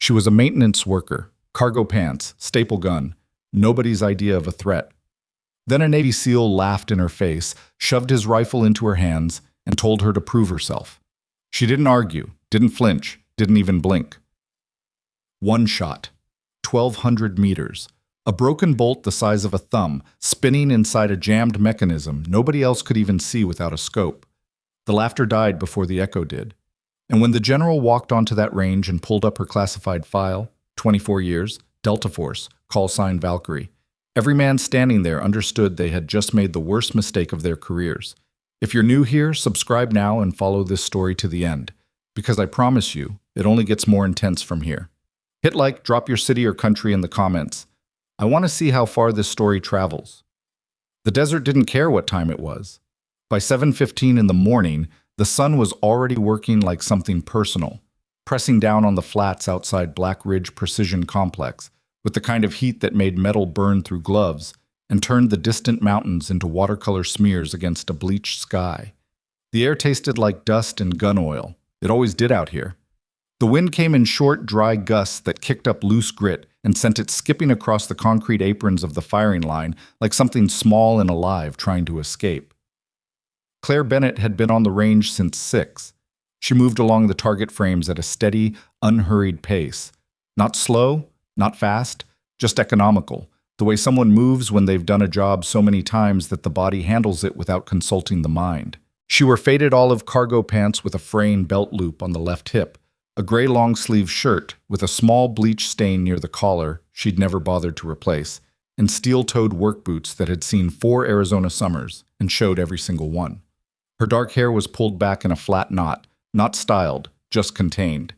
She was a maintenance worker, cargo pants, staple gun, nobody's idea of a threat. Then a Navy SEAL laughed in her face, shoved his rifle into her hands, and told her to prove herself. She didn't argue, didn't flinch, didn't even blink. One shot, 1,200 meters. A broken bolt the size of a thumb, spinning inside a jammed mechanism nobody else could even see without a scope. The laughter died before the echo did. And when the general walked onto that range and pulled up her classified file, 24 years, Delta Force, call sign Valkyrie, every man standing there understood they had just made the worst mistake of their careers. If you're new here, subscribe now and follow this story to the end, because I promise you, it only gets more intense from here. Hit like, drop your city or country in the comments. I want to see how far this story travels. The desert didn't care what time it was. By 7:15 in the morning, the sun was already working like something personal, pressing down on the flats outside Black Ridge Precision Complex with the kind of heat that made metal burn through gloves and turned the distant mountains into watercolor smears against a bleached sky. The air tasted like dust and gun oil. It always did out here. The wind came in short, dry gusts that kicked up loose grit and sent it skipping across the concrete aprons of the firing line like something small and alive trying to escape. Claire Bennett had been on the range since 6. She moved along the target frames at a steady, unhurried pace. Not slow, not fast, just economical, the way someone moves when they've done a job so many times that the body handles it without consulting the mind. She wore faded olive cargo pants with a fraying belt loop on the left hip, a gray long-sleeve shirt with a small bleach stain near the collar she'd never bothered to replace, and steel-toed work boots that had seen 4 Arizona summers and showed every single one. Her dark hair was pulled back in a flat knot, not styled, just contained.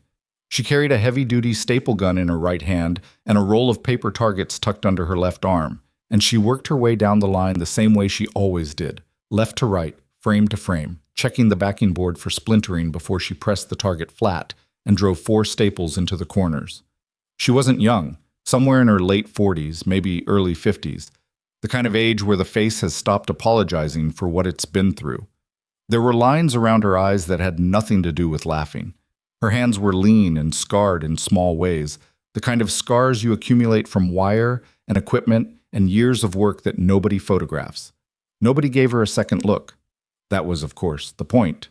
She carried a heavy-duty staple gun in her right hand and a roll of paper targets tucked under her left arm, and she worked her way down the line the same way she always did, left to right, frame to frame, checking the backing board for splintering before she pressed the target flat and drove 4 staples into the corners. She wasn't young, somewhere in her late 40s, maybe early 50s, the kind of age where the face has stopped apologizing for what it's been through. There were lines around her eyes that had nothing to do with laughing. Her hands were lean and scarred in small ways, the kind of scars you accumulate from wire and equipment and years of work that nobody photographs. Nobody gave her a second look. That was, of course, the point.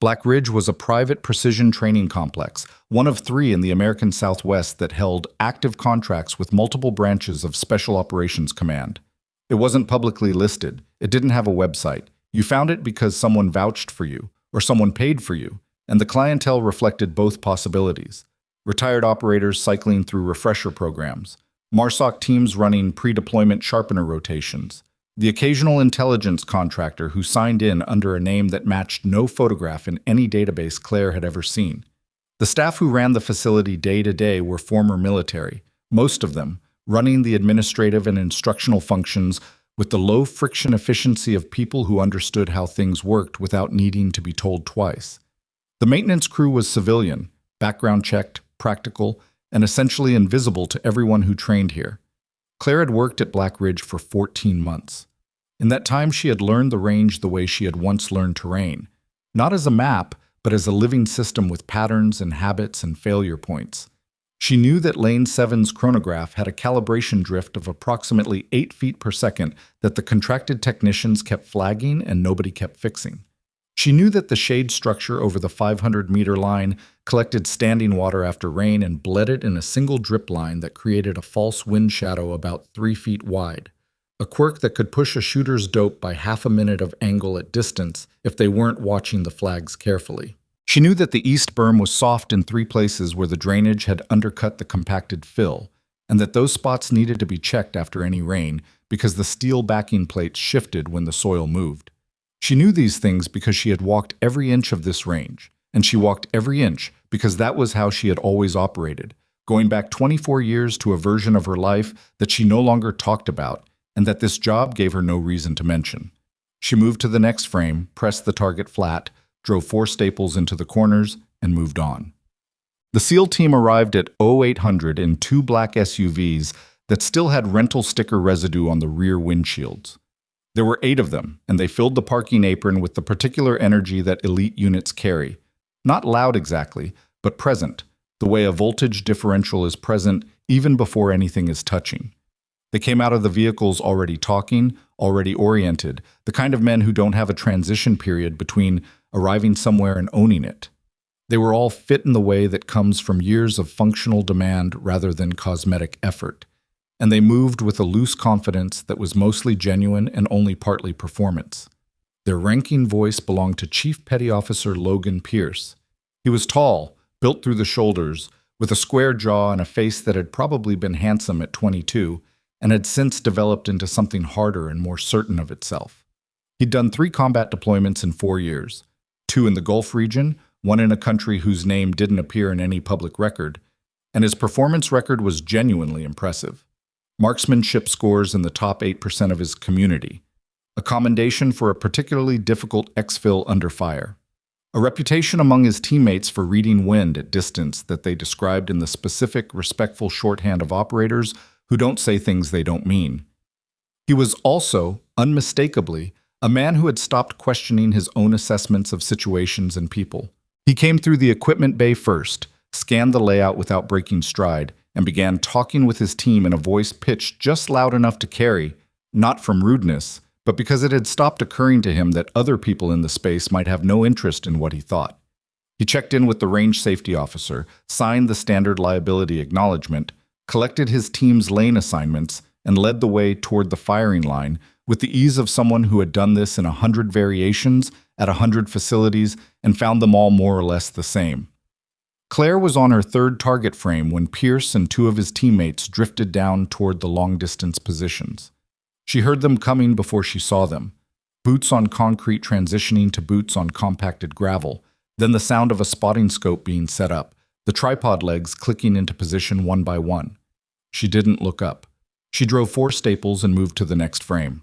Black Ridge was a private precision training complex, one of 3 in the American Southwest that held active contracts with multiple branches of Special Operations Command. It wasn't publicly listed. It didn't have a website. You found it because someone vouched for you, or someone paid for you, and the clientele reflected both possibilities. Retired operators cycling through refresher programs, MARSOC teams running pre-deployment sharpener rotations, the occasional intelligence contractor who signed in under a name that matched no photograph in any database Claire had ever seen. The staff who ran the facility day to day were former military, most of them running the administrative and instructional functions with the low-friction efficiency of people who understood how things worked without needing to be told twice. The maintenance crew was civilian, background checked, practical, and essentially invisible to everyone who trained here. Claire had worked at Black Ridge for 14 months. In that time, she had learned the range the way she had once learned terrain, not as a map, but as a living system with patterns and habits and failure points. She knew that Lane 7's chronograph had a calibration drift of approximately 8 feet per second that the contracted technicians kept flagging and nobody kept fixing. She knew that the shade structure over the 500-meter line collected standing water after rain and bled it in a single drip line that created a false wind shadow about 3 feet wide, a quirk that could push a shooter's dope by half a minute of angle at distance if they weren't watching the flags carefully. She knew that the east berm was soft in 3 places where the drainage had undercut the compacted fill, and that those spots needed to be checked after any rain because the steel backing plates shifted when the soil moved. She knew these things because she had walked every inch of this range, and she walked every inch because that was how she had always operated, going back 24 years to a version of her life that she no longer talked about and that this job gave her no reason to mention. She moved to the next frame, pressed the target flat, drove 4 staples into the corners, and moved on. The SEAL team arrived at 0800 in 2 black SUVs that still had rental sticker residue on the rear windshields. There were 8 of them, and they filled the parking apron with the particular energy that elite units carry. Not loud exactly, but present, the way a voltage differential is present even before anything is touching. They came out of the vehicles already talking, already oriented, the kind of men who don't have a transition period between arriving somewhere and owning it. They were all fit in the way that comes from years of functional demand rather than cosmetic effort, and they moved with a loose confidence that was mostly genuine and only partly performance. Their ranking voice belonged to Chief Petty Officer Logan Pierce. He was tall, built through the shoulders, with a square jaw and a face that had probably been handsome at 22, and had since developed into something harder and more certain of itself. He'd done 3 combat deployments in 4 years, 2 in the Gulf region, 1 in a country whose name didn't appear in any public record, and his performance record was genuinely impressive. Marksmanship scores in the top 8% of his community, a commendation for a particularly difficult exfil under fire. A reputation among his teammates for reading wind at distance that they described in the specific, respectful shorthand of operators who don't say things they don't mean. He was also, unmistakably, a man who had stopped questioning his own assessments of situations and people. He came through the equipment bay first, scanned the layout without breaking stride, and began talking with his team in a voice pitched just loud enough to carry, not from rudeness, but because it had stopped occurring to him that other people in the space might have no interest in what he thought. He checked in with the range safety officer, signed the standard liability acknowledgement, collected his team's lane assignments, and led the way toward the firing line with the ease of someone who had done this in 100 variations at 100 facilities and found them all more or less the same. Claire was on her 3rd target frame when Pierce and 2 of his teammates drifted down toward the long-distance positions. She heard them coming before she saw them, boots on concrete transitioning to boots on compacted gravel, then the sound of a spotting scope being set up, the tripod legs clicking into position one by one. She didn't look up. She drove 4 staples and moved to the next frame.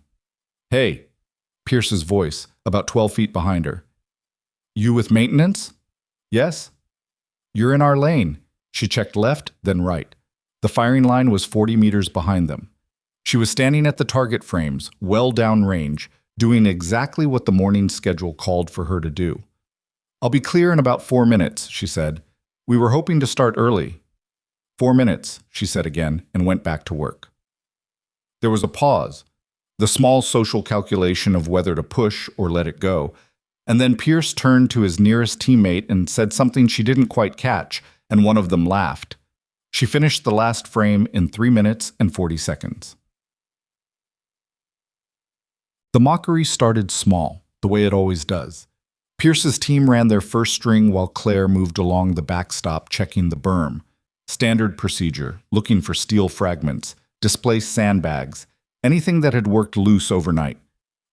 "Hey," Pierce's voice, about 12 feet behind her. "You with maintenance?" "Yes." "You're in our lane." She checked left, then right. The firing line was 40 meters behind them. She was standing at the target frames, well down range, doing exactly what the morning schedule called for her to do. "I'll be clear in about 4 minutes," she said. "We were hoping to start early." 4 minutes, she said again, and went back to work. There was a pause, the small social calculation of whether to push or let it go, and then Pierce turned to his nearest teammate and said something she didn't quite catch, and one of them laughed. She finished the last frame in 3 minutes and 40 seconds. The mockery started small, the way it always does. Pierce's team ran their first string while Claire moved along the backstop checking the berm. Standard procedure, looking for steel fragments, displaced sandbags, anything that had worked loose overnight.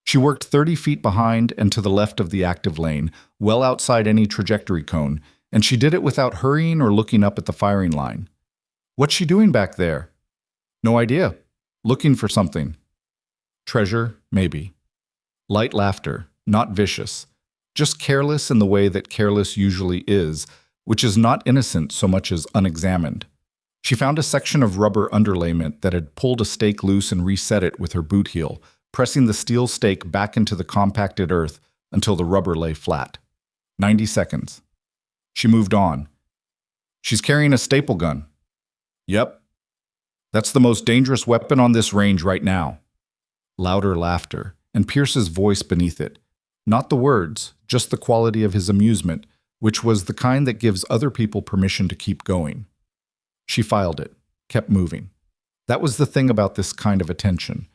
She worked 30 feet behind and to the left of the active lane, well outside any trajectory cone, and she did it without hurrying or looking up at the firing line. "What's she doing back there?" "No idea. Looking for something." "Treasure, maybe." Light laughter, not vicious. Just careless in the way that careless usually is, which is not innocent so much as unexamined. She found a section of rubber underlayment that had pulled a stake loose and reset it with her boot heel, pressing the steel stake back into the compacted earth until the rubber lay flat. 90 seconds. She moved on. "She's carrying a staple gun." "Yep. That's the most dangerous weapon on this range right now." Louder laughter, and Pierce's voice beneath it. Not the words, just the quality of his amusement, which was the kind that gives other people permission to keep going. She filed it, kept moving. That was the thing about this kind of attention.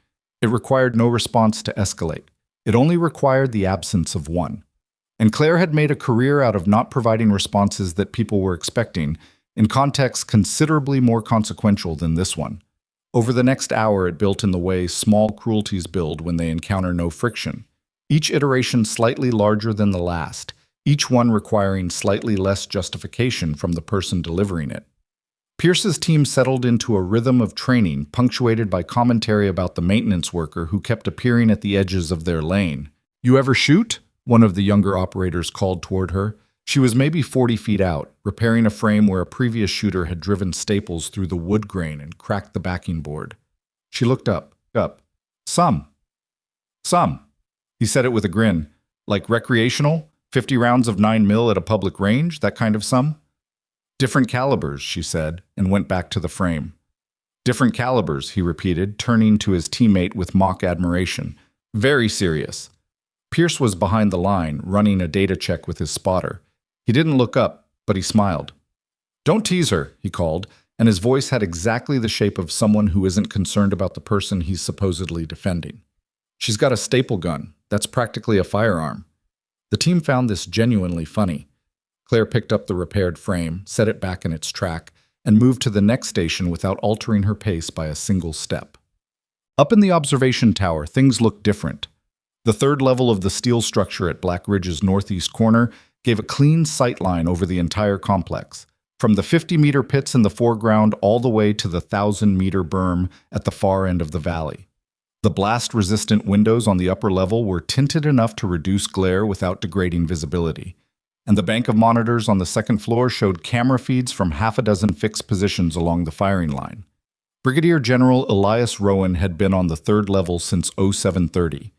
It required no response to escalate. It only required the absence of one. And Claire had made a career out of not providing responses that people were expecting, in contexts considerably more consequential than this one. Over the next hour, it built in the way small cruelties build when they encounter no friction. Each iteration slightly larger than the last, each one requiring slightly less justification from the person delivering it. Pierce's team settled into a rhythm of training punctuated by commentary about the maintenance worker who kept appearing at the edges of their lane. "You ever shoot?" one of the younger operators called toward her. She was maybe 40 feet out, repairing a frame where a previous shooter had driven staples through the wood grain and cracked the backing board. She looked up. Some. He said it with a grin. "Like recreational? 50 rounds of 9mm at a public range? That kind of some?" Different calibers, she said, and went back to the frame. Different calibers, he repeated, turning to his teammate with mock admiration. Very serious. Pierce was behind the line, running a data check with his spotter. He didn't look up, but he smiled. Don't tease her, he called, and his voice had exactly the shape of someone who isn't concerned about the person he's supposedly defending. She's got a staple gun. That's practically a firearm. The team found this genuinely funny. Claire picked up the repaired frame, set it back in its track, and moved to the next station without altering her pace by a single step. Up in the observation tower, things looked different. The third level of the steel structure at Black Ridge's northeast corner gave a clean sight line over the entire complex, from the 50-meter pits in the foreground all the way to the 1,000-meter berm at the far end of the valley. The blast-resistant windows on the upper level were tinted enough to reduce glare without degrading visibility, and the bank of monitors on the second floor showed camera feeds from half a dozen fixed positions along the firing line. Brigadier General Elias Rowan had been on the third level since 0730.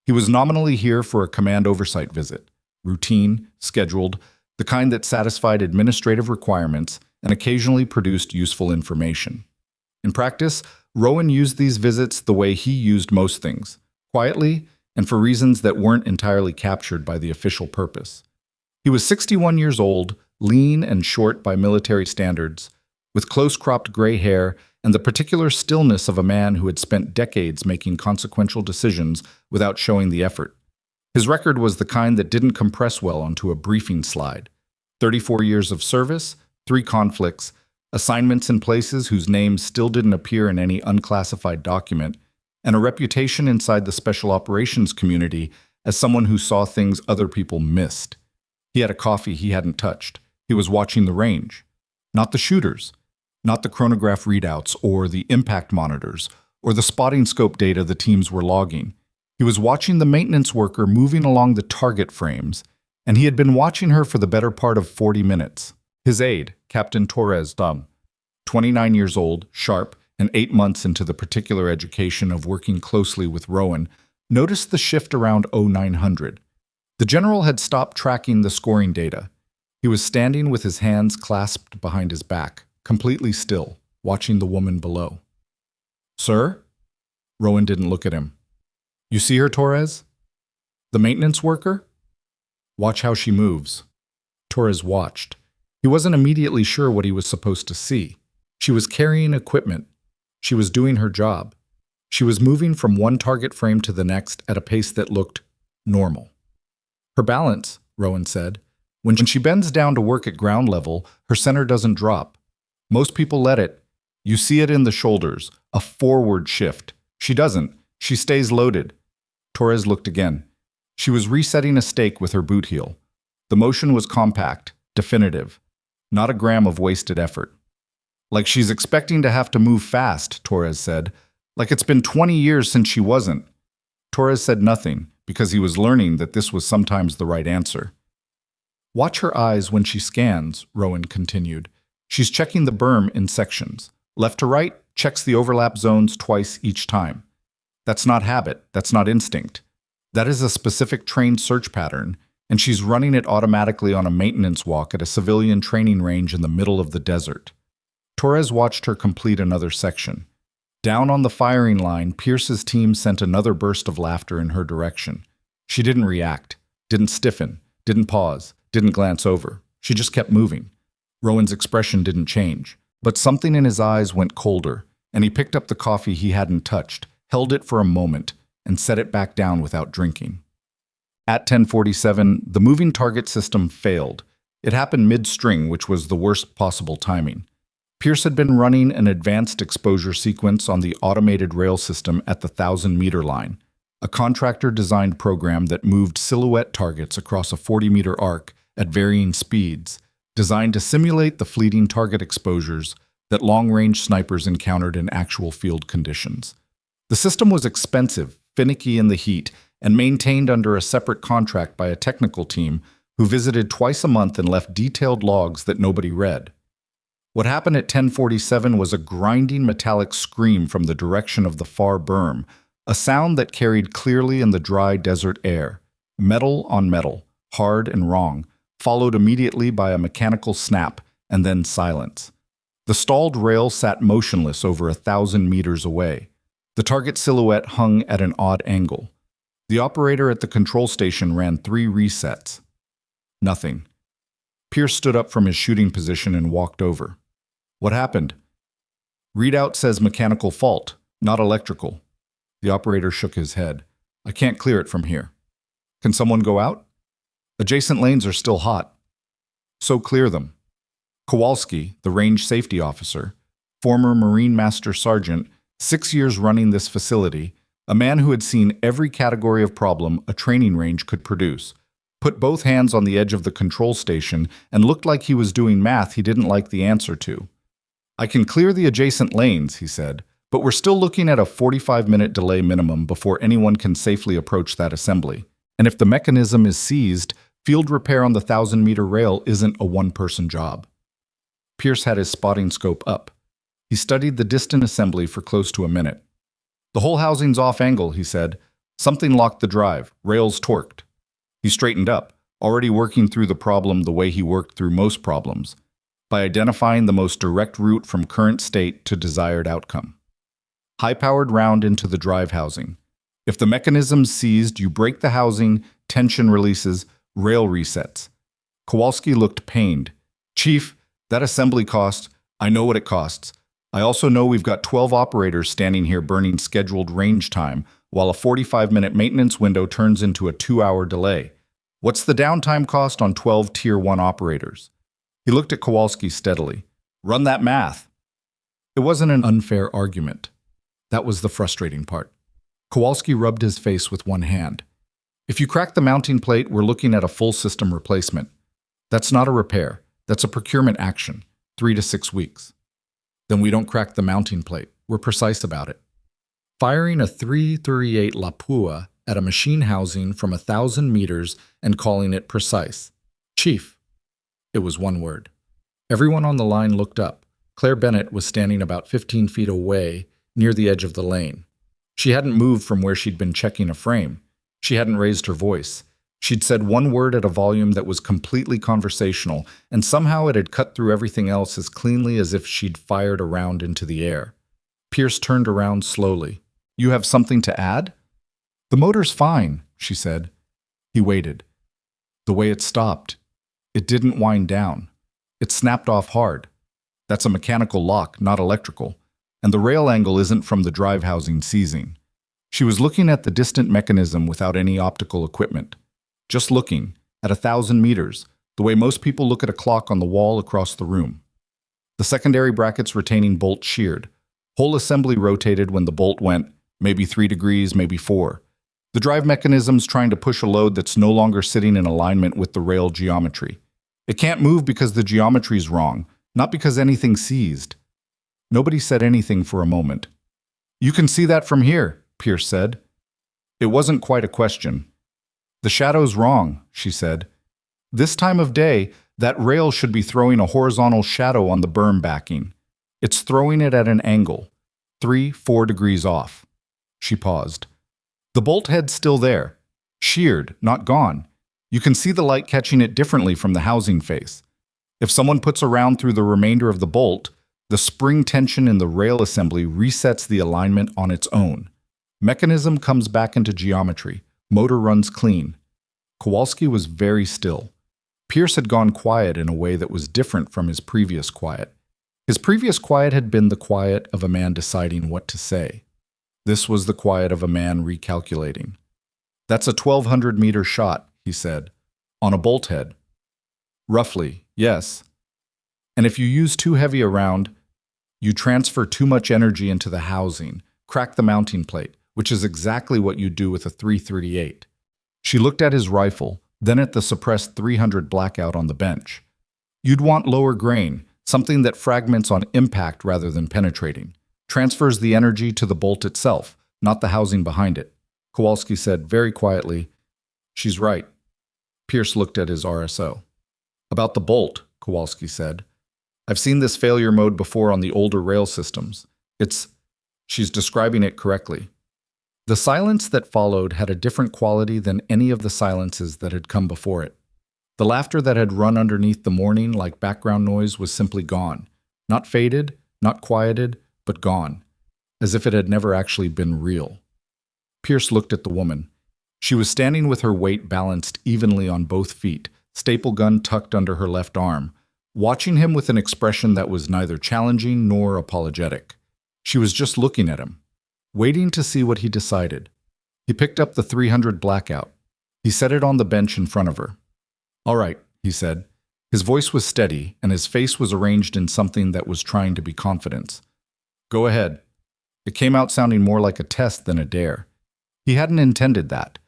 He was nominally here for a command oversight visit, routine, scheduled, the kind that satisfied administrative requirements and occasionally produced useful information. In practice, Rowan used these visits the way he used most things, quietly and for reasons that weren't entirely captured by the official purpose. He was 61 years old, lean and short by military standards, with close-cropped gray hair and the particular stillness of a man who had spent decades making consequential decisions without showing the effort. His record was the kind that didn't compress well onto a briefing slide. 34 years of service, 3 conflicts, assignments in places whose names still didn't appear in any unclassified document, and a reputation inside the special operations community as someone who saw things other people missed. He had a coffee he hadn't touched. He was watching the range. Not the shooters, not the chronograph readouts or the impact monitors or the spotting scope data the teams were logging. He was watching the maintenance worker moving along the target frames, and he had been watching her for the better part of 40 minutes. His aide, Captain Torres Dum, 29 years old, sharp, and 8 months into the particular education of working closely with Rowan, noticed the shift around 0900. The general had stopped tracking the scoring data. He was standing with his hands clasped behind his back, completely still, watching the woman below. Sir? Rowan didn't look at him. You see her, Torres? The maintenance worker? Watch how she moves. Torres watched. He wasn't immediately sure what he was supposed to see. She was carrying equipment. She was doing her job. She was moving from one target frame to the next at a pace that looked normal. Her balance, Rowan said. When she bends down to work at ground level, her center doesn't drop. Most people let it. You see it in the shoulders, a forward shift. She doesn't. She stays loaded. Torres looked again. She was resetting a stake with her boot heel. The motion was compact, definitive. Not a gram of wasted effort. Like she's expecting to have to move fast, Torres said. Like it's been 20 years since she wasn't. Torres said nothing, because he was learning that this was sometimes the right answer. Watch her eyes when she scans, Rowan continued. She's checking the berm in sections. Left to right, checks the overlap zones twice each time. That's not habit, that's not instinct. That is a specific trained search pattern, and she's running it automatically on a maintenance walk at a civilian training range in the middle of the desert. Torres watched her complete another section. Down on the firing line, Pierce's team sent another burst of laughter in her direction. She didn't react, didn't stiffen, didn't pause, didn't glance over. She just kept moving. Rowan's expression didn't change, but something in his eyes went colder, and he picked up the coffee he hadn't touched, held it for a moment, and set it back down without drinking. At 10:47, the moving target system failed. It happened mid-string, which was the worst possible timing. Pierce had been running an advanced exposure sequence on the automated rail system at the 1,000-meter line, a contractor-designed program that moved silhouette targets across a 40-meter arc at varying speeds, designed to simulate the fleeting target exposures that long-range snipers encountered in actual field conditions. The system was expensive, finicky in the heat, and maintained under a separate contract by a technical team who visited twice a month and left detailed logs that nobody read. What happened at 10:47 was a grinding metallic scream from the direction of the far berm, a sound that carried clearly in the dry desert air, metal on metal, hard and wrong, followed immediately by a mechanical snap and then silence. The stalled rail sat motionless over 1,000 meters away. The target silhouette hung at an odd angle. The operator at the control station ran 3 resets. Nothing. Pierce stood up from his shooting position and walked over. What happened? Readout says mechanical fault, not electrical. The operator shook his head. I can't clear it from here. Can someone go out? Adjacent lanes are still hot. So clear them. Kowalski, the range safety officer, former Marine Master Sergeant, 6 years running this facility, a man who had seen every category of problem a training range could produce, put both hands on the edge of the control station and looked like he was doing math he didn't like the answer to. I can clear the adjacent lanes, he said, but we're still looking at a 45-minute delay minimum before anyone can safely approach that assembly. And if the mechanism is seized, field repair on the 1,000-meter rail isn't a one-person job. Pierce had his spotting scope up. He studied the distant assembly for close to a minute. The whole housing's off angle, he said. Something locked the drive, rails torqued. He straightened up, already working through the problem the way he worked through most problems, by identifying the most direct route from current state to desired outcome. High-powered round into the drive housing. If the mechanism's seized, you break the housing, tension releases, rail resets. Kowalski looked pained. Chief, that assembly cost, I know what it costs. I also know we've got 12 operators standing here burning scheduled range time, while a 45-minute maintenance window turns into a 2-hour delay. What's the downtime cost on 12 Tier 1 operators? He looked at Kowalski steadily. Run that math. It wasn't an unfair argument. That was the frustrating part. Kowalski rubbed his face with one hand. If you crack the mounting plate, we're looking at a full system replacement. That's not a repair. That's a procurement action, 3 to 6 weeks. Then we don't crack the mounting plate. We're precise about it. Firing a 338 Lapua at a machine housing from 1,000 meters and calling it precise. Chief. It was one word. Everyone on the line looked up. Claire Bennett was standing about 15 feet away, near the edge of the lane. She hadn't moved from where she'd been checking a frame. She hadn't raised her voice. She'd said one word at a volume that was completely conversational, and somehow it had cut through everything else as cleanly as if she'd fired a round into the air. Pierce turned around slowly. You have something to add? The motor's fine, she said. He waited. The way it stopped. It didn't wind down. It snapped off hard. That's a mechanical lock, not electrical. And the rail angle isn't from the drive housing seizing. She was looking at the distant mechanism without any optical equipment. Just looking, at 1,000 meters, the way most people look at a clock on the wall across the room. The secondary bracket's retaining bolt sheared. Whole assembly rotated when the bolt went, maybe 3 degrees, maybe 4. The drive mechanism's trying to push a load that's no longer sitting in alignment with the rail geometry. It can't move because the geometry's wrong, not because anything's seized. Nobody said anything for a moment. You can see that from here, Pierce said. It wasn't quite a question. The shadow's wrong, she said. This time of day, that rail should be throwing a horizontal shadow on the berm backing. It's throwing it at an angle, 3-4 degrees off. She paused. The bolt head's still there, sheared, not gone. You can see the light catching it differently from the housing face. If someone puts a round through the remainder of the bolt, the spring tension in the rail assembly resets the alignment on its own. Mechanism comes back into geometry. Motor runs clean. Kowalski was very still. Pierce had gone quiet in a way that was different from his previous quiet. His previous quiet had been the quiet of a man deciding what to say. This was the quiet of a man recalculating. That's a 1,200-meter shot, he said, on a bolt head. Roughly, yes. And if you use too heavy a round, you transfer too much energy into the housing, crack the mounting plate, which is exactly what you do with a 338. She looked at his rifle, then at the suppressed 300 blackout on the bench. You'd want lower grain, something that fragments on impact rather than penetrating, transfers the energy to the bolt itself, not the housing behind it. Kowalski said very quietly, "She's right." Pierce looked at his RSO. "About the bolt," Kowalski said. "I've seen this failure mode before on the older rail systems. She's describing it correctly." The silence that followed had a different quality than any of the silences that had come before it. The laughter that had run underneath the morning like background noise was simply gone. Not faded, not quieted, but gone, as if it had never actually been real. Pierce looked at the woman. She was standing with her weight balanced evenly on both feet, staple gun tucked under her left arm, watching him with an expression that was neither challenging nor apologetic. She was just looking at him, waiting to see what he decided. He picked up the 300 blackout. He set it on the bench in front of her. "All right," he said. His voice was steady, and his face was arranged in something that was trying to be confidence. "Go ahead." It came out sounding more like a test than a dare. He hadn't intended that.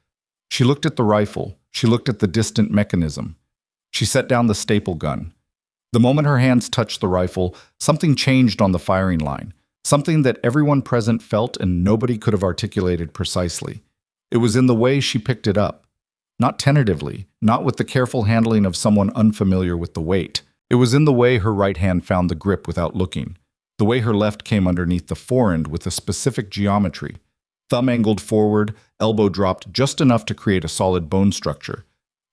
She looked at the rifle. She looked at the distant mechanism. She set down the staple gun. The moment her hands touched the rifle, something changed on the firing line, something that everyone present felt and nobody could have articulated precisely. It was in the way she picked it up. Not tentatively, not with the careful handling of someone unfamiliar with the weight. It was in the way her right hand found the grip without looking, the way her left came underneath the forend with a specific geometry. Thumb angled forward, elbow dropped just enough to create a solid bone structure.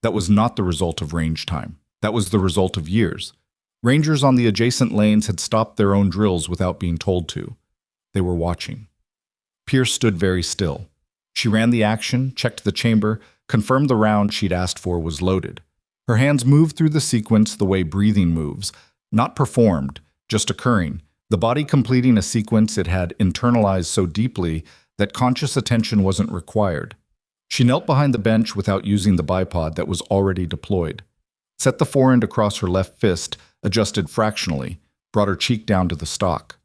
That was not the result of range time. That was the result of years. Rangers on the adjacent lanes had stopped their own drills without being told to. They were watching. Pierce stood very still. She ran the action, checked the chamber, confirmed the round she'd asked for was loaded. Her hands moved through the sequence the way breathing moves, not performed, just occurring, the body completing a sequence it had internalized so deeply that conscious attention wasn't required. She knelt behind the bench without using the bipod that was already deployed. Set the forend across her left fist, adjusted fractionally, brought her cheek down to the stock.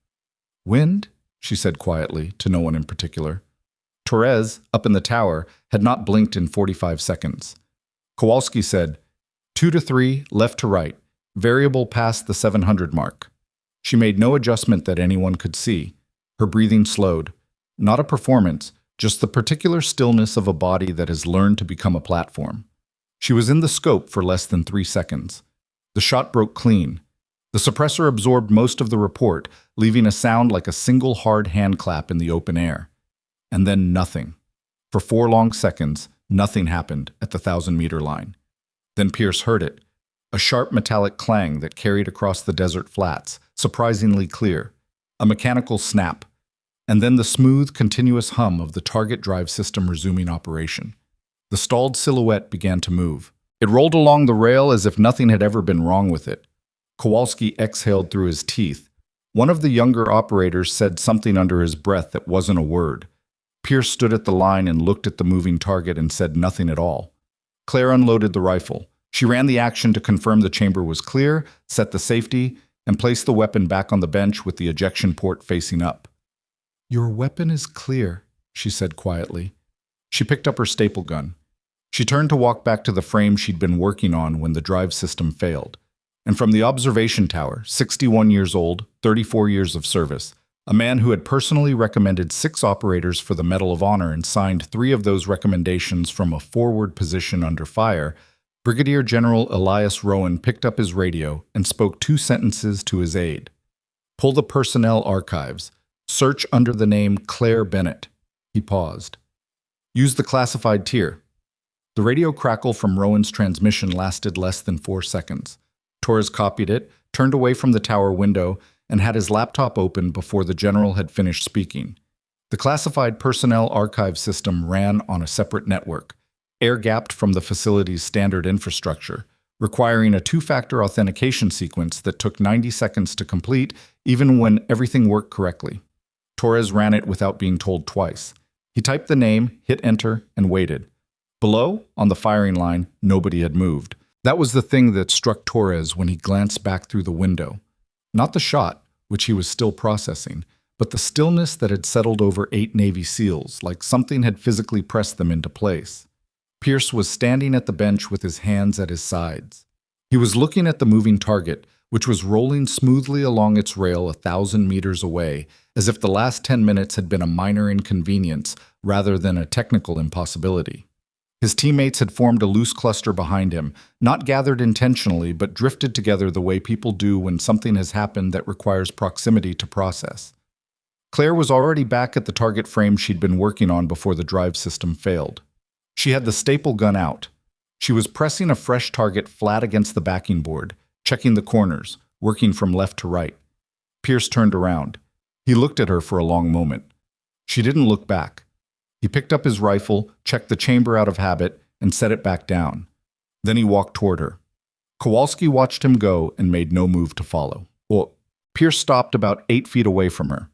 "Wind?" she said quietly, to no one in particular. Torres, up in the tower, had not blinked in 45 seconds. Kowalski said, 2 to 3, left to right, variable past the 700 mark. She made no adjustment that anyone could see. Her breathing slowed. Not a performance, just the particular stillness of a body that has learned to become a platform. She was in the scope for less than 3 seconds. The shot broke clean. The suppressor absorbed most of the report, leaving a sound like a single hard hand clap in the open air. And then nothing. For 4 long seconds, nothing happened at the 1,000-meter line. Then Pierce heard it, a sharp metallic clang that carried across the desert flats, surprisingly clear, a mechanical snap, and then the smooth, continuous hum of the target drive system resuming operation. The stalled silhouette began to move. It rolled along the rail as if nothing had ever been wrong with it. Kowalski exhaled through his teeth. One of the younger operators said something under his breath that wasn't a word. Pierce stood at the line and looked at the moving target and said nothing at all. Claire unloaded the rifle. She ran the action to confirm the chamber was clear, set the safety, and placed the weapon back on the bench with the ejection port facing up. "Your weapon is clear," she said quietly. She picked up her staple gun. She turned to walk back to the frame she'd been working on when the drive system failed. And from the observation tower, 61 years old, 34 years of service, a man who had personally recommended 6 operators for the Medal of Honor and signed 3 of those recommendations from a forward position under fire, Brigadier General Elias Rowan picked up his radio and spoke 2 sentences to his aide. "Pull the personnel archives. Search under the name Claire Bennett." He paused. "Use the classified tier." The radio crackle from Rowan's transmission lasted less than 4 seconds. Torres copied it, turned away from the tower window, and had his laptop open before the general had finished speaking. The classified personnel archive system ran on a separate network, air-gapped from the facility's standard infrastructure, requiring a 2-factor authentication sequence that took 90 seconds to complete, even when everything worked correctly. Torres ran it without being told twice. He typed the name, hit enter, and waited. Below, on the firing line, nobody had moved. That was the thing that struck Torres when he glanced back through the window. Not the shot, which he was still processing, but the stillness that had settled over 8 Navy SEALs, like something had physically pressed them into place. Pierce was standing at the bench with his hands at his sides. He was looking at the moving target, which was rolling smoothly along its rail 1,000 meters away, as if the last 10 minutes had been a minor inconvenience rather than a technical impossibility. His teammates had formed a loose cluster behind him, not gathered intentionally, but drifted together the way people do when something has happened that requires proximity to process. Claire was already back at the target frame she'd been working on before the drive system failed. She had the staple gun out. She was pressing a fresh target flat against the backing board, checking the corners, working from left to right. Pierce turned around. He looked at her for a long moment. She didn't look back. He picked up his rifle, checked the chamber out of habit, and set it back down. Then he walked toward her. Kowalski watched him go and made no move to follow. Well, Pierce stopped about 8 feet away from her.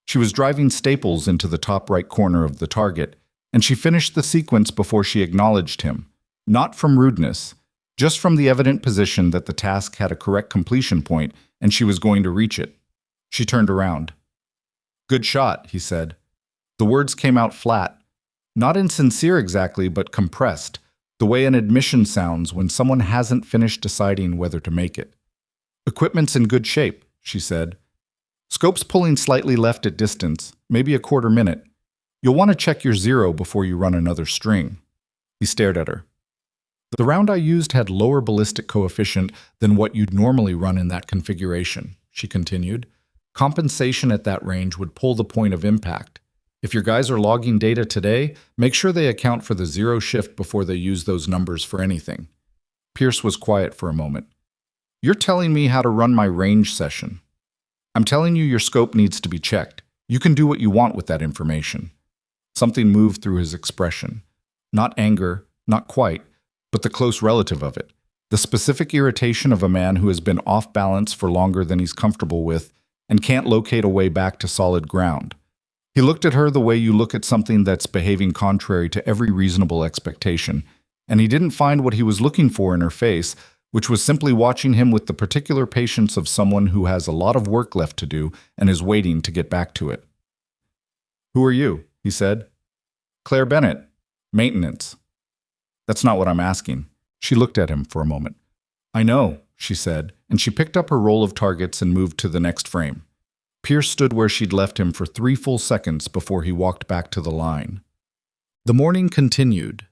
She was driving staples into the top right corner of the target, and she finished the sequence before she acknowledged him, not from rudeness, just from the evident position that the task had a correct completion point and she was going to reach it. She turned around. "Good shot," he said. The words came out flat, not insincere exactly, but compressed, the way an admission sounds when someone hasn't finished deciding whether to make it. "Equipment's in good shape," she said. "Scope's pulling slightly left at distance, maybe a quarter minute. You'll want to check your zero before you run another string." He stared at her. "The round I used had lower ballistic coefficient than what you'd normally run in that configuration," she continued. "Compensation at that range would pull the point of impact. If your guys are logging data today, make sure they account for the zero shift before they use those numbers for anything." Pierce was quiet for a moment. "You're telling me how to run my range session. I'm telling you your scope needs to be checked. You can do what you want with that information." Something moved through his expression. Not anger, not quite, but the close relative of it. The specific irritation of a man who has been off balance for longer than he's comfortable with and can't locate a way back to solid ground. He looked at her the way you look at something that's behaving contrary to every reasonable expectation, and he didn't find what he was looking for in her face, which was simply watching him with the particular patience of someone who has a lot of work left to do and is waiting to get back to it. "Who are you?" he said. "Claire Bennett. Maintenance." "That's not what I'm asking." She looked at him for a moment. "I know," she said, and she picked up her roll of targets and moved to the next frame. Pierce stood where she'd left him for 3 full seconds before he walked back to the line. The morning continued.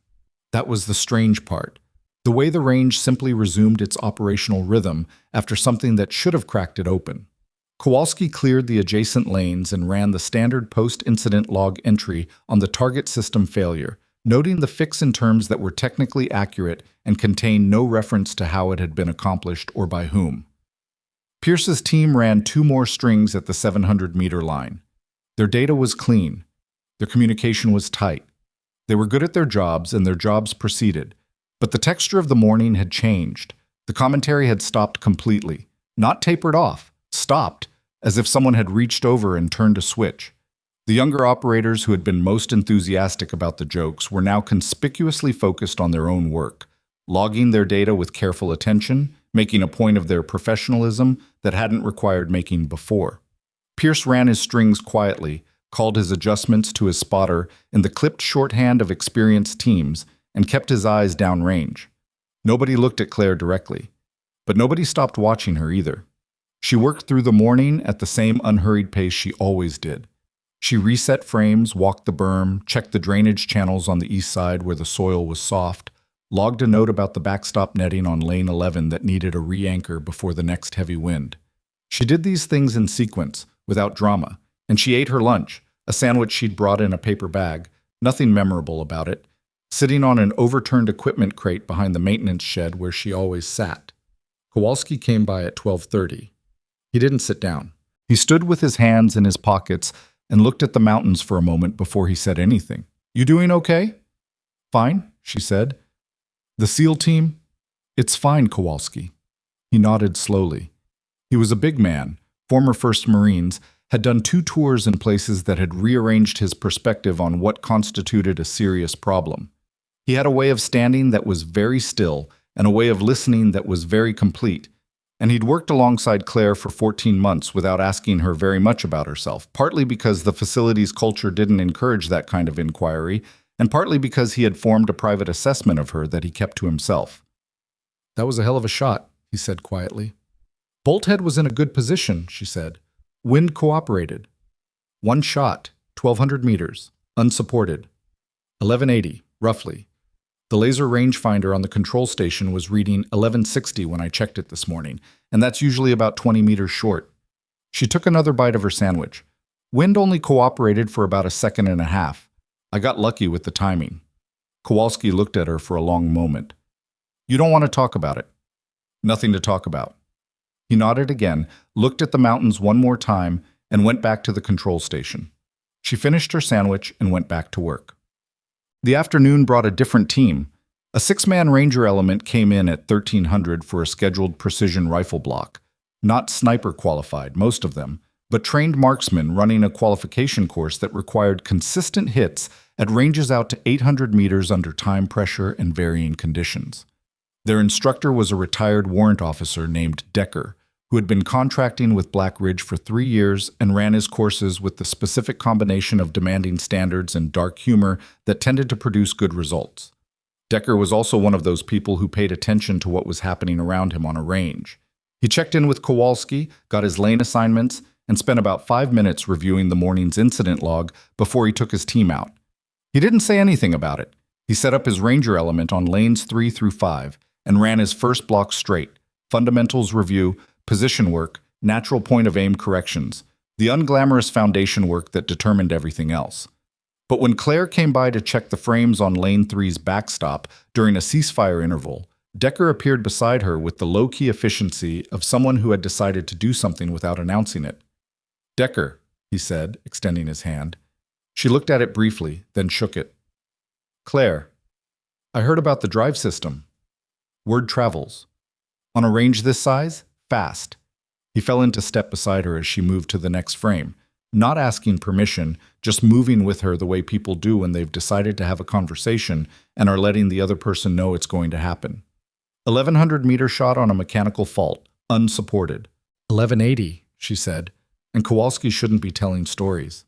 That was the strange part. The way the range simply resumed its operational rhythm after something that should have cracked it open. Kowalski cleared the adjacent lanes and ran the standard post-incident log entry on the target system failure, noting the fix in terms that were technically accurate and contained no reference to how it had been accomplished or by whom. Pierce's team ran 2 more strings at the 700-meter line. Their data was clean. Their communication was tight. They were good at their jobs, and their jobs proceeded. But the texture of the morning had changed. The commentary had stopped completely. Not tapered off. Stopped, as if someone had reached over and turned a switch. The younger operators who had been most enthusiastic about the jokes were now conspicuously focused on their own work, logging their data with careful attention, making a point of their professionalism that hadn't required making before. Pierce ran his strings quietly, called his adjustments to his spotter in the clipped shorthand of experienced teams, and kept his eyes downrange. Nobody looked at Claire directly, but nobody stopped watching her either. She worked through the morning at the same unhurried pace she always did. She reset frames, walked the berm, checked the drainage channels on the east side where the soil was soft, logged a note about the backstop netting on lane 11 that needed a re-anchor before the next heavy wind. She did these things in sequence, without drama, and she ate her lunch, a sandwich she'd brought in a paper bag, nothing memorable about it, sitting on an overturned equipment crate behind the maintenance shed where she always sat. Kowalski came by at 12:30. He didn't sit down. He stood with his hands in his pockets and looked at the mountains for a moment before he said anything. "You doing okay?" "Fine," she said. "The SEAL team?" "It's fine, Kowalski." He nodded slowly. He was a big man, former 1st Marines, had done 2 tours in places that had rearranged his perspective on what constituted a serious problem. He had a way of standing that was very still and a way of listening that was very complete, and he'd worked alongside Claire for 14 months without asking her very much about herself, partly because the facility's culture didn't encourage that kind of inquiry, and partly because he had formed a private assessment of her that he kept to himself. "That was a hell of a shot," he said quietly. "Bolthead was in a good position," she said. "Wind cooperated. 1 shot, 1,200 meters, unsupported. 1180, roughly. The laser rangefinder on the control station was reading 1160 when I checked it this morning, and that's usually about 20 meters short." She took another bite of her sandwich. "Wind only cooperated for about a second and a half. I got lucky with the timing." Kowalski looked at her for a long moment. You don't want to talk about it. Nothing to talk about. He nodded again, looked at the mountains one more time, and went back to the control station. She finished her sandwich and went back to work. The afternoon brought a different team. A 6-man Ranger element came in at 1300 for a scheduled precision rifle block. Not sniper qualified, most of them, but trained marksmen running a qualification course that required consistent hits at ranges out to 800 meters under time pressure and varying conditions. Their instructor was a retired warrant officer named Decker, who had been contracting with Black Ridge for 3 years and ran his courses with the specific combination of demanding standards and dark humor that tended to produce good results. Decker was also one of those people who paid attention to what was happening around him on a range. He checked in with Kowalski, got his lane assignments, and spent about 5 minutes reviewing the morning's incident log before he took his team out. He didn't say anything about it. He set up his Ranger element on lanes 3 through 5 and ran his first block straight: fundamentals review, position work, natural point of aim corrections, the unglamorous foundation work that determined everything else. But when Claire came by to check the frames on lane 3's backstop during a ceasefire interval, Decker appeared beside her with the low-key efficiency of someone who had decided to do something without announcing it. "Decker," he said, extending his hand. She looked at it briefly, then shook it. "Claire, I heard about the drive system. Word travels. On a range this size? Fast." He fell into step beside her as she moved to the next frame, not asking permission, just moving with her the way people do when they've decided to have a conversation and are letting the other person know it's going to happen. 1100-meter shot on a mechanical fault, unsupported. 1180, she said, and Kowalski shouldn't be telling stories.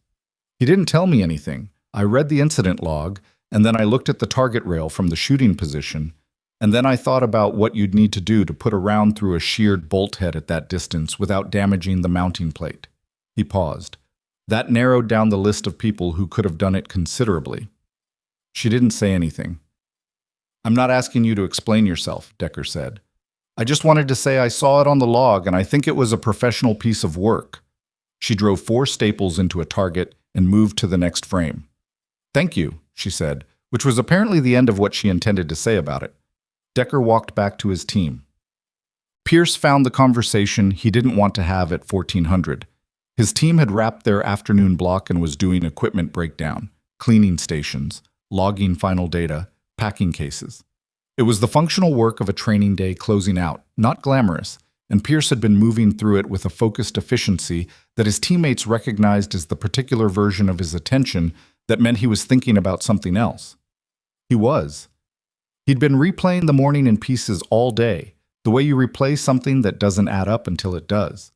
He didn't tell me anything. I read the incident log, and then I looked at the target rail from the shooting position, and then I thought about what you'd need to do to put a round through a sheared bolt head at that distance without damaging the mounting plate. He paused. That narrowed down the list of people who could have done it considerably. She didn't say anything. "I'm not asking you to explain yourself," Decker said. "I just wanted to say I saw it on the log and I think it was a professional piece of work." She drove 4 staples into a target and moved to the next frame. "Thank you," she said, which was apparently the end of what she intended to say about it. Decker walked back to his team. Pierce found the conversation he didn't want to have at 1400. His team had wrapped their afternoon block and was doing equipment breakdown, cleaning stations, logging final data, packing cases. It was the functional work of a training day closing out, not glamorous, and Pierce had been moving through it with a focused efficiency that his teammates recognized as the particular version of his attention that meant he was thinking about something else. He was. He'd been replaying the morning in pieces all day, the way you replay something that doesn't add up until it does.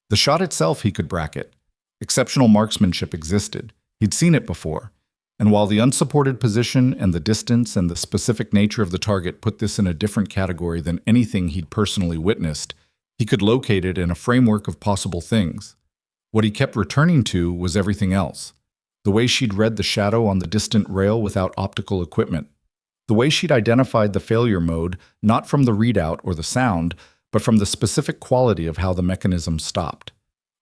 The shot itself he could bracket. Exceptional marksmanship existed. He'd seen it before. And while the unsupported position and the distance and the specific nature of the target put this in a different category than anything he'd personally witnessed, he could locate it in a framework of possible things. What he kept returning to was everything else. The way she'd read the shadow on the distant rail without optical equipment. The way she'd identified the failure mode, not from the readout or the sound, but from the specific quality of how the mechanism stopped.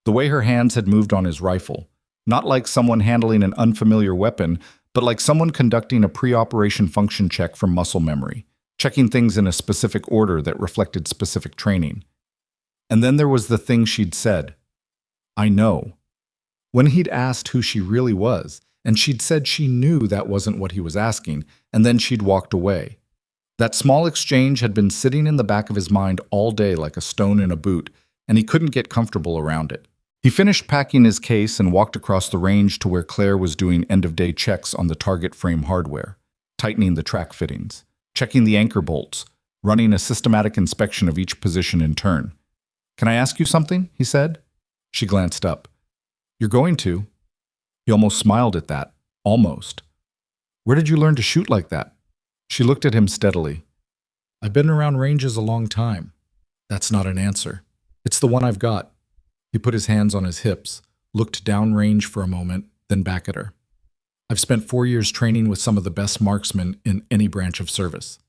The way her hands had moved on his rifle, not like someone handling an unfamiliar weapon, but like someone conducting a pre-operation function check from muscle memory, checking things in a specific order that reflected specific training. And then there was the thing she'd said, "I know." When he'd asked who she really was, and she'd said she knew that wasn't what he was asking, and then she'd walked away. That small exchange had been sitting in the back of his mind all day like a stone in a boot, and he couldn't get comfortable around it. He finished packing his case and walked across the range to where Claire was doing end-of-day checks on the target frame hardware, tightening the track fittings, checking the anchor bolts, running a systematic inspection of each position in turn. "Can I ask you something?" he said. She glanced up. "You're going to?" He almost smiled at that. Almost. "Where did you learn to shoot like that?" She looked at him steadily. "I've been around ranges a long time." "That's not an answer. It's the one I've got." He put his hands on his hips, looked downrange for a moment, then back at her. "I've spent 4 years training with some of the best marksmen in any branch of service.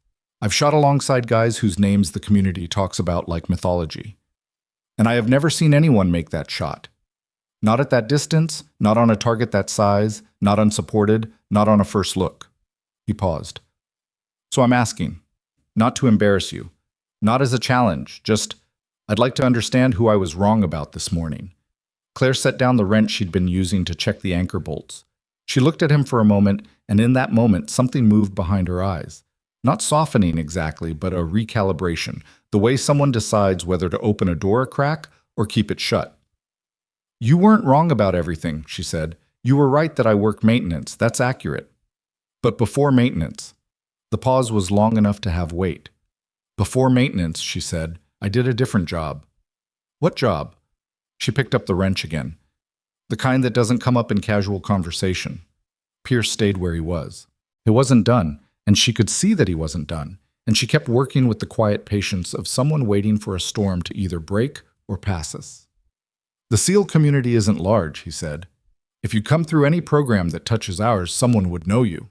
I've shot alongside guys whose names the community talks about like mythology. And I have never seen anyone make that shot. Not at that distance, not on a target that size, not unsupported, not on a first look." He paused. "So I'm asking, Not to embarrass you. Not as a challenge, just, I'd like to understand who I was wrong about this morning. Claire set down the wrench she'd been using to check the anchor bolts. She looked at him for a moment, and in that moment, something moved behind her eyes. Not softening exactly, but a recalibration, the way someone decides whether to open a door a crack or keep it shut. You weren't wrong about everything, she said. You were right that I work maintenance, that's accurate. But before maintenance, the pause was long enough to have weight. Before maintenance, she said, I did a different job. What job? She picked up the wrench again. The kind that doesn't come up in casual conversation. Pierce stayed where he was. It wasn't done, and she could see that he wasn't done, and she kept working with the quiet patience of someone waiting for a storm to either break or pass us. The SEAL community isn't large, he said. If you come through any program that touches ours, someone would know you.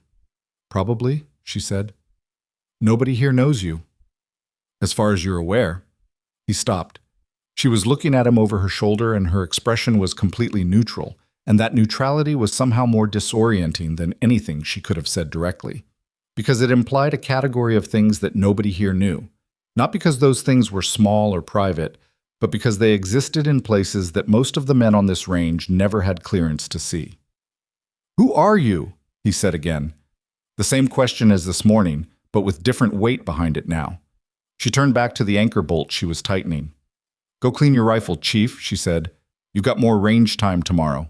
Probably, she said. Nobody here knows you. As far as you're aware. He stopped. She was looking at him over her shoulder, and her expression was completely neutral, and that neutrality was somehow more disorienting than anything she could have said directly, because it implied a category of things that nobody here knew, not because those things were small or private, but because they existed in places that most of the men on this range never had clearance to see. Who are you? He said again. The same question as this morning, but with different weight behind it now. She turned back to the anchor bolt she was tightening. Go clean your rifle, Chief, she said. You've got more range time tomorrow.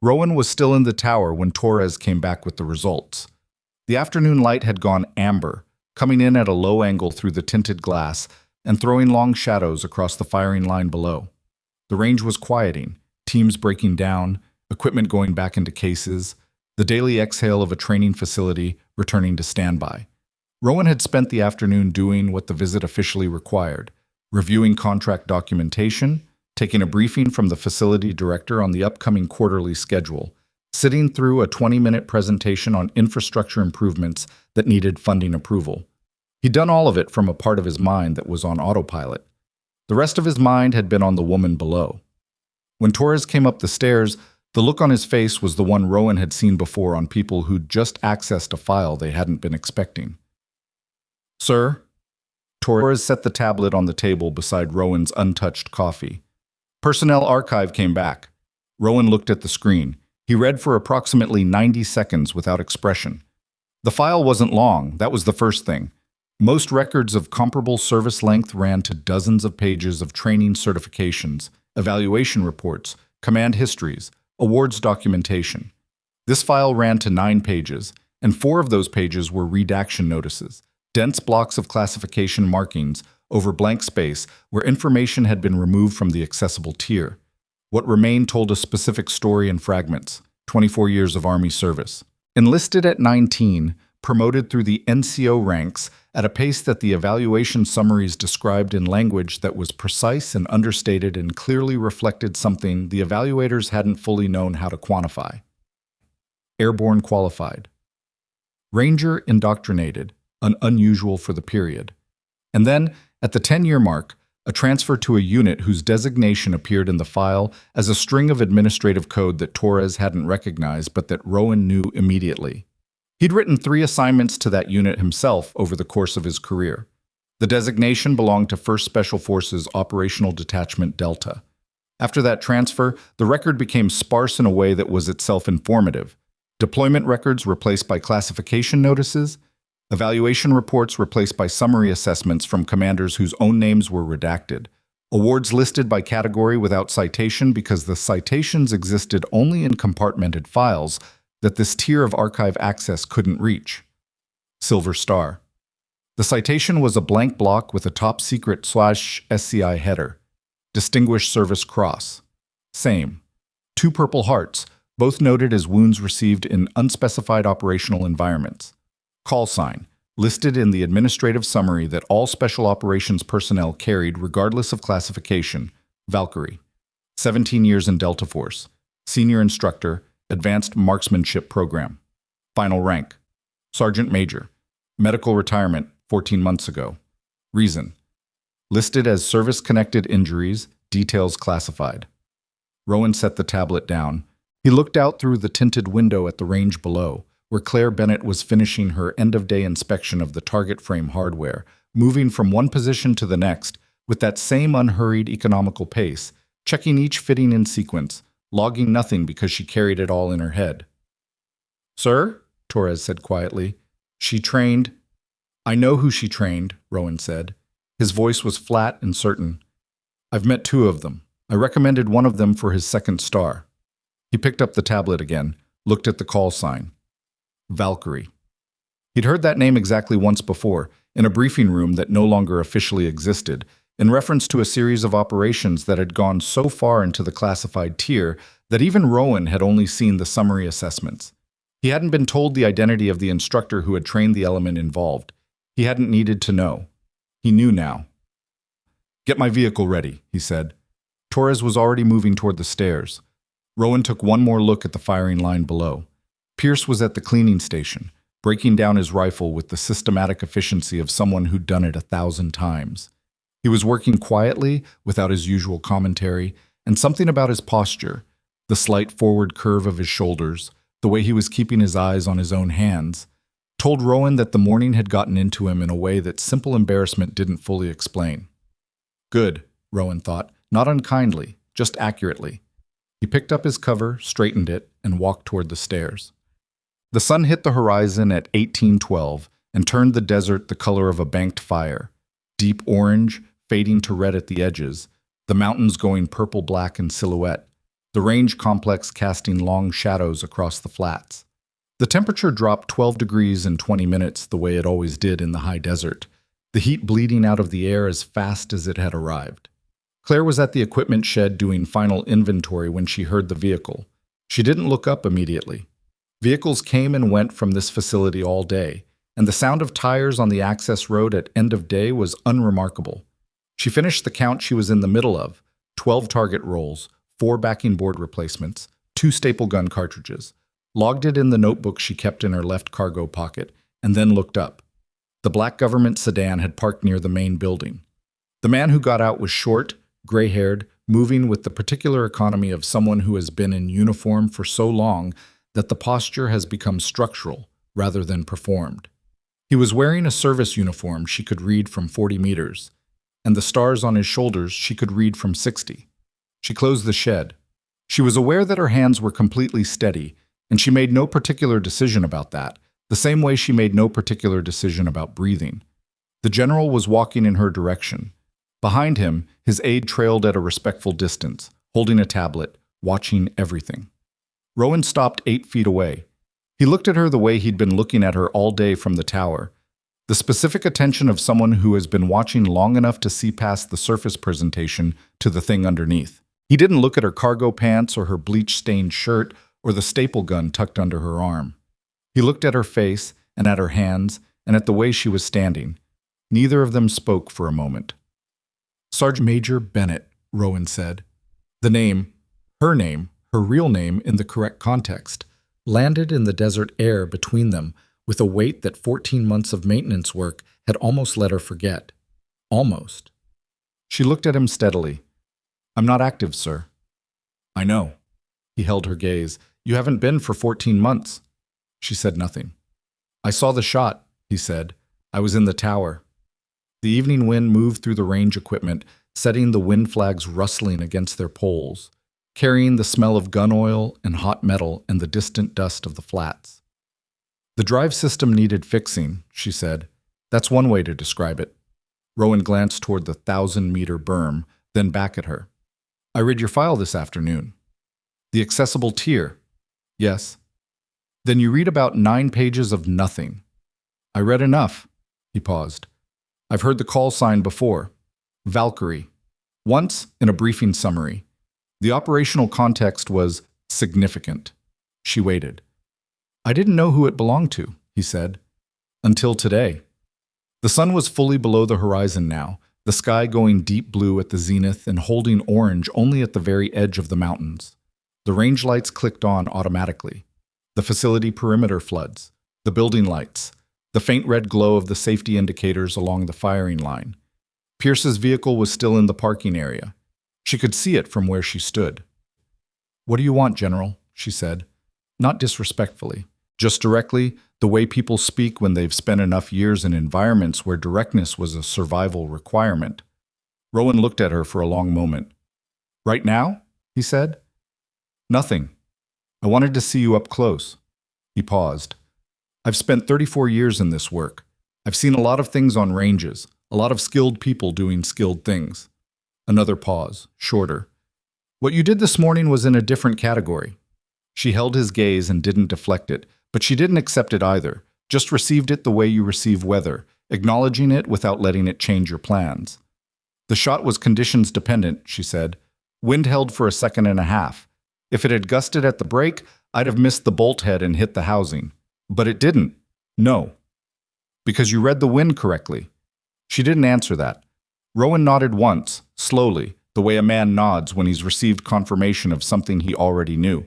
Rowan was still in the tower when Torres came back with the results. The afternoon light had gone amber, coming in at a low angle through the tinted glass and throwing long shadows across the firing line below. The range was quieting, teams breaking down, equipment going back into cases, the daily exhale of a training facility returning to standby. Rowan had spent the afternoon doing what the visit officially required, reviewing contract documentation, taking a briefing from the facility director on the upcoming quarterly schedule, sitting through a 20-minute presentation on infrastructure improvements that needed funding approval. He'd done all of it from a part of his mind that was on autopilot. The rest of his mind had been on the woman below. When Torres came up the stairs, the look on his face was the one Rowan had seen before on people who'd just accessed a file they hadn't been expecting. Sir? Torres set the tablet on the table beside Rowan's untouched coffee. Personnel archive came back. Rowan looked at the screen. He read for approximately 90 seconds without expression. The file wasn't long, that was the first thing. Most records of comparable service length ran to dozens of pages of training certifications, evaluation reports, command histories, awards documentation. This file ran to 9 pages, and 4 of those pages were redaction notices, dense blocks of classification markings over blank space where information had been removed from the accessible tier. What remained told a specific story in fragments, 24 years of Army service. Enlisted at 19, promoted through the NCO ranks at a pace that the evaluation summaries described in language that was precise and understated and clearly reflected something the evaluators hadn't fully known how to quantify. Airborne qualified. Ranger indoctrinated, unusual for the period. And then, at the 10-year mark, a transfer to a unit whose designation appeared in the file as a string of administrative code that Torres hadn't recognized but that Rowan knew immediately. He'd written 3 assignments to that unit himself over the course of his career. The designation belonged to 1st Special Forces Operational Detachment Delta. After that transfer, the record became sparse in a way that was itself informative. Deployment records replaced by classification notices, evaluation reports replaced by summary assessments from commanders whose own names were redacted, awards listed by category without citation because the citations existed only in compartmented files that this tier of archive access couldn't reach. Silver Star. The citation was a blank block with a top-secret/SCI header. Distinguished Service Cross. Same. 2 Purple Hearts, both noted as wounds received in unspecified operational environments. Call sign, listed in the administrative summary that all Special Operations personnel carried regardless of classification, Valkyrie. 17 years in Delta Force. Senior Instructor, Advanced Marksmanship Program. Final rank, Sergeant Major. Medical retirement 14 months ago. Reason, listed as service-connected injuries, details classified. Rowan set the tablet down. He looked out through the tinted window at the range below, where Claire Bennett was finishing her end-of-day inspection of the target frame hardware, moving from one position to the next with that same unhurried economical pace, checking each fitting in sequence, logging nothing because she carried it all in her head. "Sir?" Torres said quietly. "She trained—" "I know who she trained," Rowan said. His voice was flat and certain. "I've met two of them. I recommended one of them for his second star." He picked up the tablet again, looked at the call sign. Valkyrie. He'd heard that name exactly once before, in a briefing room that no longer officially existed, in reference to a series of operations that had gone so far into the classified tier that even Rowan had only seen the summary assessments. He hadn't been told the identity of the instructor who had trained the element involved. He hadn't needed to know. He knew now. "Get my vehicle ready," he said. Torres was already moving toward the stairs. Rowan took one more look at the firing line below. Pierce was at the cleaning station, breaking down his rifle with the systematic efficiency of someone who'd done it 1,000 times. He was working quietly, without his usual commentary, and something about his posture, the slight forward curve of his shoulders, the way he was keeping his eyes on his own hands, told Rowan that the morning had gotten into him in a way that simple embarrassment didn't fully explain. Good, Rowan thought, not unkindly, just accurately. He picked up his cover, straightened it, and walked toward the stairs. The sun hit the horizon at 1812 and turned the desert the color of a banked fire, deep orange, fading to red at the edges, the mountains going purple-black in silhouette, the range complex casting long shadows across the flats. The temperature dropped 12 degrees in 20 minutes the way it always did in the high desert, the heat bleeding out of the air as fast as it had arrived. Claire was at the equipment shed doing final inventory when she heard the vehicle. She didn't look up immediately. Vehicles came and went from this facility all day, and the sound of tires on the access road at end of day was unremarkable. She finished the count she was in the middle of, 12 target rolls, 4 backing board replacements, 2 staple gun cartridges, logged it in the notebook she kept in her left cargo pocket, and then looked up. The black government sedan had parked near the main building. The man who got out was short, gray-haired, moving with the particular economy of someone who has been in uniform for so long that the posture has become structural rather than performed. He was wearing a service uniform she could read from 40 meters, and the stars on his shoulders she could read from 60. She closed the shed. She was aware that her hands were completely steady, and she made no particular decision about that, the same way she made no particular decision about breathing. The general was walking in her direction. Behind him, his aide trailed at a respectful distance, holding a tablet, watching everything. Rowan stopped 8 feet away. He looked at her the way he'd been looking at her all day from the tower, the specific attention of someone who has been watching long enough to see past the surface presentation to the thing underneath. He didn't look at her cargo pants or her bleach-stained shirt or the staple gun tucked under her arm. He looked at her face and at her hands and at the way she was standing. Neither of them spoke for a moment. "Sergeant Major Bennett," Rowan said. The name, her real name in the correct context, landed in the desert air between them with a weight that 14 months of maintenance work had almost let her forget. Almost. She looked at him steadily. "I'm not active, sir." "I know." He held her gaze. "You haven't been for 14 months. She said nothing. "I saw the shot," he said. "I was in the tower." The evening wind moved through the range equipment, setting the wind flags rustling against their poles, carrying the smell of gun oil and hot metal and the distant dust of the flats. "The drive system needed fixing," she said. "That's one way to describe it." Rowan glanced toward the 1,000-meter berm, then back at her. "I read your file this afternoon." "The accessible tier." "Yes." "Then you read about 9 pages of nothing." "I read enough." He paused. "I've heard the call sign before. Valkyrie. Once, in a briefing summary. The operational context was significant." She waited. "I didn't know who it belonged to," he said. "Until today." The sun was fully below the horizon now, the sky going deep blue at the zenith and holding orange only at the very edge of the mountains. The range lights clicked on automatically. The facility perimeter floods, the building lights, the faint red glow of the safety indicators along the firing line. Pierce's vehicle was still in the parking area. She could see it from where she stood. "What do you want, General?" she said, not disrespectfully, Just directly, the way people speak when they've spent enough years in environments where directness was a survival requirement. Rowan looked at her for a long moment. Right now? He said. Nothing. I wanted to see you up close. He paused. I've spent 34 years in this work. I've seen a lot of things on ranges, a lot of skilled people doing skilled things. Another pause, shorter. What you did this morning was in a different category. She held his gaze and didn't deflect it, but she didn't accept it either, just received it the way you receive weather, acknowledging it without letting it change your plans. The shot was conditions dependent, she said. Wind held for a second and a half. If it had gusted at the break, I'd have missed the bolt head and hit the housing. But it didn't. No. Because you read the wind correctly. She didn't answer that. Rowan nodded once, slowly, the way a man nods when he's received confirmation of something he already knew.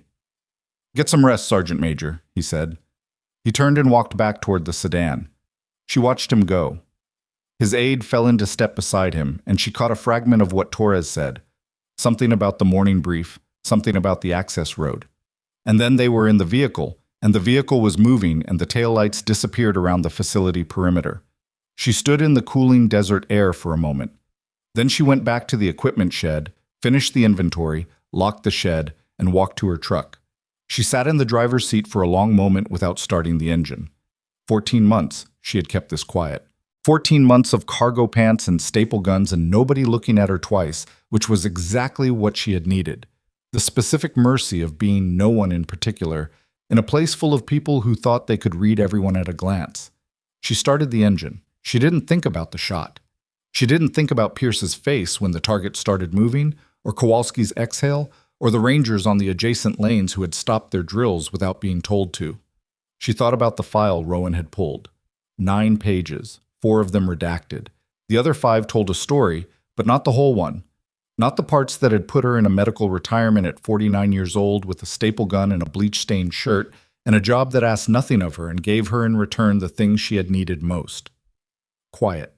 Get some rest, Sergeant Major, he said. He turned and walked back toward the sedan. She watched him go. His aide fell into step beside him, and she caught a fragment of what Torres said. Something about the morning brief, something about the access road. And then they were in the vehicle, and the vehicle was moving and the taillights disappeared around the facility perimeter. She stood in the cooling desert air for a moment. Then she went back to the equipment shed, finished the inventory, locked the shed, and walked to her truck. She sat in the driver's seat for a long moment without starting the engine. 14 months, she had kept this quiet. 14 months of cargo pants and staple guns and nobody looking at her twice, which was exactly what she had needed. The specific mercy of being no one in particular, in a place full of people who thought they could read everyone at a glance. She started the engine. She didn't think about the shot. She didn't think about Pierce's face when the target started moving, or Kowalski's exhale, or the rangers on the adjacent lanes who had stopped their drills without being told to. She thought about the file Rowan had pulled. 9 pages, 4 of them redacted. The other 5 told a story, but not the whole one. Not the parts that had put her in a medical retirement at 49 years old with a staple gun and a bleach-stained shirt, and a job that asked nothing of her and gave her in return the things she had needed most. Quiet.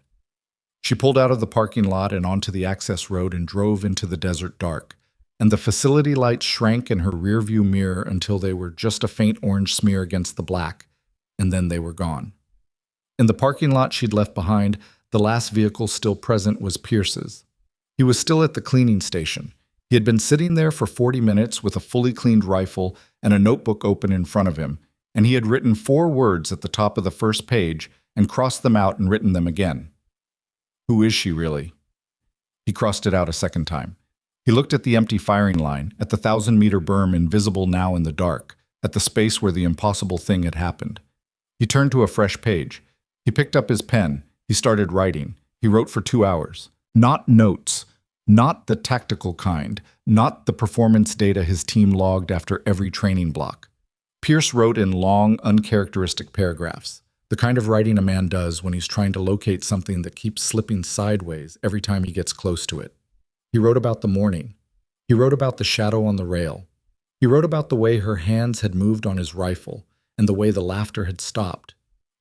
She pulled out of the parking lot and onto the access road and drove into the desert dark, and the facility lights shrank in her rearview mirror until they were just a faint orange smear against the black, and then they were gone. In the parking lot she'd left behind, the last vehicle still present was Pierce's. He was still at the cleaning station. He had been sitting there for 40 minutes with a fully cleaned rifle and a notebook open in front of him, and he had written 4 words at the top of the first page and crossed them out and written them again. Who is she really? He crossed it out a second time. He looked at the empty firing line, at the 1,000-meter berm invisible now in the dark, at the space where the impossible thing had happened. He turned to a fresh page. He picked up his pen. He started writing. He wrote for 2 hours. Not notes. Not the tactical kind. Not the performance data his team logged after every training block. Pierce wrote in long, uncharacteristic paragraphs. The kind of writing a man does when he's trying to locate something that keeps slipping sideways every time he gets close to it. He wrote about the morning. He wrote about the shadow on the rail. He wrote about the way her hands had moved on his rifle and the way the laughter had stopped.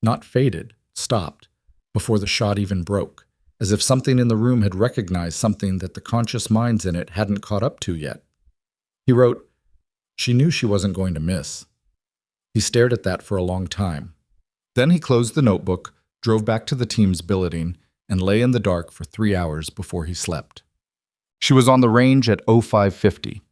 Not faded, stopped, before the shot even broke, as if something in the room had recognized something that the conscious minds in it hadn't caught up to yet. He wrote, she knew she wasn't going to miss. He stared at that for a long time. Then he closed the notebook, drove back to the team's billeting, and lay in the dark for 3 hours before he slept. She was on the range at 0550.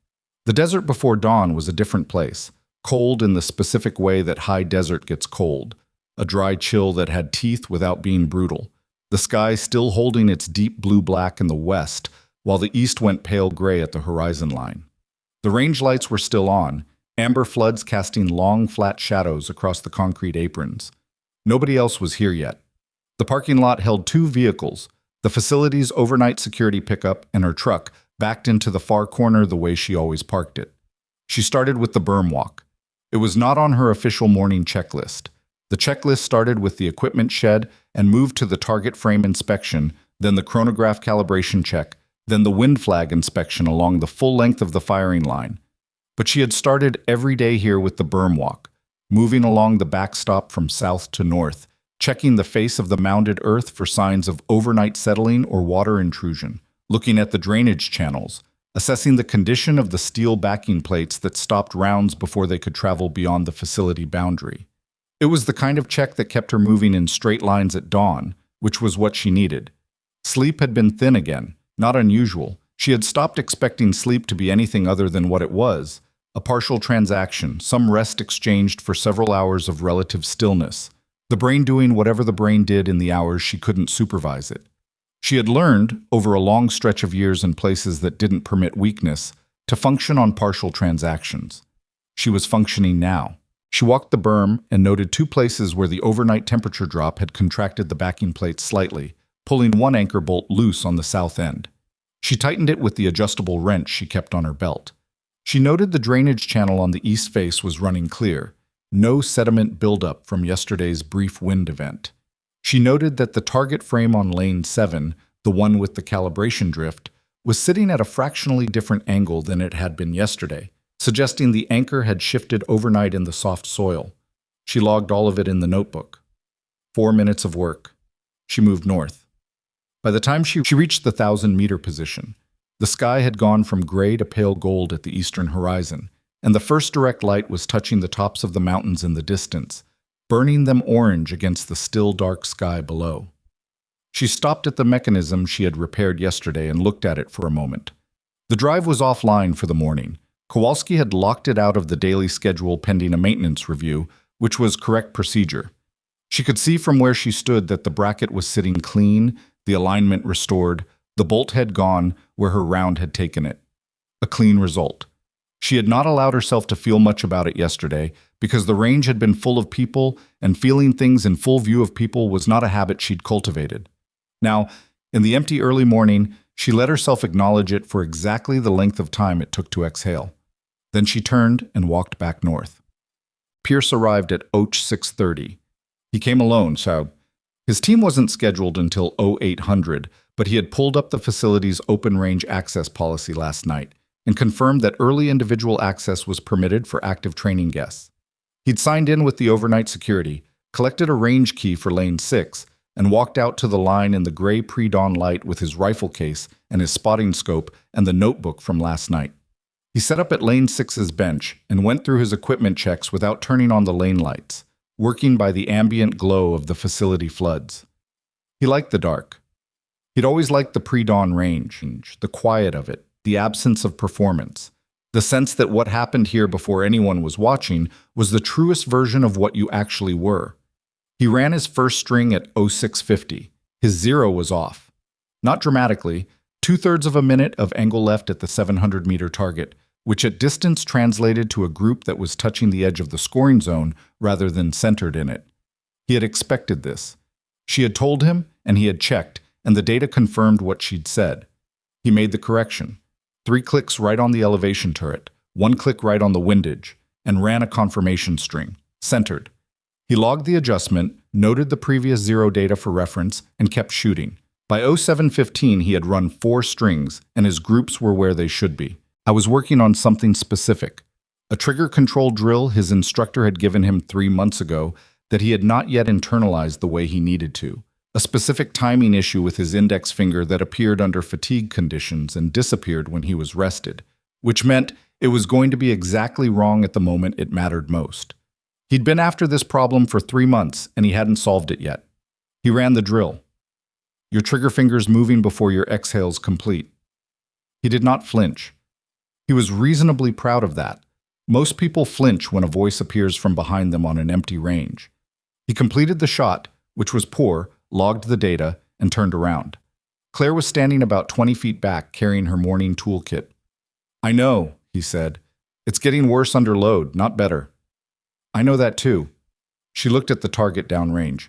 The desert before dawn was a different place, cold in the specific way that high desert gets cold, a dry chill that had teeth without being brutal, the sky still holding its deep blue-black in the west, while the east went pale gray at the horizon line. The range lights were still on, amber floods casting long, flat shadows across the concrete aprons. Nobody else was here yet. The parking lot held 2 vehicles, the facility's overnight security pickup and her truck, backed into the far corner the way she always parked it. She started with the berm walk. It was not on her official morning checklist. The checklist started with the equipment shed and moved to the target frame inspection, then the chronograph calibration check, then the wind flag inspection along the full length of the firing line. But she had started every day here with the berm walk, moving along the backstop from south to north, checking the face of the mounded earth for signs of overnight settling or water intrusion, looking at the drainage channels, assessing the condition of the steel backing plates that stopped rounds before they could travel beyond the facility boundary. It was the kind of check that kept her moving in straight lines at dawn, which was what she needed. Sleep had been thin again, not unusual. She had stopped expecting sleep to be anything other than what it was, a partial transaction, some rest exchanged for several hours of relative stillness, the brain doing whatever the brain did in the hours she couldn't supervise it. She had learned, over a long stretch of years in places that didn't permit weakness, to function on partial transactions. She was functioning now. She walked the berm and noted two places where the overnight temperature drop had contracted the backing plate slightly, pulling one anchor bolt loose on the south end. She tightened it with the adjustable wrench she kept on her belt. She noted the drainage channel on the east face was running clear, no sediment buildup from yesterday's brief wind event. She noted that the target frame on lane 7, the one with the calibration drift, was sitting at a fractionally different angle than it had been yesterday, suggesting the anchor had shifted overnight in the soft soil. She logged all of it in the notebook. 4 minutes of work. She moved north. By the time she reached the 1,000-meter position, the sky had gone from gray to pale gold at the eastern horizon, and the first direct light was touching the tops of the mountains in the distance, burning them orange against the still dark sky below. She stopped at the mechanism she had repaired yesterday and looked at it for a moment. The drive was offline for the morning. Kowalski had locked it out of the daily schedule pending a maintenance review, which was correct procedure. She could see from where she stood that the bracket was sitting clean, the alignment restored, the bolt head gone where her round had taken it. A clean result. She had not allowed herself to feel much about it yesterday because the range had been full of people, and feeling things in full view of people was not a habit she'd cultivated. Now, in the empty early morning, she let herself acknowledge it for exactly the length of time it took to exhale. Then she turned and walked back north. Pierce arrived at Och 6:30. He came alone, so his team wasn't scheduled until 0800, but he had pulled up the facility's open-range access policy last night and confirmed that early individual access was permitted for active training guests. He'd signed in with the overnight security, collected a range key for Lane 6, and walked out to the line in the gray pre-dawn light with his rifle case and his spotting scope and the notebook from last night. He set up at Lane 6's bench and went through his equipment checks without turning on the lane lights, working by the ambient glow of the facility floods. He liked the dark. He'd always liked the pre-dawn range, the quiet of it, the absence of performance, the sense that what happened here before anyone was watching was the truest version of what you actually were. He ran his first string at 0650. His zero was off. Not dramatically, 2/3 of a minute of angle left at the 700-meter target, which at distance translated to a group that was touching the edge of the scoring zone rather than centered in it. He had expected this. She had told him, and he had checked, and the data confirmed what she'd said. He made the correction. 3 clicks right on the elevation turret, 1 click right on the windage, and ran a confirmation string, centered. He logged the adjustment, noted the previous zero data for reference, and kept shooting. By 0715, he had run 4 strings, and his groups were where they should be. I was working on something specific. A trigger control drill his instructor had given him 3 months ago that he had not yet internalized the way he needed to. A specific timing issue with his index finger that appeared under fatigue conditions and disappeared when he was rested, which meant it was going to be exactly wrong at the moment it mattered most. He'd been after this problem for 3 months, and he hadn't solved it yet. He ran the drill. Your trigger finger's moving before your exhale's complete. He did not flinch. He was reasonably proud of that. Most people flinch when a voice appears from behind them on an empty range. He completed the shot, which was poor, logged the data, and turned around. Claire was standing about 20 feet back, carrying her morning toolkit. I know, he said. It's getting worse under load, not better. I know that too. She looked at the target downrange.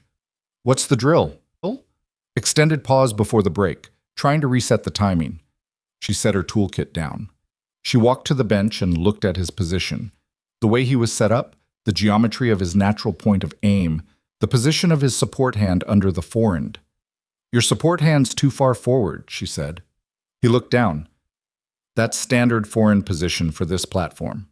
What's the drill? Extended pause before the break, trying to reset the timing. She set her toolkit down. She walked to the bench and looked at his position. The way he was set up, the geometry of his natural point of aim, the position of his support hand under the forend. Your support hand's too far forward, she said. He looked down. That's standard forend position for this platform.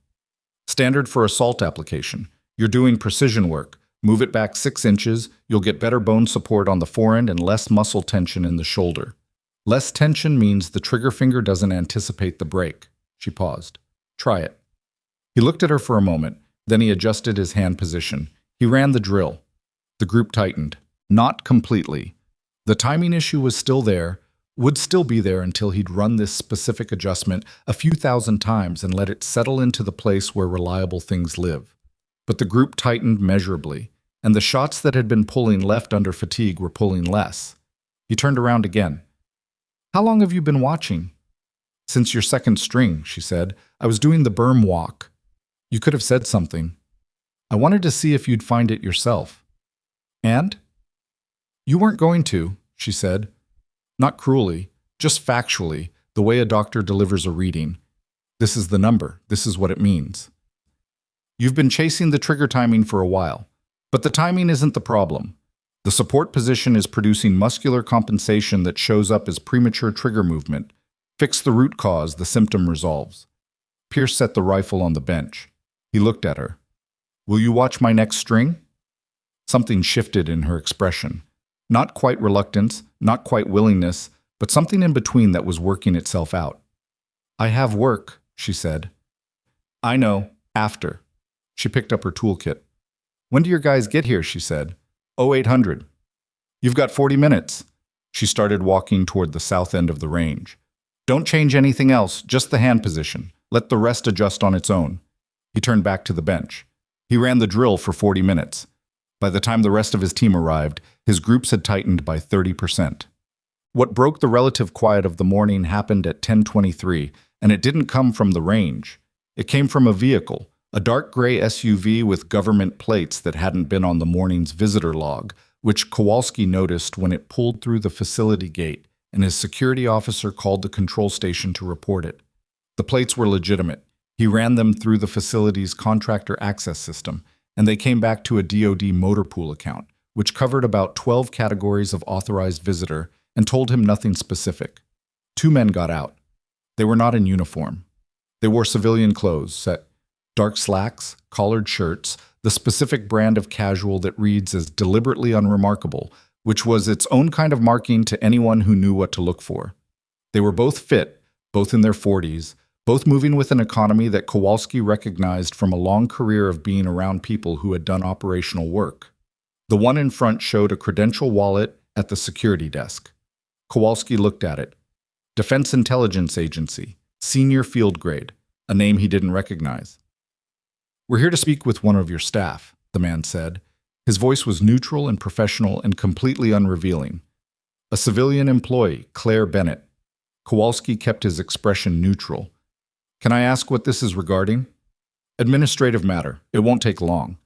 Standard for assault application. You're doing precision work. Move it back 6 inches, you'll get better bone support on the forend and less muscle tension in the shoulder. Less tension means the trigger finger doesn't anticipate the break. She paused. Try it. He looked at her for a moment, then he adjusted his hand position. He ran the drill. The group tightened. Not completely. The timing issue was still there, would still be there until he'd run this specific adjustment a few thousand times and let it settle into the place where reliable things live. But the group tightened measurably, and the shots that had been pulling left under fatigue were pulling less. He turned around again. How long have you been watching? Since your second string, she said. I was doing the berm walk. You could have said something. I wanted to see if you'd find it yourself. And? You weren't going to, she said. Not cruelly, just factually, the way a doctor delivers a reading. This is the number. This is what it means. You've been chasing the trigger timing for a while, but the timing isn't the problem. The support position is producing muscular compensation that shows up as premature trigger movement. Fix the root cause, the symptom resolves. Pierce set the rifle on the bench. He looked at her. Will you watch my next string? Something shifted in her expression. Not quite reluctance, not quite willingness, but something in between that was working itself out. I have work, she said. I know, after. She picked up her toolkit. When do your guys get here, she said. 0800. You've got 40 minutes. She started walking toward the south end of the range. Don't change anything else, just the hand position. Let the rest adjust on its own. He turned back to the bench. He ran the drill for 40 minutes. By the time the rest of his team arrived, his groups had tightened by 30%. What broke the relative quiet of the morning happened at 10:23, and it didn't come from the range. It came from a vehicle, a dark gray SUV with government plates that hadn't been on the morning's visitor log, which Kowalski noticed when it pulled through the facility gate, and his security officer called the control station to report it. The plates were legitimate. He ran them through the facility's contractor access system, and they came back to a DoD motor pool account, which covered about 12 categories of authorized visitor and told him nothing specific. 2 men got out. They were not in uniform. They wore civilian clothes, set dark slacks, collared shirts, the specific brand of casual that reads as deliberately unremarkable, which was its own kind of marking to anyone who knew what to look for. They were both fit, both in their 40s, both moving with an economy that Kowalski recognized from a long career of being around people who had done operational work. The one in front showed a credential wallet at the security desk. Kowalski looked at it. Defense Intelligence Agency, senior field grade, a name he didn't recognize. We're here to speak with one of your staff, the man said. His voice was neutral and professional and completely unrevealing. A civilian employee, Claire Bennett. Kowalski kept his expression neutral. Can I ask what this is regarding? Administrative matter. It won't take long.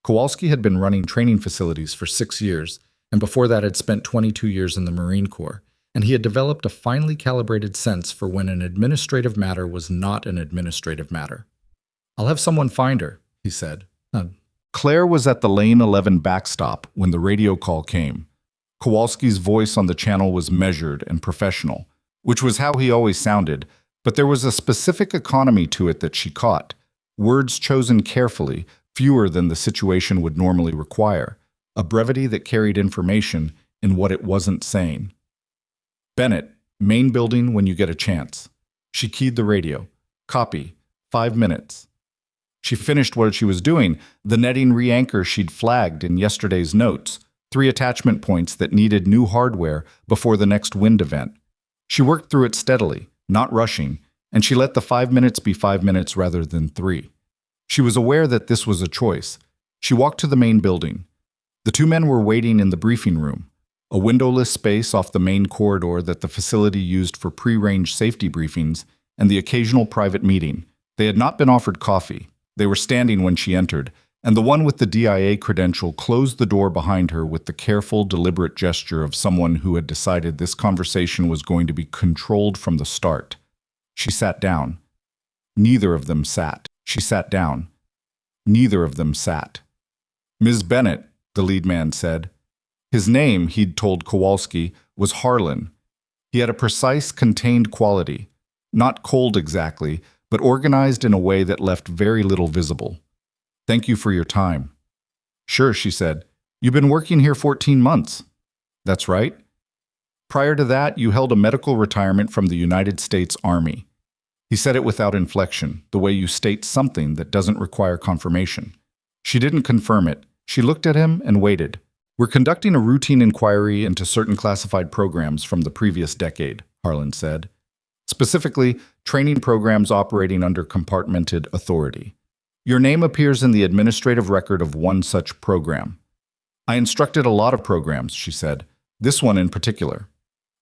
Kowalski had been running training facilities for 6 years, and before that had spent 22 years in the Marine Corps, and he had developed a finely calibrated sense for when an administrative matter was not an administrative matter. I'll have someone find her, he said. Claire was at the Lane 11 backstop when the radio call came. Kowalski's voice on the channel was measured and professional, which was how he always sounded, but there was a specific economy to it that she caught. Words chosen carefully, fewer than the situation would normally require, a brevity that carried information in what it wasn't saying. Bennett, main building when you get a chance. She keyed the radio. Copy. 5 minutes. She finished what she was doing, the netting re-anchor she'd flagged in yesterday's notes, 3 attachment points that needed new hardware before the next wind event. She worked through it steadily, not rushing, and she let the 5 minutes be 5 minutes rather than 3. She was aware that this was a choice. She walked to the main building. The 2 men were waiting in the briefing room, a windowless space off the main corridor that the facility used for pre-range safety briefings and the occasional private meeting. They had not been offered coffee. They were standing when she entered, and the one with the DIA credential closed the door behind her with the careful, deliberate gesture of someone who had decided this conversation was going to be controlled from the start. She sat down. Neither of them sat. She sat down. Neither of them sat. Ms. Bennett, the lead man said. His name, he'd told Kowalski, was Harlan. He had a precise, contained quality. Not cold exactly, but organized in a way that left very little visible. Thank you for your time. Sure, she said. You've been working here 14 months. That's right. Prior to that, you held a medical retirement from the United States Army. He said it without inflection, the way you state something that doesn't require confirmation. She didn't confirm it. She looked at him and waited. We're conducting a routine inquiry into certain classified programs from the previous decade, Harlan said. Specifically, training programs operating under compartmented authority. Your name appears in the administrative record of one such program. I instructed a lot of programs, she said. This one in particular.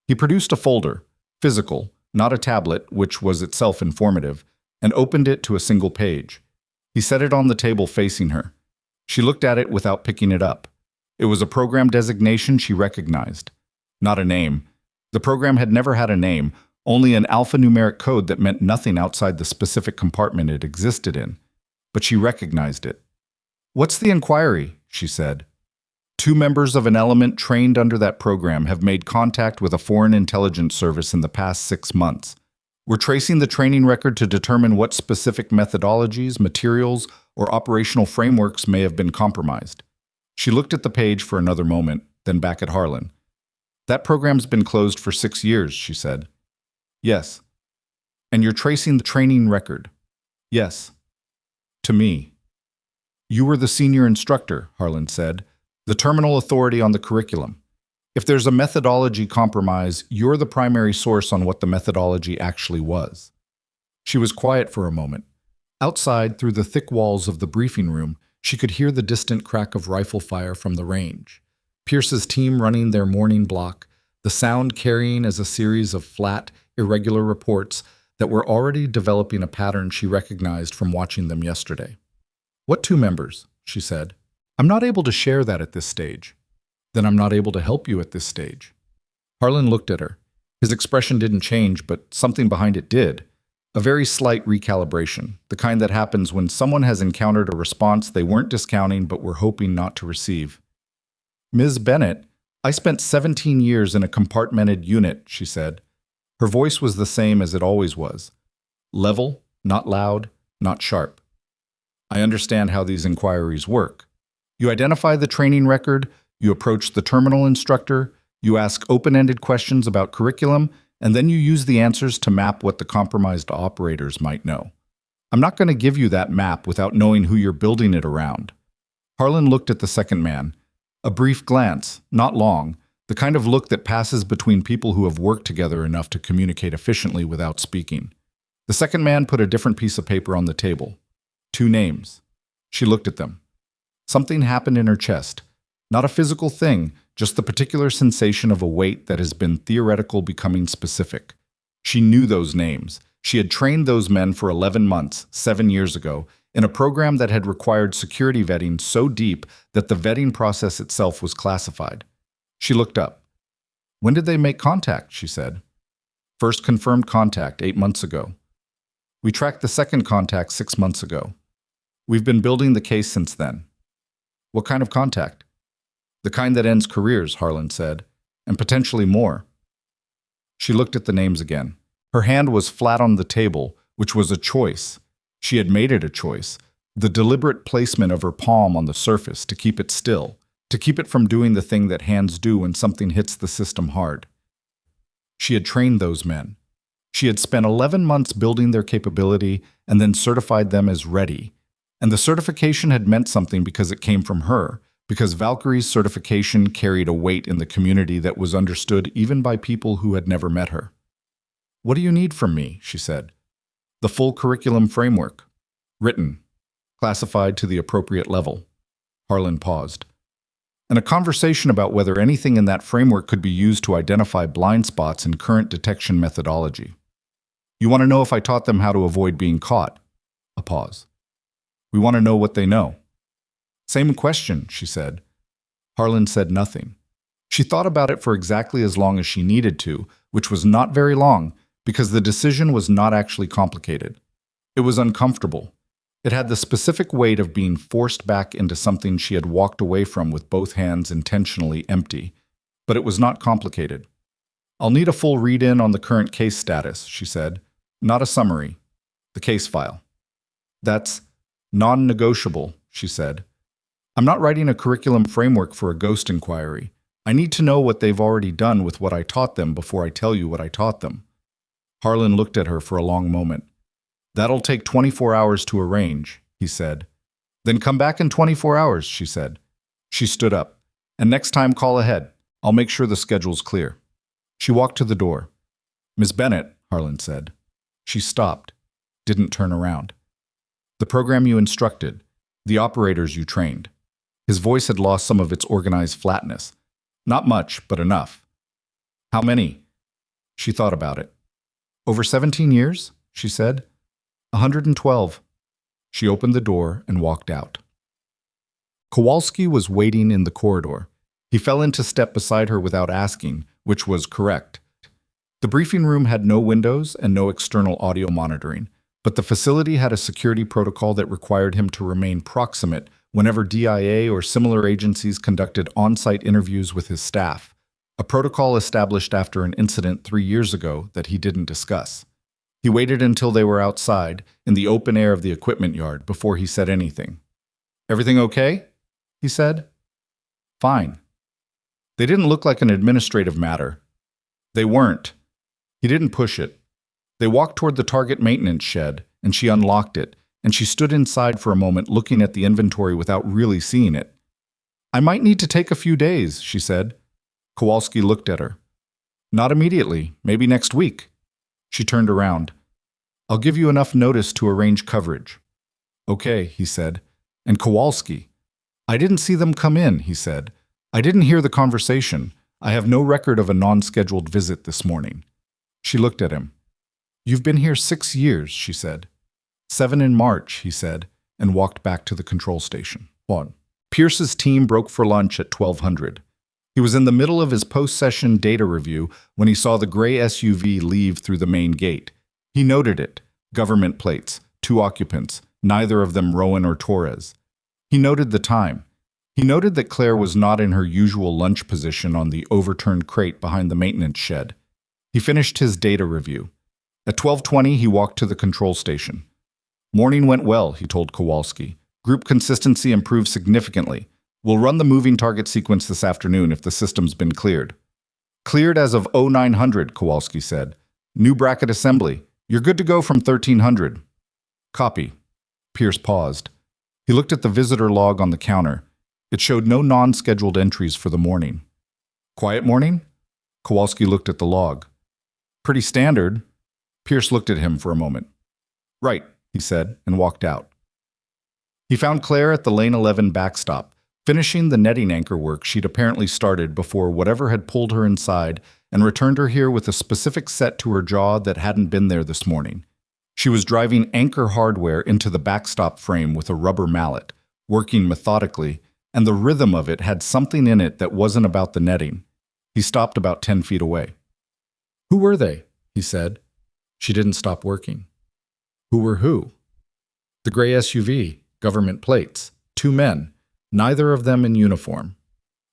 He produced a folder, physical, not a tablet, which was itself informative, and opened it to a single page. He set it on the table facing her. She looked at it without picking it up. It was a program designation she recognized. Not a name. The program had never had a name, only an alphanumeric code that meant nothing outside the specific compartment it existed in. But she recognized it. What's the inquiry? She said. 2 members of an element trained under that program have made contact with a foreign intelligence service in the past 6 months. We're tracing the training record to determine what specific methodologies, materials, or operational frameworks may have been compromised. She looked at the page for another moment, then back at Harlan. That program's been closed for 6 years, she said. Yes. And you're tracing the training record? Yes. To me. You were the senior instructor, Harlan said, the terminal authority on the curriculum. If there's a methodology compromise, you're the primary source on what the methodology actually was. She was quiet for a moment. Outside, through the thick walls of the briefing room, she could hear the distant crack of rifle fire from the range. Pierce's team running their morning block, the sound carrying as a series of flat, irregular reports that were already developing a pattern she recognized from watching them yesterday. What 2 members? She said. I'm not able to share that at this stage. Then I'm not able to help you at this stage. Harlan looked at her. His expression didn't change, but something behind it did. A very slight recalibration, the kind that happens when someone has encountered a response they weren't discounting but were hoping not to receive. Ms. Bennett, I spent 17 years in a compartmented unit, she said. Her voice was the same as it always was. Level, not loud, not sharp. I understand how these inquiries work. You identify the training record, you approach the terminal instructor, you ask open-ended questions about curriculum, and then you use the answers to map what the compromised operators might know. I'm not going to give you that map without knowing who you're building it around. Harlan looked at the second man. A brief glance, not long, the kind of look that passes between people who have worked together enough to communicate efficiently without speaking. The second man put a different piece of paper on the table. 2 names. She looked at them. Something happened in her chest. Not a physical thing, just the particular sensation of a weight that has been theoretical becoming specific. She knew those names. She had trained those men for 11 months, 7 years ago, in a program that had required security vetting so deep that the vetting process itself was classified. She looked up. When did they make contact? She said. First confirmed contact 8 months ago. We tracked the second contact 6 months ago. We've been building the case since then. What kind of contact? The kind that ends careers, Harlan said, and potentially more. She looked at the names again. Her hand was flat on the table, which was a choice. She had made it a choice. The deliberate placement of her palm on the surface to keep it still, to keep it from doing the thing that hands do when something hits the system hard. She had trained those men. She had spent 11 months building their capability and then certified them as ready. And the certification had meant something because it came from her, because Valkyrie's certification carried a weight in the community that was understood even by people who had never met her. What do you need from me? She said. The full curriculum framework. Written. Classified to the appropriate level. Harlan paused. And a conversation about whether anything in that framework could be used to identify blind spots in current detection methodology. You want to know if I taught them how to avoid being caught? A pause. We want to know what they know. Same question, she said. Harlan said nothing. She thought about it for exactly as long as she needed to, which was not very long, because the decision was not actually complicated. It was uncomfortable. It had the specific weight of being forced back into something she had walked away from with both hands intentionally empty. But it was not complicated. I'll need a full read-in on the current case status, she said. Not a summary. The case file. That's non-negotiable, she said. I'm not writing a curriculum framework for a ghost inquiry. I need to know what they've already done with what I taught them before I tell you what I taught them. Harlan looked at her for a long moment. That'll take 24 hours to arrange, he said. Then come back in 24 hours, she said. She stood up. And next time call ahead. I'll make sure the schedule's clear. She walked to the door. Miss Bennett, Harlan said. She stopped, didn't turn around. The program you instructed, the operators you trained. His voice had lost some of its organized flatness. Not much, but enough. How many? She thought about it. Over 17 years, she said. 112. She opened the door and walked out. Kowalski was waiting in the corridor. He fell into step beside her without asking, which was correct. The briefing room had no windows and no external audio monitoring, but the facility had a security protocol that required him to remain proximate whenever DIA or similar agencies conducted on-site interviews with his staff, a protocol established after an incident 3 years ago that he didn't discuss. He waited until they were outside, in the open air of the equipment yard, before he said anything. Everything okay? He said. Fine. They didn't look like an administrative matter. They weren't. He didn't push it. They walked toward the target maintenance shed, and she unlocked it, and she stood inside for a moment looking at the inventory without really seeing it. I might need to take a few days, she said. Kowalski looked at her. Not immediately, maybe next week. She turned around. I'll give you enough notice to arrange coverage. Okay, he said. And Kowalski. I didn't see them come in, he said. I didn't hear the conversation. I have no record of a non-scheduled visit this morning. She looked at him. You've been here 6 years, she said. 7 in March, he said, and walked back to the control station. Pierce's team broke for lunch at 1200. He was in the middle of his post-session data review when he saw the gray SUV leave through the main gate. He noted it. Government plates, 2 occupants, neither of them Rowan or Torres. He noted the time. He noted that Claire was not in her usual lunch position on the overturned crate behind the maintenance shed. He finished his data review. At 12:20, he walked to the control station. Morning went well, he told Kowalski. Group consistency improved significantly. We'll run the moving target sequence this afternoon if the system's been cleared. Cleared as of 0900, Kowalski said. New bracket assembly. You're good to go from 1300. Copy. Pierce paused. He looked at the visitor log on the counter. It showed no non-scheduled entries for the morning. Quiet morning? Kowalski looked at the log. Pretty standard. Pierce looked at him for a moment. Right, he said, and walked out. He found Claire at the Lane 11 backstop, finishing the netting anchor work she'd apparently started before whatever had pulled her inside and returned her here with a specific set to her jaw that hadn't been there this morning. She was driving anchor hardware into the backstop frame with a rubber mallet, working methodically, and the rhythm of it had something in it that wasn't about the netting. He stopped about 10 feet away. Who were they? He said. She didn't stop working. Who were who? The gray SUV, government plates, 2 men, neither of them in uniform.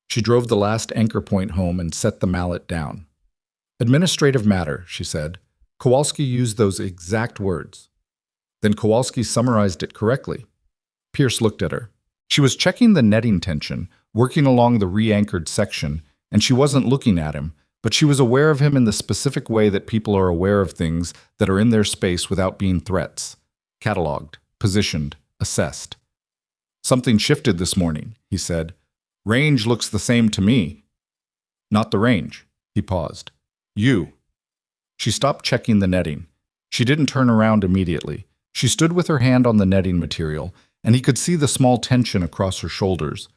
She drove the last anchor point home and set the mallet down. Administrative matter, she said. Kowalski used those exact words. Then Kowalski summarized it correctly. Pierce looked at her. She was checking the netting tension, working along the re-anchored section, and she wasn't looking at him, but she was aware of him in the specific way that people are aware of things that are in their space without being threats. Cataloged, positioned, assessed. Something shifted this morning, he said. Range looks the same to me. Not the range. He paused. You. She stopped checking the netting. She didn't turn around immediately. She stood with her hand on the netting material, and he could see the small tension across her shoulders.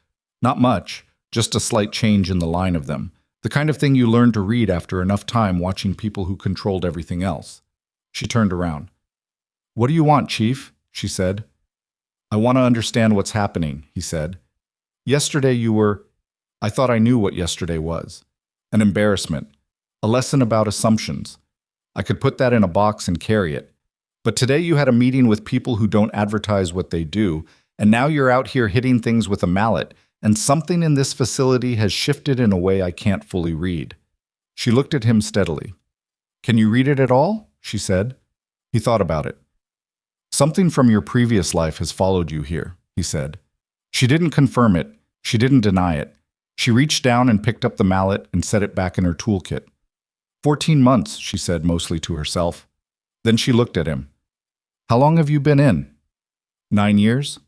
Not much, just a slight change in the line of them, the kind of thing you learn to read after enough time watching people who controlled everything else. She turned around. What do you want, Chief? She said. I want to understand what's happening, he said. Yesterday you were... I thought I knew what yesterday was. An embarrassment. A lesson about assumptions. I could put that in a box and carry it. But today you had a meeting with people who don't advertise what they do, and now you're out here hitting things with a mallet, and something in this facility has shifted in a way I can't fully read. She looked at him steadily. Can you read it at all? She said. He thought about it. Something from your previous life has followed you here, he said. She didn't confirm it. She didn't deny it. She reached down and picked up the mallet and set it back in her toolkit. 14 months, she said mostly to herself. Then she looked at him. How long have you been in? 9 years?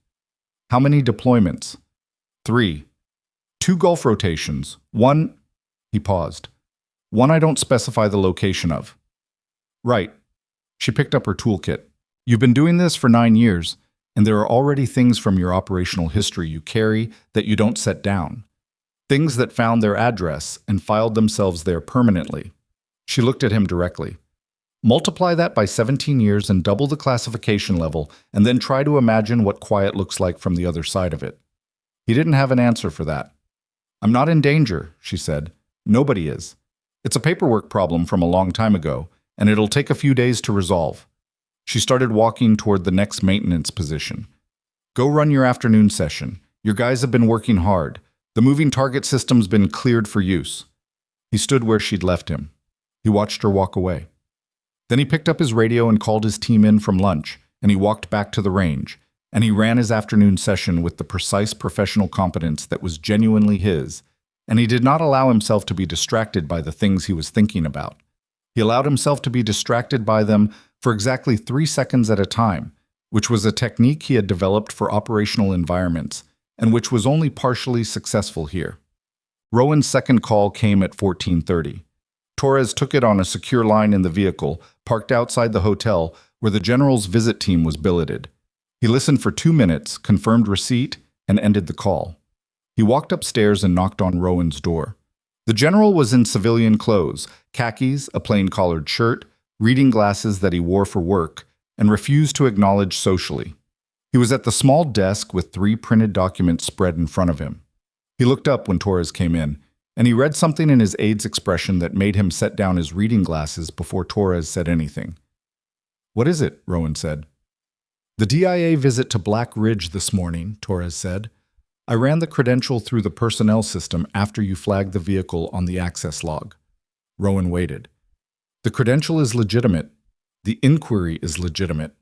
How many deployments? 3. 2 Gulf rotations. 1. He paused. 1 I don't specify the location of. Right. She picked up her toolkit. You've been doing this for 9 years, and there are already things from your operational history you carry that you don't set down. Things that found their address and filed themselves there permanently. She looked at him directly. Multiply that by 17 years and double the classification level, and then try to imagine what quiet looks like from the other side of it. He didn't have an answer for that. I'm not in danger, she said. Nobody is. It's a paperwork problem from a long time ago, and it'll take a few days to resolve. She started walking toward the next maintenance position. Go run your afternoon session. Your guys have been working hard. The moving target system's been cleared for use. He stood where she'd left him. He watched her walk away. Then he picked up his radio and called his team in from lunch, and he walked back to the range, and he ran his afternoon session with the precise professional competence that was genuinely his, and he did not allow himself to be distracted by the things he was thinking about. He allowed himself to be distracted by them for exactly 3 seconds at a time, which was a technique he had developed for operational environments, and which was only partially successful here. Rowan's second call came at 14:30. Torres took it on a secure line in the vehicle, parked outside the hotel where the general's visit team was billeted. He listened for 2 minutes, confirmed receipt, and ended the call. He walked upstairs and knocked on Rowan's door. The general was in civilian clothes, khakis, a plain-collared shirt, reading glasses that he wore for work, and refused to acknowledge socially. He was at the small desk with 3 printed documents spread in front of him. He looked up when Torres came in, and he read something in his aide's expression that made him set down his reading glasses before Torres said anything. What is it? Rowan said. The DIA visit to Black Ridge this morning, Torres said. I ran the credential through the personnel system after you flagged the vehicle on the access log. Rowan waited. The credential is legitimate. The inquiry is legitimate.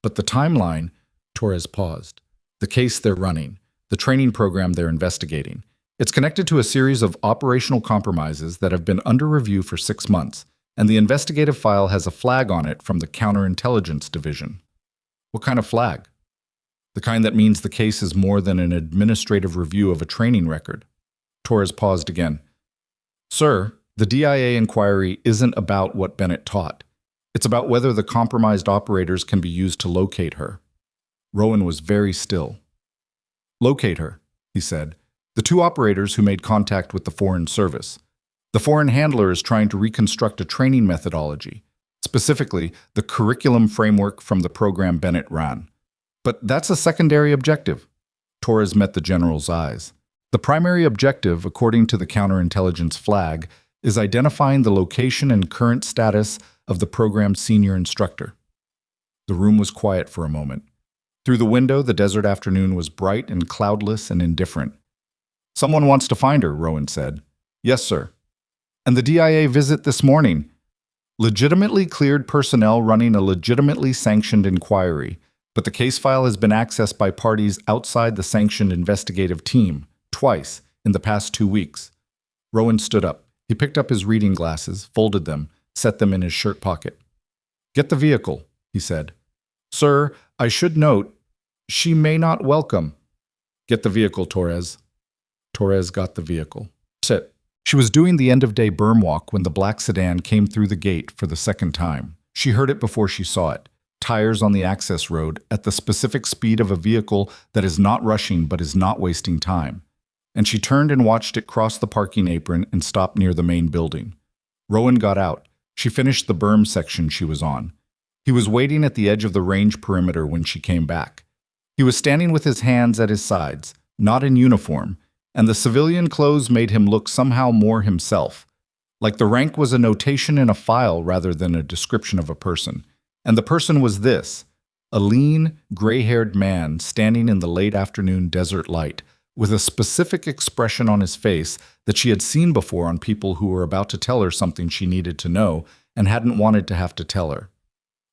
But the timeline, Torres paused. The case they're running, the training program they're investigating. It's connected to a series of operational compromises that have been under review for 6 months, and the investigative file has a flag on it from the Counterintelligence Division. What kind of flag? The kind that means the case is more than an administrative review of a training record. Torres paused again. Sir, the DIA inquiry isn't about what Bennett taught. It's about whether the compromised operators can be used to locate her. Rowan was very still. Locate her, he said. The 2 operators who made contact with the Foreign Service. The foreign handler is trying to reconstruct a training methodology, specifically the curriculum framework from the program Bennett ran. But that's a secondary objective. Torres met the general's eyes. The primary objective, according to the counterintelligence flag, is identifying the location and current status of the program's senior instructor. The room was quiet for a moment. Through the window, the desert afternoon was bright and cloudless and indifferent. Someone wants to find her, Rowan said. Yes, sir. And the DIA visit this morning. Legitimately cleared personnel running a legitimately sanctioned inquiry, but the case file has been accessed by parties outside the sanctioned investigative team, twice, in the past 2 weeks. Rowan stood up. He picked up his reading glasses, folded them, set them in his shirt pocket. Get the vehicle, he said. Sir, I should note, she may not welcome. Get the vehicle, Torres. Torres got the vehicle. Sit. She was doing the end-of-day berm walk when the black sedan came through the gate for the second time. She heard it before she saw it. Tires on the access road at the specific speed of a vehicle that is not rushing but is not wasting time. And she turned and watched it cross the parking apron and stop near the main building. Rowan got out. She finished the berm section she was on. He was waiting at the edge of the range perimeter when she came back. He was standing with his hands at his sides, not in uniform, and the civilian clothes made him look somehow more himself, like the rank was a notation in a file rather than a description of a person. And the person was this, a lean, gray-haired man standing in the late afternoon desert light, with a specific expression on his face that she had seen before on people who were about to tell her something she needed to know and hadn't wanted to have to tell her.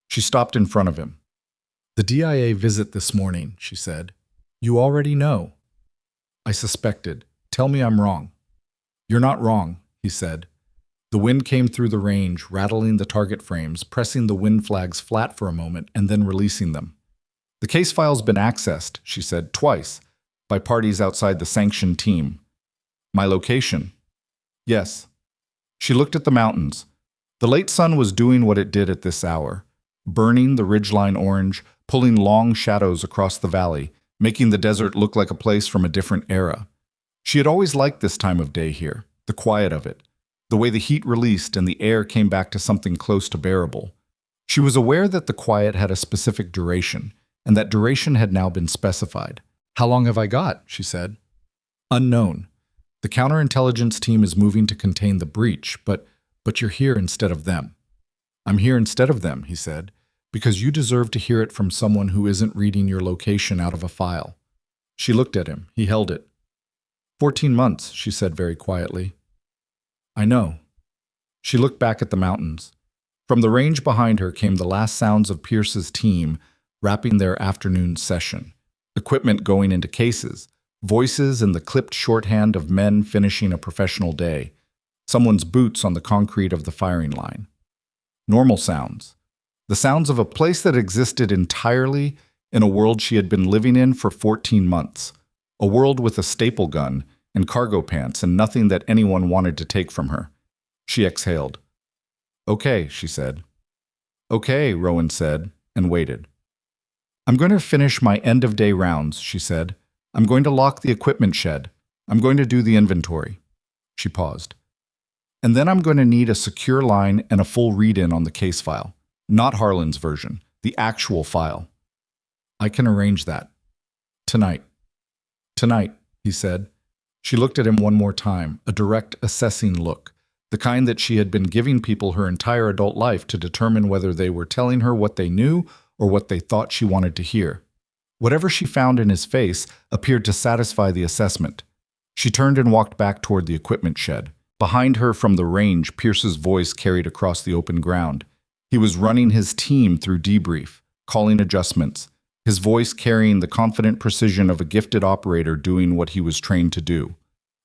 She stopped in front of him. The DIA visit this morning, she said. You already know. I suspected. Tell me I'm wrong. "You're not wrong," he said. The wind came through the range, rattling the target frames, pressing the wind flags flat for a moment, and then releasing them. "The case file's been accessed," she said, "twice, by parties outside the sanctioned team." "My location?" "Yes." She looked at the mountains. The late sun was doing what it did at this hour, burning the ridgeline orange, pulling long shadows across the valley, making the desert look like a place from a different era. She had always liked this time of day here, the quiet of it, the way the heat released and the air came back to something close to bearable. She was aware that the quiet had a specific duration, and that duration had now been specified. "How long have I got?" she said. "Unknown. The counterintelligence team is moving to contain the breach, but you're here instead of them." "I'm here instead of them," he said, "because you deserve to hear it from someone who isn't reading your location out of a file." She looked at him. He held it. 14 months, she said very quietly. "I know." She looked back at the mountains. From the range behind her came the last sounds of Pierce's team wrapping their afternoon session. Equipment going into cases, voices in the clipped shorthand of men finishing a professional day, someone's boots on the concrete of the firing line. Normal sounds. The sounds of a place that existed entirely in a world she had been living in for 14 months. A world with a staple gun and cargo pants and nothing that anyone wanted to take from her. She exhaled. "Okay," she said. "Okay," Rowan said, and waited. "I'm going to finish my end-of-day rounds," she said. "I'm going to lock the equipment shed. I'm going to do the inventory." She paused. "And then I'm going to need a secure line and a full read-in on the case file. Not Harlan's version, the actual file." "I can arrange that. Tonight." "Tonight," he said. She looked at him one more time, a direct, assessing look, the kind that she had been giving people her entire adult life to determine whether they were telling her what they knew or what they thought she wanted to hear. Whatever she found in his face appeared to satisfy the assessment. She turned and walked back toward the equipment shed. Behind her from the range, Pierce's voice carried across the open ground. He was running his team through debrief, calling adjustments, his voice carrying the confident precision of a gifted operator doing what he was trained to do.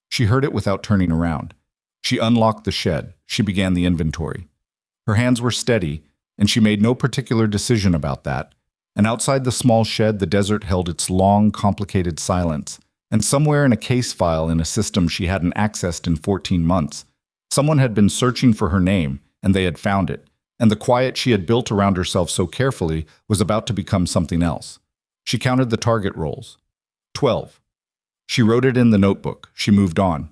She heard it without turning around. She unlocked the shed. She began the inventory. Her hands were steady, and she made no particular decision about that. And outside the small shed, the desert held its long, complicated silence. And somewhere in a case file in a system she hadn't accessed in 14 months, someone had been searching for her name, and they had found it. And the quiet she had built around herself so carefully was about to become something else. She counted the target rolls. 12. She wrote it in the notebook. She moved on.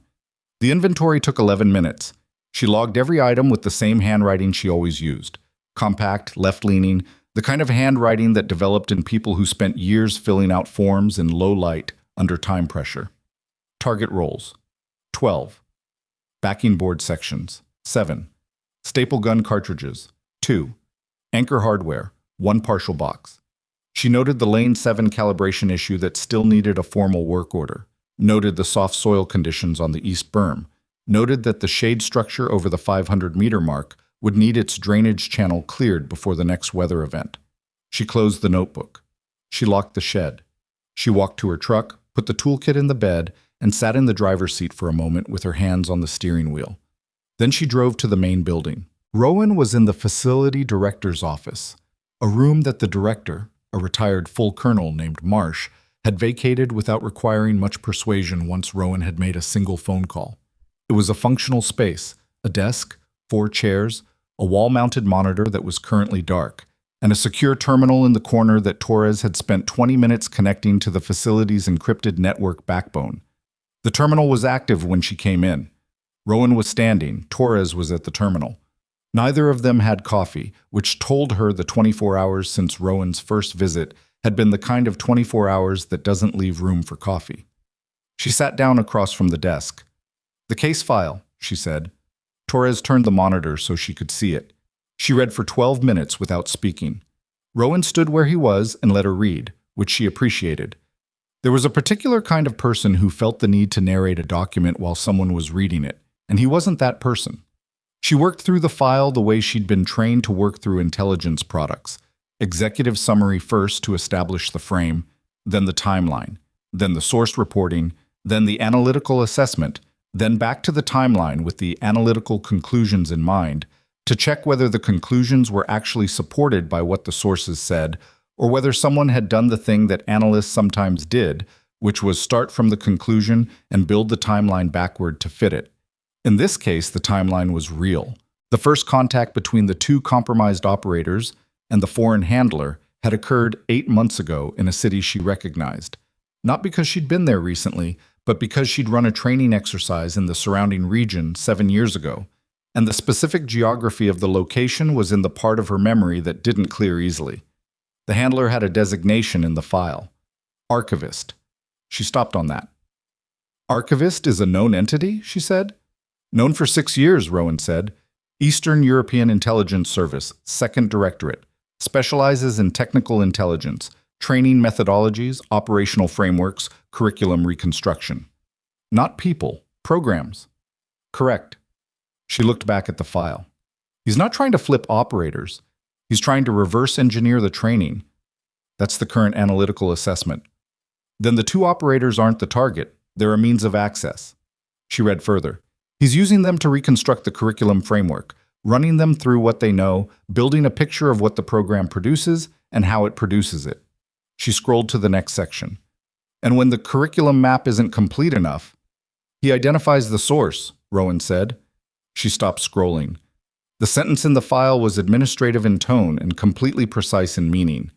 The inventory took 11 minutes. She logged every item with the same handwriting she always used. Compact, left-leaning, the kind of handwriting that developed in people who spent years filling out forms in low light under time pressure. Target rolls. 12. Backing board sections. 7. Staple gun cartridges. 2. Anchor hardware. 1 partial box. She noted the Lane 7 calibration issue that still needed a formal work order. Noted the soft soil conditions on the east berm. Noted that the shade structure over the 500-meter mark would need its drainage channel cleared before the next weather event. She closed the notebook. She locked the shed. She walked to her truck, put the toolkit in the bed, and sat in the driver's seat for a moment with her hands on the steering wheel. Then she drove to the main building. Rowan was in the facility director's office, a room that the director, a retired full colonel named Marsh, had vacated without requiring much persuasion once Rowan had made a single phone call. It was a functional space, a desk, 4 chairs, a wall-mounted monitor that was currently dark, and a secure terminal in the corner that Torres had spent 20 minutes connecting to the facility's encrypted network backbone. The terminal was active when she came in. Rowan was standing, Torres was at the terminal. Neither of them had coffee, which told her the 24 hours since Rowan's first visit had been the kind of 24 hours that doesn't leave room for coffee. She sat down across from the desk. "The case file," she said. Torres turned the monitor so she could see it. She read for 12 minutes without speaking. Rowan stood where he was and let her read, which she appreciated. There was a particular kind of person who felt the need to narrate a document while someone was reading it, and he wasn't that person. She worked through the file the way she'd been trained to work through intelligence products. Executive summary first to establish the frame, then the timeline, then the source reporting, then the analytical assessment, Then back to the timeline with the analytical conclusions in mind, to check whether the conclusions were actually supported by what the sources said, or whether someone had done the thing that analysts sometimes did, which was start from the conclusion and build the timeline backward to fit it. In this case, the timeline was real. The first contact between the two compromised operators and the foreign handler had occurred 8 months ago in a city she recognized. Not because she'd been there recently, but because she'd run a training exercise in the surrounding region 7 years ago, and the specific geography of the location was in the part of her memory that didn't clear easily. The handler had a designation in the file. Archivist. She stopped on that. Archivist is a known entity, she said. Known for 6 years, Rowan said. Eastern European Intelligence Service, 2nd Directorate. Specializes in technical intelligence, training methodologies, operational frameworks, curriculum reconstruction. Not people, programs. Correct. She looked back at the file. He's not trying to flip operators. He's trying to reverse engineer the training. That's the current analytical assessment. Then the two operators aren't the target. They're a means of access. She read further. He's using them to reconstruct the curriculum framework, running them through what they know, building a picture of what the program produces and how it produces it. She scrolled to the next section. And when the curriculum map isn't complete enough, he identifies the source, Rowan said. She stopped scrolling. The sentence in the file was administrative in tone and completely precise in meaning.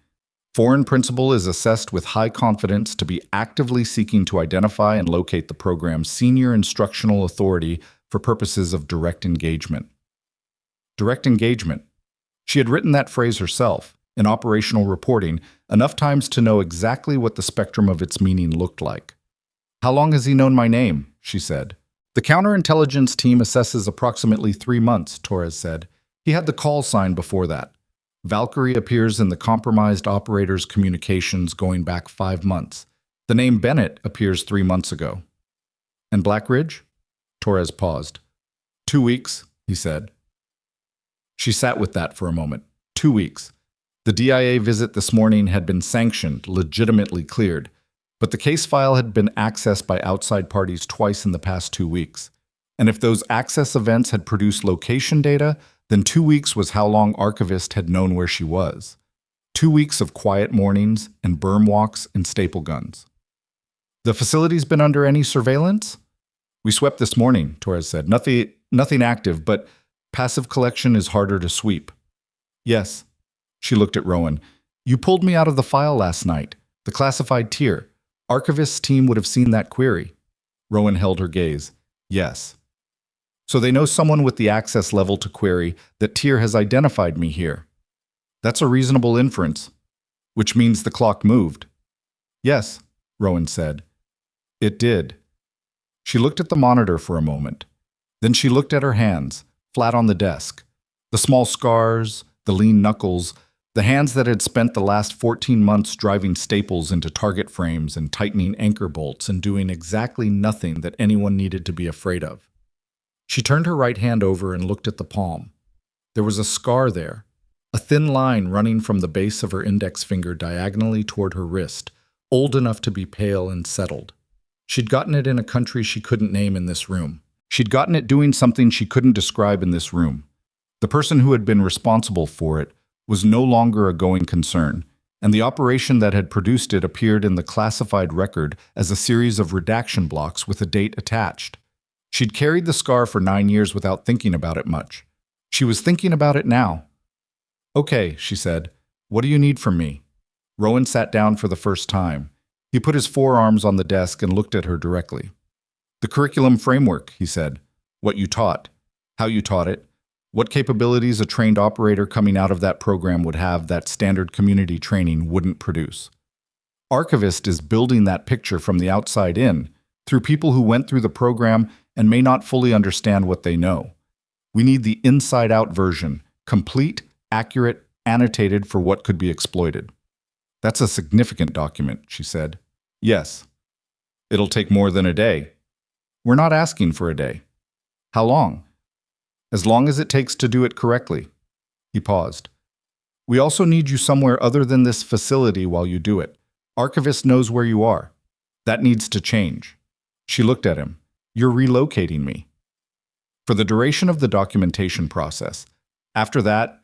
Foreign principal is assessed with high confidence to be actively seeking to identify and locate the program's senior instructional authority for purposes of direct engagement. Direct engagement. She had written that phrase herself, in operational reporting, enough times to know exactly what the spectrum of its meaning looked like. How long has he known my name? She said. The counterintelligence team assesses approximately 3 months, Torres said. He had the call sign before that. Valkyrie appears in the compromised operator's communications going back 5 months. The name Bennett appears 3 months ago. And Blackridge? Torres paused. 2 weeks, he said. She sat with that for a moment. 2 weeks. The DIA visit this morning had been sanctioned, legitimately cleared, but the case file had been accessed by outside parties twice in the past 2 weeks. And if those access events had produced location data, then 2 weeks was how long Archivist had known where she was. 2 weeks of quiet mornings and berm walks and staple guns. The facility's been under any surveillance? We swept this morning, Torres said. Nothing active, but passive collection is harder to sweep. Yes. She looked at Rowan. You pulled me out of the file last night, the classified tier. Archivist's team would have seen that query. Rowan held her gaze. Yes. So they know someone with the access level to query that tier has identified me here. That's a reasonable inference, which means the clock moved. Yes, Rowan said. It did. She looked at the monitor for a moment. Then she looked at her hands, flat on the desk. The small scars, the lean knuckles, the hands that had spent the last 14 months driving staples into target frames and tightening anchor bolts and doing exactly nothing that anyone needed to be afraid of. She turned her right hand over and looked at the palm. There was a scar there, a thin line running from the base of her index finger diagonally toward her wrist, old enough to be pale and settled. She'd gotten it in a country she couldn't name in this room. She'd gotten it doing something she couldn't describe in this room. The person who had been responsible for it was no longer a going concern, and the operation that had produced it appeared in the classified record as a series of redaction blocks with a date attached. She'd carried the scar for 9 years without thinking about it much. She was thinking about it now. Okay, she said. What do you need from me? Rowan sat down for the first time. He put his forearms on the desk and looked at her directly. The curriculum framework, he said. What you taught. How you taught it. What capabilities a trained operator coming out of that program would have that standard community training wouldn't produce. Archivist is building that picture from the outside in, through people who went through the program and may not fully understand what they know. We need the inside-out version, complete, accurate, annotated for what could be exploited. That's a significant document, she said. Yes. It'll take more than a day. We're not asking for a day. How long? As long as it takes to do it correctly. He paused. We also need you somewhere other than this facility while you do it. Archivist knows where you are. That needs to change. She looked at him. You're relocating me. For the duration of the documentation process. After that,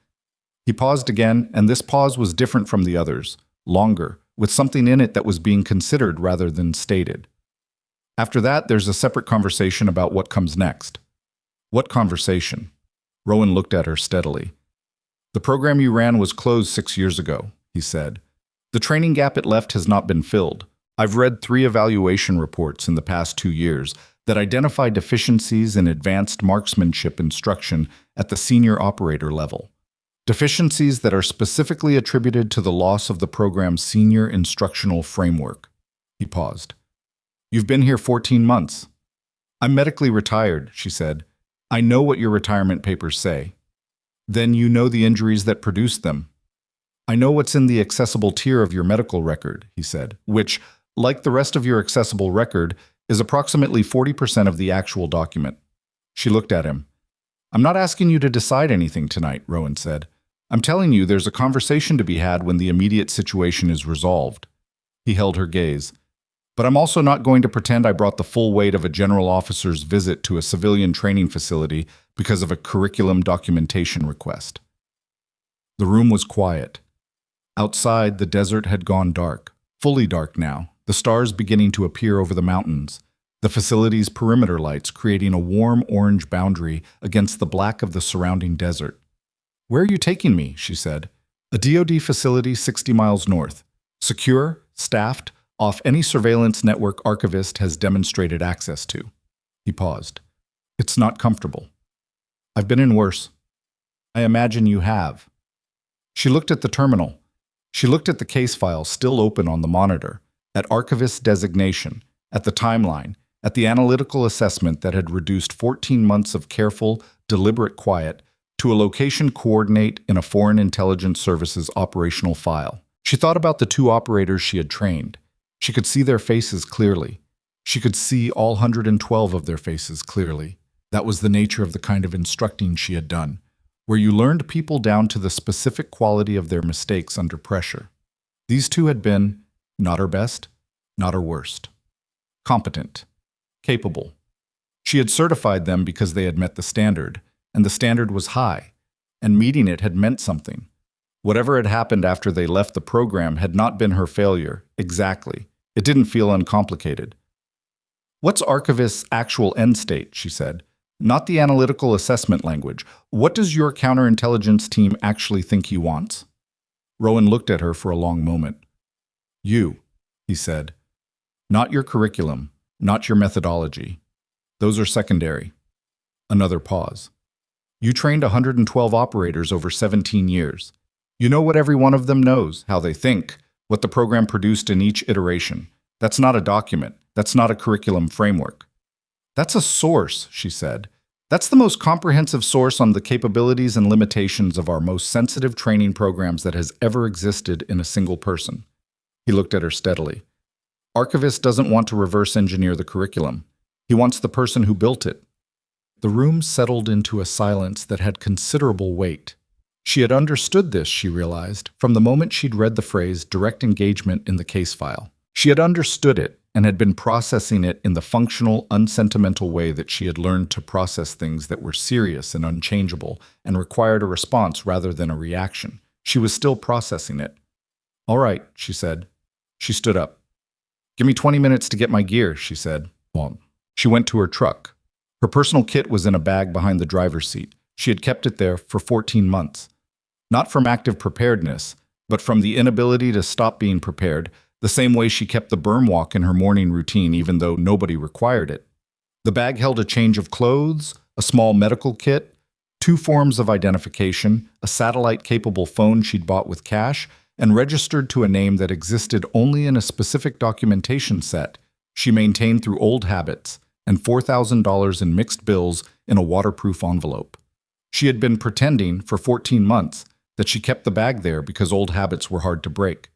he paused again, and this pause was different from the others, longer, with something in it that was being considered rather than stated. After that, there's a separate conversation about what comes next. What conversation? Rowan looked at her steadily. The program you ran was closed 6 years ago, he said. The training gap it left has not been filled. I've read 3 evaluation reports in the past 2 years that identify deficiencies in advanced marksmanship instruction at the senior operator level. Deficiencies that are specifically attributed to the loss of the program's senior instructional framework. He paused. You've been here 14 months. I'm medically retired, she said. I know what your retirement papers say. Then you know the injuries that produced them. I know what's in the accessible tier of your medical record, he said, which, like the rest of your accessible record, is approximately 40% of the actual document. She looked at him. I'm not asking you to decide anything tonight, Rowan said. I'm telling you there's a conversation to be had when the immediate situation is resolved. He held her gaze. But I'm also not going to pretend I brought the full weight of a general officer's visit to a civilian training facility because of a curriculum documentation request. The room was quiet. Outside, the desert had gone dark, fully dark now, the stars beginning to appear over the mountains, the facility's perimeter lights creating a warm orange boundary against the black of the surrounding desert. Where are you taking me? She said. A DoD facility 60 miles north. Secure, staffed, off any surveillance network archivist has demonstrated access to. He paused. It's not comfortable. I've been in worse. I imagine you have. She looked at the terminal. She looked at the case file still open on the monitor, at archivist designation, at the timeline, at the analytical assessment that had reduced 14 months of careful, deliberate quiet to a location coordinate in a Foreign Intelligence Service's operational file. She thought about the 2 operators she had trained. She could see their faces clearly. She could see all 112 of their faces clearly. That was the nature of the kind of instructing she had done, where you learned people down to the specific quality of their mistakes under pressure. These 2 had been not her best, not her worst. Competent. Capable. She had certified them because they had met the standard, and the standard was high, and meeting it had meant something. Whatever had happened after they left the program had not been her failure, exactly. It didn't feel uncomplicated. What's Archivist's actual end state, she said. Not the analytical assessment language. What does your counterintelligence team actually think he wants? Rowan looked at her for a long moment. You, he said. Not your curriculum, not your methodology. Those are secondary. Another pause. You trained 112 operators over 17 years. You know what every one of them knows, how they think, what the program produced in each iteration. That's not a document. That's not a curriculum framework. That's a source, she said. That's the most comprehensive source on the capabilities and limitations of our most sensitive training programs that has ever existed in a single person. He looked at her steadily. Archivist doesn't want to reverse engineer the curriculum. He wants the person who built it. The room settled into a silence that had considerable weight. She had understood this, she realized, from the moment she'd read the phrase direct engagement in the case file. She had understood it and had been processing it in the functional, unsentimental way that she had learned to process things that were serious and unchangeable and required a response rather than a reaction. She was still processing it. All right, she said. She stood up. Give me 20 minutes to get my gear, she said. She went to her truck. Her personal kit was in a bag behind the driver's seat. She had kept it there for 14 months. Not from active preparedness, but from the inability to stop being prepared, the same way she kept the berm walk in her morning routine even though nobody required it. The bag held a change of clothes, a small medical kit, 2 forms of identification, a satellite-capable phone she'd bought with cash, and registered to a name that existed only in a specific documentation set she maintained through old habits, and $4,000 in mixed bills in a waterproof envelope. She had been pretending for 14 months that she kept the bag there because old habits were hard to break.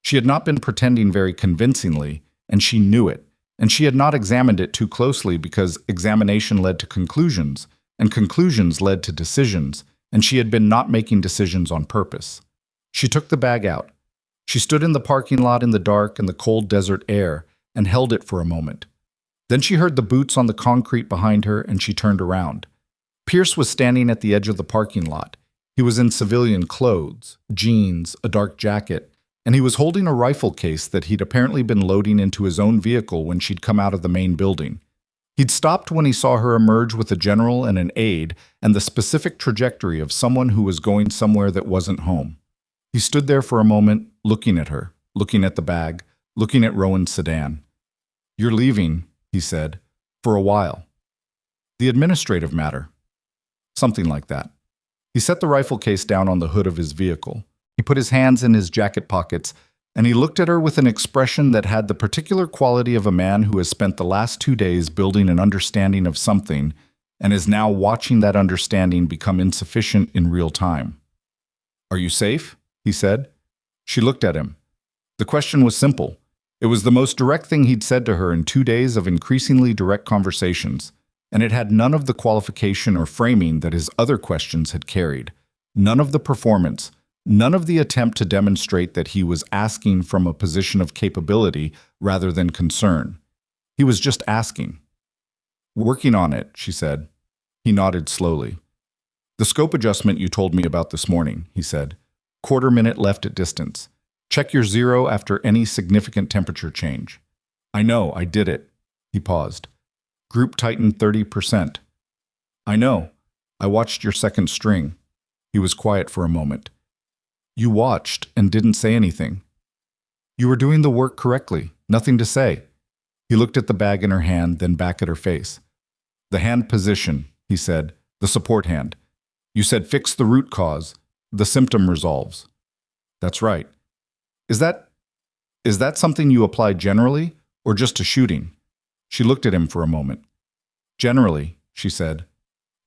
She had not been pretending very convincingly, and she knew it, and she had not examined it too closely because examination led to conclusions, and conclusions led to decisions, and she had been not making decisions on purpose. She took the bag out. She stood in the parking lot in the dark and the cold desert air and held it for a moment. Then she heard the boots on the concrete behind her and she turned around. Pierce was standing at the edge of the parking lot. He was in civilian clothes, jeans, a dark jacket, and he was holding a rifle case that he'd apparently been loading into his own vehicle when she'd come out of the main building. He'd stopped when he saw her emerge with a general and an aide and the specific trajectory of someone who was going somewhere that wasn't home. He stood there for a moment, looking at her, looking at the bag, looking at Rowan's sedan. "You're leaving," he said, "for a while." "The administrative matter." Something like that. He set the rifle case down on the hood of his vehicle. He put his hands in his jacket pockets, and he looked at her with an expression that had the particular quality of a man who has spent the last 2 days building an understanding of something and is now watching that understanding become insufficient in real time. "Are you safe?" he said. She looked at him. The question was simple. It was the most direct thing he'd said to her in 2 days of increasingly direct conversations, and it had none of the qualification or framing that his other questions had carried, none of the performance, none of the attempt to demonstrate that he was asking from a position of capability rather than concern. He was just asking. "Working on it," she said. He nodded slowly. "The scope adjustment you told me about this morning," he said. "Quarter minute left at distance. Check your zero after any significant temperature change." "I know, I did it." He paused. "Group tightened 30%. "I know. I watched your second string." He was quiet for a moment. "You watched and didn't say anything." "You were doing the work correctly. Nothing to say." He looked at the bag in her hand, then back at her face. "The hand position," he said. "The support hand. You said fix the root cause. The symptom resolves." "That's right." Is that something you apply generally, or just to shooting?" She looked at him for a moment. "Generally," she said.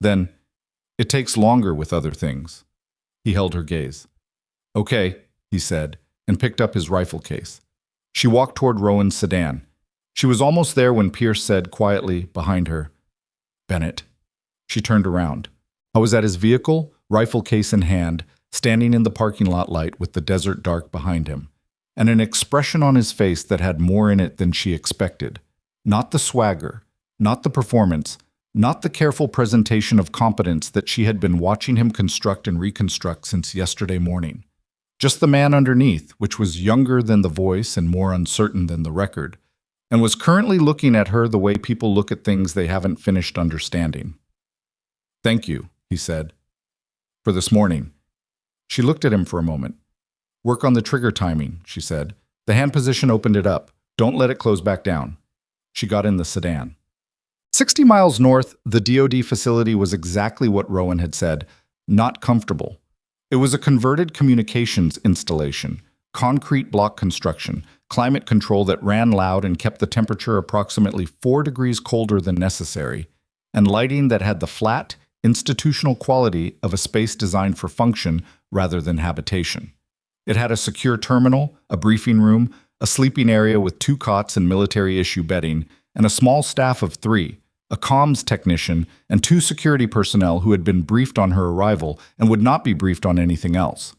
"Then, it takes longer with other things." He held her gaze. "Okay," he said, and picked up his rifle case. She walked toward Rowan's sedan. She was almost there when Pierce said quietly, behind her, "Bennett." She turned around. I was at his vehicle, rifle case in hand, standing in the parking lot light with the desert dark behind him, and an expression on his face that had more in it than she expected. Not the swagger, not the performance, not the careful presentation of competence that she had been watching him construct and reconstruct since yesterday morning. Just the man underneath, which was younger than the voice and more uncertain than the record, and was currently looking at her the way people look at things they haven't finished understanding. "Thank you," he said, "for this morning." She looked at him for a moment. "Work on the trigger timing," she said. "The hand position opened it up. Don't let it close back down." She got in the sedan. 60 miles north, the DoD facility was exactly what Rowan had said, not comfortable. It was a converted communications installation, concrete block construction, climate control that ran loud and kept the temperature approximately 4 degrees colder than necessary, and lighting that had the flat, institutional quality of a space designed for function rather than habitation. It had a secure terminal, a briefing room, a sleeping area with 2 cots and military-issue bedding, and a small staff of 3, a comms technician, and 2 security personnel who had been briefed on her arrival and would not be briefed on anything else.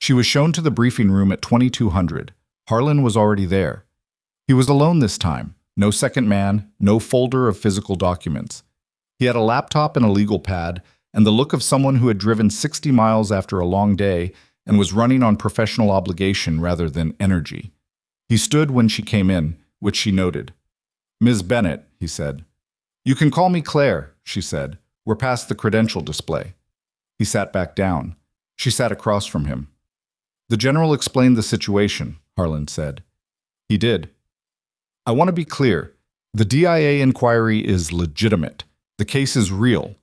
She was shown to the briefing room at 2200. Harlan was already there. He was alone this time, no second man, no folder of physical documents. He had a laptop and a legal pad, and the look of someone who had driven 60 miles after a long day and was running on professional obligation rather than energy. He stood when she came in, which she noted. "Ms. Bennett," he said. "You can call me Claire," she said. "We're past the credential display." He sat back down. She sat across from him. "The general explained the situation," Harlan said. He did. "I want to be clear. The DIA inquiry is legitimate. The case is real.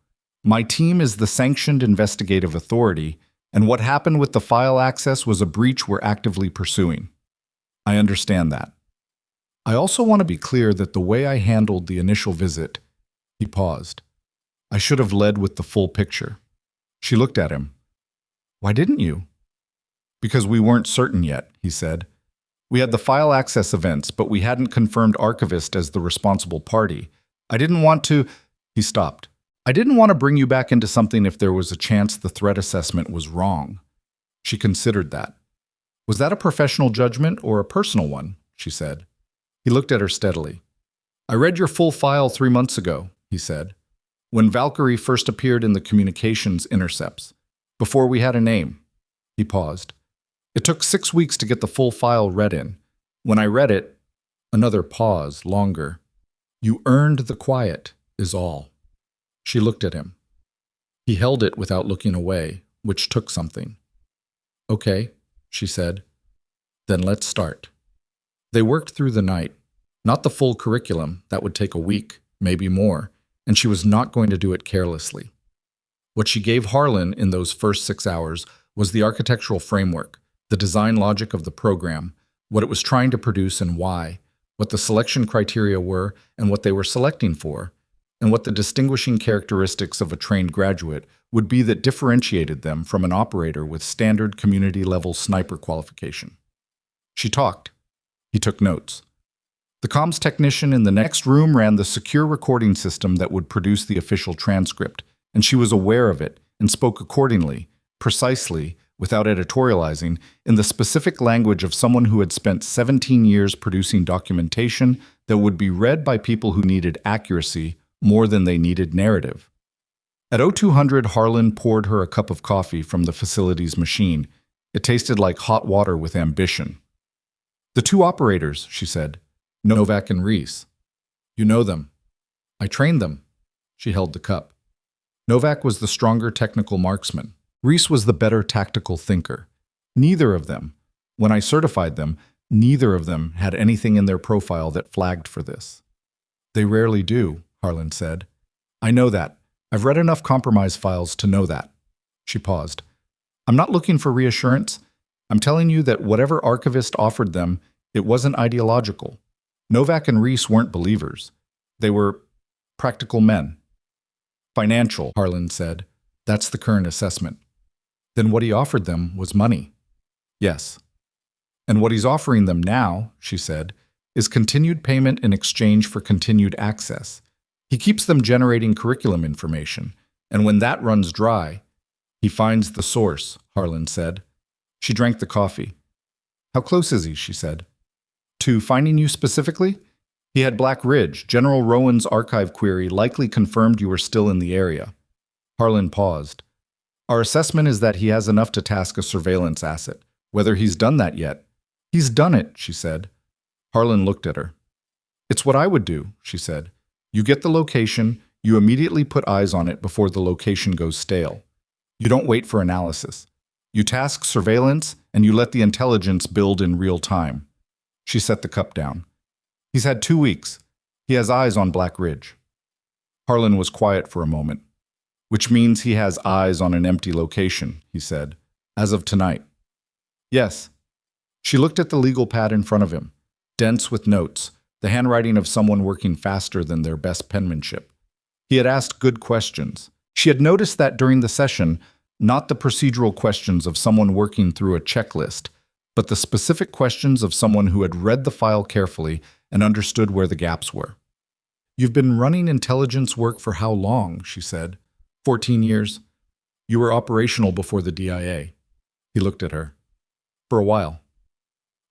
My team is the sanctioned investigative authority, and what happened with the file access was a breach we're actively pursuing. I understand that. I also want to be clear that the way I handled the initial visit..." He paused. "I should have led with the full picture." She looked at him. "Why didn't you?" "Because we weren't certain yet," he said. "We had the file access events, but we hadn't confirmed Archivist as the responsible party. I didn't want to..." He stopped. "I didn't want to bring you back into something if there was a chance the threat assessment was wrong." She considered that. "Was that a professional judgment or a personal one?" she said. He looked at her steadily. I read your full file 3 months ago, he said, when Valkyrie first appeared in the communications intercepts. Before we had a name. He paused. It took 6 weeks to get the full file read in. When I read it, another pause, longer. You earned the quiet, is all. She looked at him. He held it without looking away, which took something. Okay, she said. Then let's start. They worked through the night. Not the full curriculum, that would take a week, maybe more, and she was not going to do it carelessly. What she gave Harlan in those first 6 hours was the architectural framework, the design logic of the program, what it was trying to produce and why, what the selection criteria were and what they were selecting for, and what the distinguishing characteristics of a trained graduate would be that differentiated them from an operator with standard community-level sniper qualification. She talked. He took notes. The comms technician in the next room ran the secure recording system that would produce the official transcript, and she was aware of it and spoke accordingly, precisely, without editorializing, in the specific language of someone who had spent 17 years producing documentation that would be read by people who needed accuracy more than they needed narrative. At 0200, Harlan poured her a cup of coffee from the facility's machine. It tasted like hot water with ambition. The two operators, she said. Novak and Reese. You know them. I trained them. She held the cup. Novak was the stronger technical marksman. Reese was the better tactical thinker. Neither of them, when I certified them, neither of them had anything in their profile that flagged for this. They rarely do, Harlan said. I know that. I've read enough compromise files to know that. She paused. I'm not looking for reassurance. I'm telling you that whatever archivist offered them, it wasn't ideological. Novak and Reese weren't believers. They were practical men. Financial, Harlan said. That's the current assessment. Then what he offered them was money. Yes. And what he's offering them now, she said, is continued payment in exchange for continued access. He keeps them generating curriculum information, and when that runs dry, he finds the source, Harlan said. She drank the coffee. How close is he, she said. To finding you specifically? He had Black Ridge. General Rowan's archive query likely confirmed you were still in the area. Harlan paused. Our assessment is that he has enough to task a surveillance asset. Whether he's done that yet. He's done it, she said. Harlan looked at her. It's what I would do, she said. You get the location, you immediately put eyes on it before the location goes stale. You don't wait for analysis. You task surveillance, and you let the intelligence build in real time. She set the cup down. He's had 2 weeks. He has eyes on Black Ridge. Harlan was quiet for a moment. Which means he has eyes on an empty location, he said, as of tonight. Yes. She looked at the legal pad in front of him, dense with notes, the handwriting of someone working faster than their best penmanship. He had asked good questions. She had noticed that during the session, not the procedural questions of someone working through a checklist, but the specific questions of someone who had read the file carefully and understood where the gaps were. You've been running intelligence work for how long, she said. 14 years. You were operational before the DIA. He looked at her. For a while.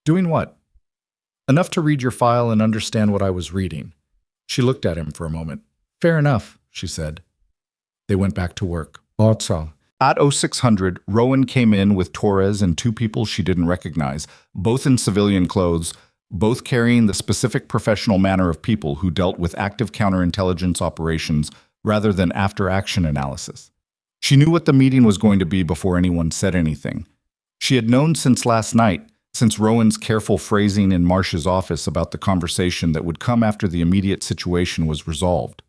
Doing what? Enough to read your file and understand what I was reading. She looked at him for a moment. Fair enough, she said. They went back to work. At 0600, Rowan came in with Torres and two people she didn't recognize, both in civilian clothes, both carrying the specific professional manner of people who dealt with active counterintelligence operations rather than after-action analysis. She knew what the meeting was going to be before anyone said anything. She had known since last night, since Rowan's careful phrasing in Marsh's office about the conversation that would come after the immediate situation was resolved.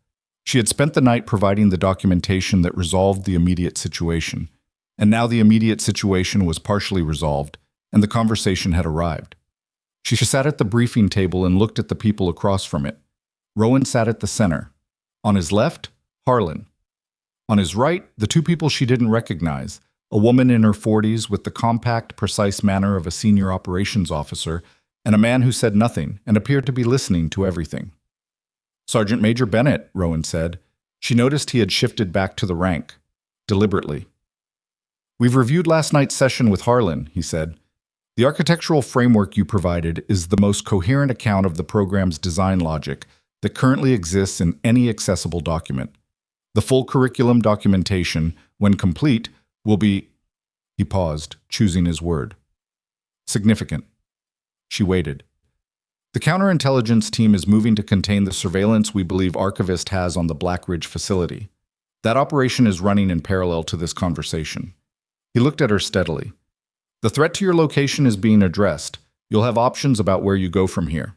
She had spent the night providing the documentation that resolved the immediate situation, and now the immediate situation was partially resolved, and the conversation had arrived. She sat at the briefing table and looked at the people across from it. Rowan sat at the center. On his left, Harlan. On his right, the two people she didn't recognize, a woman in her 40s with the compact, precise manner of a senior operations officer, and a man who said nothing and appeared to be listening to everything. Sergeant Major Bennett, Rowan said. She noticed he had shifted back to the rank, deliberately. We've reviewed last night's session with Harlan, he said. The architectural framework you provided is the most coherent account of the program's design logic, that currently exists in any accessible document. The full curriculum documentation, when complete, will be... He paused, choosing his word. Significant. She waited. The counterintelligence team is moving to contain the surveillance we believe Archivist has on the Black Ridge facility. That operation is running in parallel to this conversation. He looked at her steadily. The threat to your location is being addressed. You'll have options about where you go from here.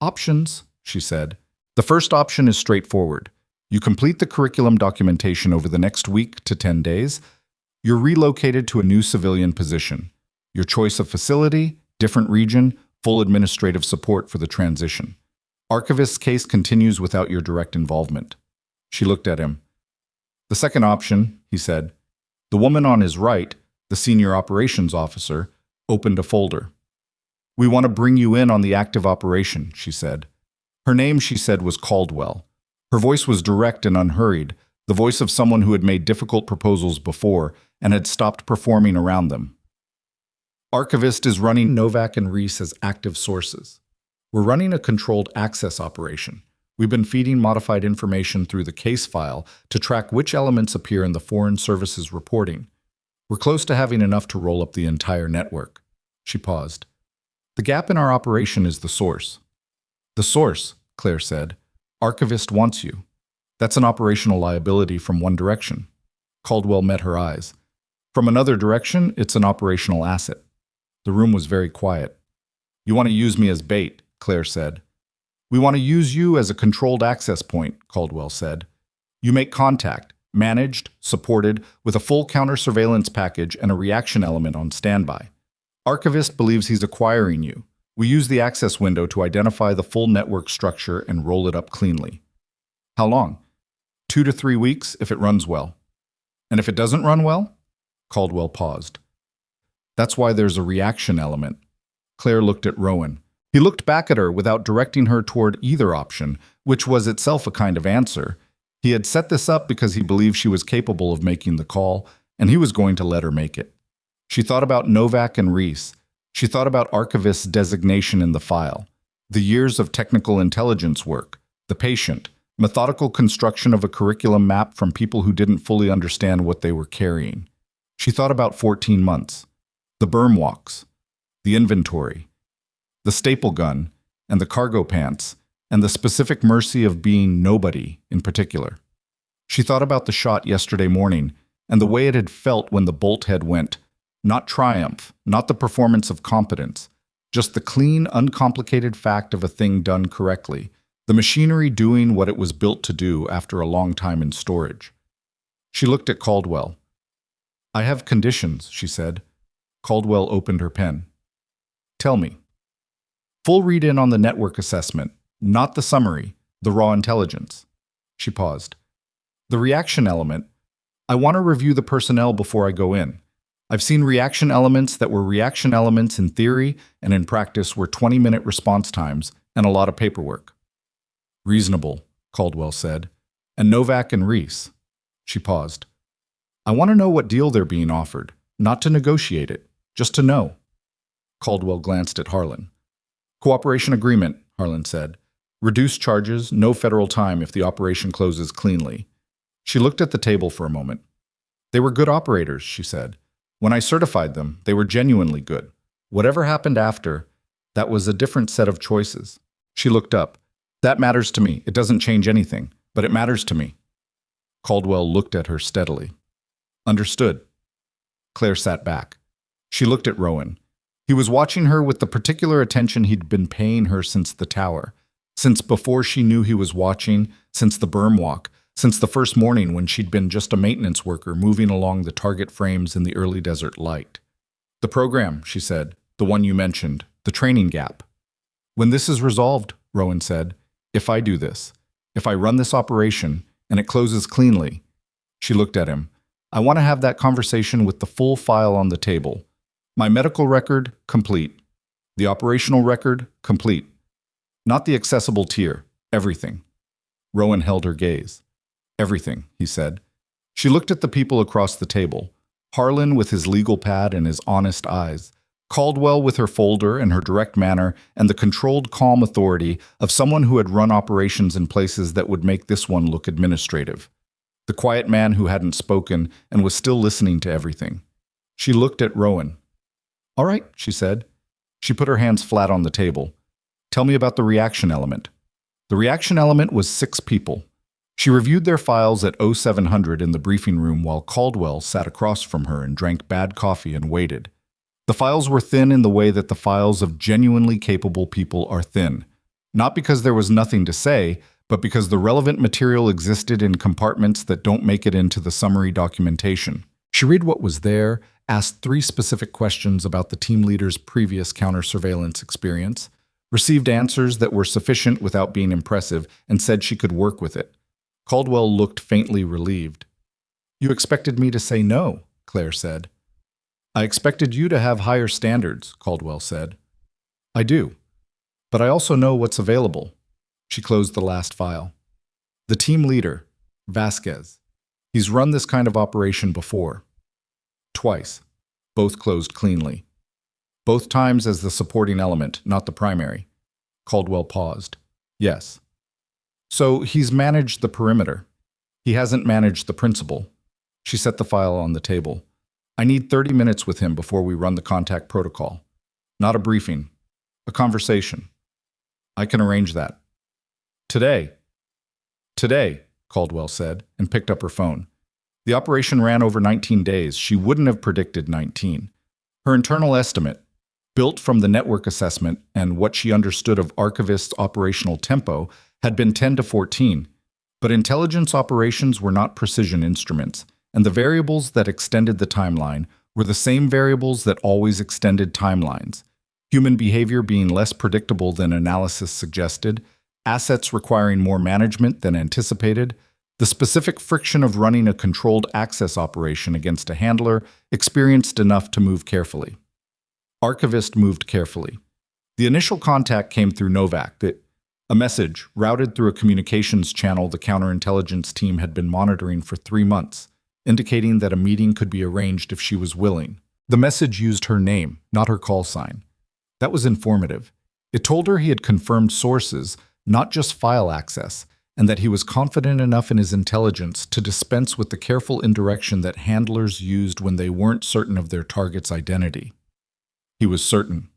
Options, she said. The first option is straightforward. You complete the curriculum documentation over the next week to 10 days. You're relocated to a new civilian position. Your choice of facility, different region, full administrative support for the transition. Archivist's case continues without your direct involvement. She looked at him. The second option, he said. The woman on his right, the senior operations officer, opened a folder. We want to bring you in on the active operation, she said. Her name, she said, was Caldwell. Her voice was direct and unhurried, the voice of someone who had made difficult proposals before and had stopped performing around them. Archivist is running Novak and Reese as active sources. We're running a controlled access operation. We've been feeding modified information through the case file to track which elements appear in the Foreign Services reporting. We're close to having enough to roll up the entire network. She paused. The gap in our operation is the source. The source, Claire said. Archivist wants you. That's an operational liability from one direction. Caldwell met her eyes. From another direction, it's an operational asset. The room was very quiet. You want to use me as bait, Claire said. We want to use you as a controlled access point, Caldwell said. You make contact, managed, supported, with a full counter-surveillance package and a reaction element on standby. Archivist believes he's acquiring you. We use the access window to identify the full network structure and roll it up cleanly. How long? 2 to 3 weeks if it runs well. And if it doesn't run well? Caldwell paused. That's why there's a reaction element. Claire looked at Rowan. He looked back at her without directing her toward either option, which was itself a kind of answer. He had set this up because he believed she was capable of making the call, and he was going to let her make it. She thought about Novak and Reese. She thought about Archivist's designation in the file, the years of technical intelligence work, the patient, methodical construction of a curriculum map from people who didn't fully understand what they were carrying. She thought about 14 months, the berm walks, the inventory, the staple gun, and the cargo pants, and the specific mercy of being nobody in particular. She thought about the shot yesterday morning and the way it had felt when the bolt head went. Not triumph, not the performance of competence, just the clean, uncomplicated fact of a thing done correctly, the machinery doing what it was built to do after a long time in storage. She looked at Caldwell. I have conditions, she said. Caldwell opened her pen. Tell me. Full read-in on the network assessment, not the summary, the raw intelligence. She paused. The reaction element. I want to review the personnel before I go in. I've seen reaction elements that were reaction elements in theory and in practice were 20-minute response times and a lot of paperwork. Reasonable, Caldwell said. And Novak and Reese. She paused. I want to know what deal they're being offered, not to negotiate it, just to know. Caldwell glanced at Harlan. Cooperation agreement, Harlan said. Reduced charges, no federal time if the operation closes cleanly. She looked at the table for a moment. They were good operators, she said. When I certified them, they were genuinely good. Whatever happened after, that was a different set of choices. She looked up. That matters to me. It doesn't change anything, but it matters to me. Caldwell looked at her steadily. Understood. Claire sat back. She looked at Rowan. He was watching her with the particular attention he'd been paying her since the tower, since before she knew he was watching, since the berm walk, since the first morning when she'd been just a maintenance worker moving along the target frames in the early desert light. The program, she said, the one you mentioned, the training gap. When this is resolved, Rowan said, if I do this, if I run this operation, and it closes cleanly. She looked at him. I want to have that conversation with the full file on the table. My medical record, complete. The operational record, complete. Not the accessible tier, everything. Rowan held her gaze. Everything, he said. She looked at the people across the table. Harlan with his legal pad and his honest eyes. Caldwell, with her folder and her direct manner and the controlled, calm authority of someone who had run operations in places that would make this one look administrative. The quiet man who hadn't spoken and was still listening to everything. She looked at Rowan. "All right," she said. She put her hands flat on the table. "Tell me about the reaction element." The reaction element was 6 people. She reviewed their files at 0700 in the briefing room while Caldwell sat across from her and drank bad coffee and waited. The files were thin in the way that the files of genuinely capable people are thin. Not because there was nothing to say, but because the relevant material existed in compartments that don't make it into the summary documentation. She read what was there, asked 3 specific questions about the team leader's previous counter-surveillance experience, received answers that were sufficient without being impressive, and said she could work with it. Caldwell looked faintly relieved. "You expected me to say no," Claire said. "I expected you to have higher standards," Caldwell said. "I do. But I also know what's available." She closed the last file. "The team leader, Vasquez. He's run this kind of operation before. Twice. Both closed cleanly. Both times as the supporting element, not the primary." Caldwell paused. "Yes. So he's managed the perimeter. He hasn't managed the principal." She set the file on the table. "I need 30 minutes with him before we run the contact protocol. Not a briefing. A conversation. I can arrange that." "Today." "Today," Caldwell said, and picked up her phone. The operation ran over 19 days. She wouldn't have predicted 19. Her internal estimate, built from the network assessment and what she understood of archivist's operational tempo, had been 10 to 14. But intelligence operations were not precision instruments, and the variables that extended the timeline were the same variables that always extended timelines. Human behavior being less predictable than analysis suggested, assets requiring more management than anticipated, the specific friction of running a controlled access operation against a handler experienced enough to move carefully. Archivist moved carefully. The initial contact came through Novak, a message routed through a communications channel the counterintelligence team had been monitoring for 3 months, indicating that a meeting could be arranged if she was willing. The message used her name, not her call sign. That was informative. It told her he had confirmed sources, not just file access, and that he was confident enough in his intelligence to dispense with the careful indirection that handlers used when they weren't certain of their target's identity. He was certain.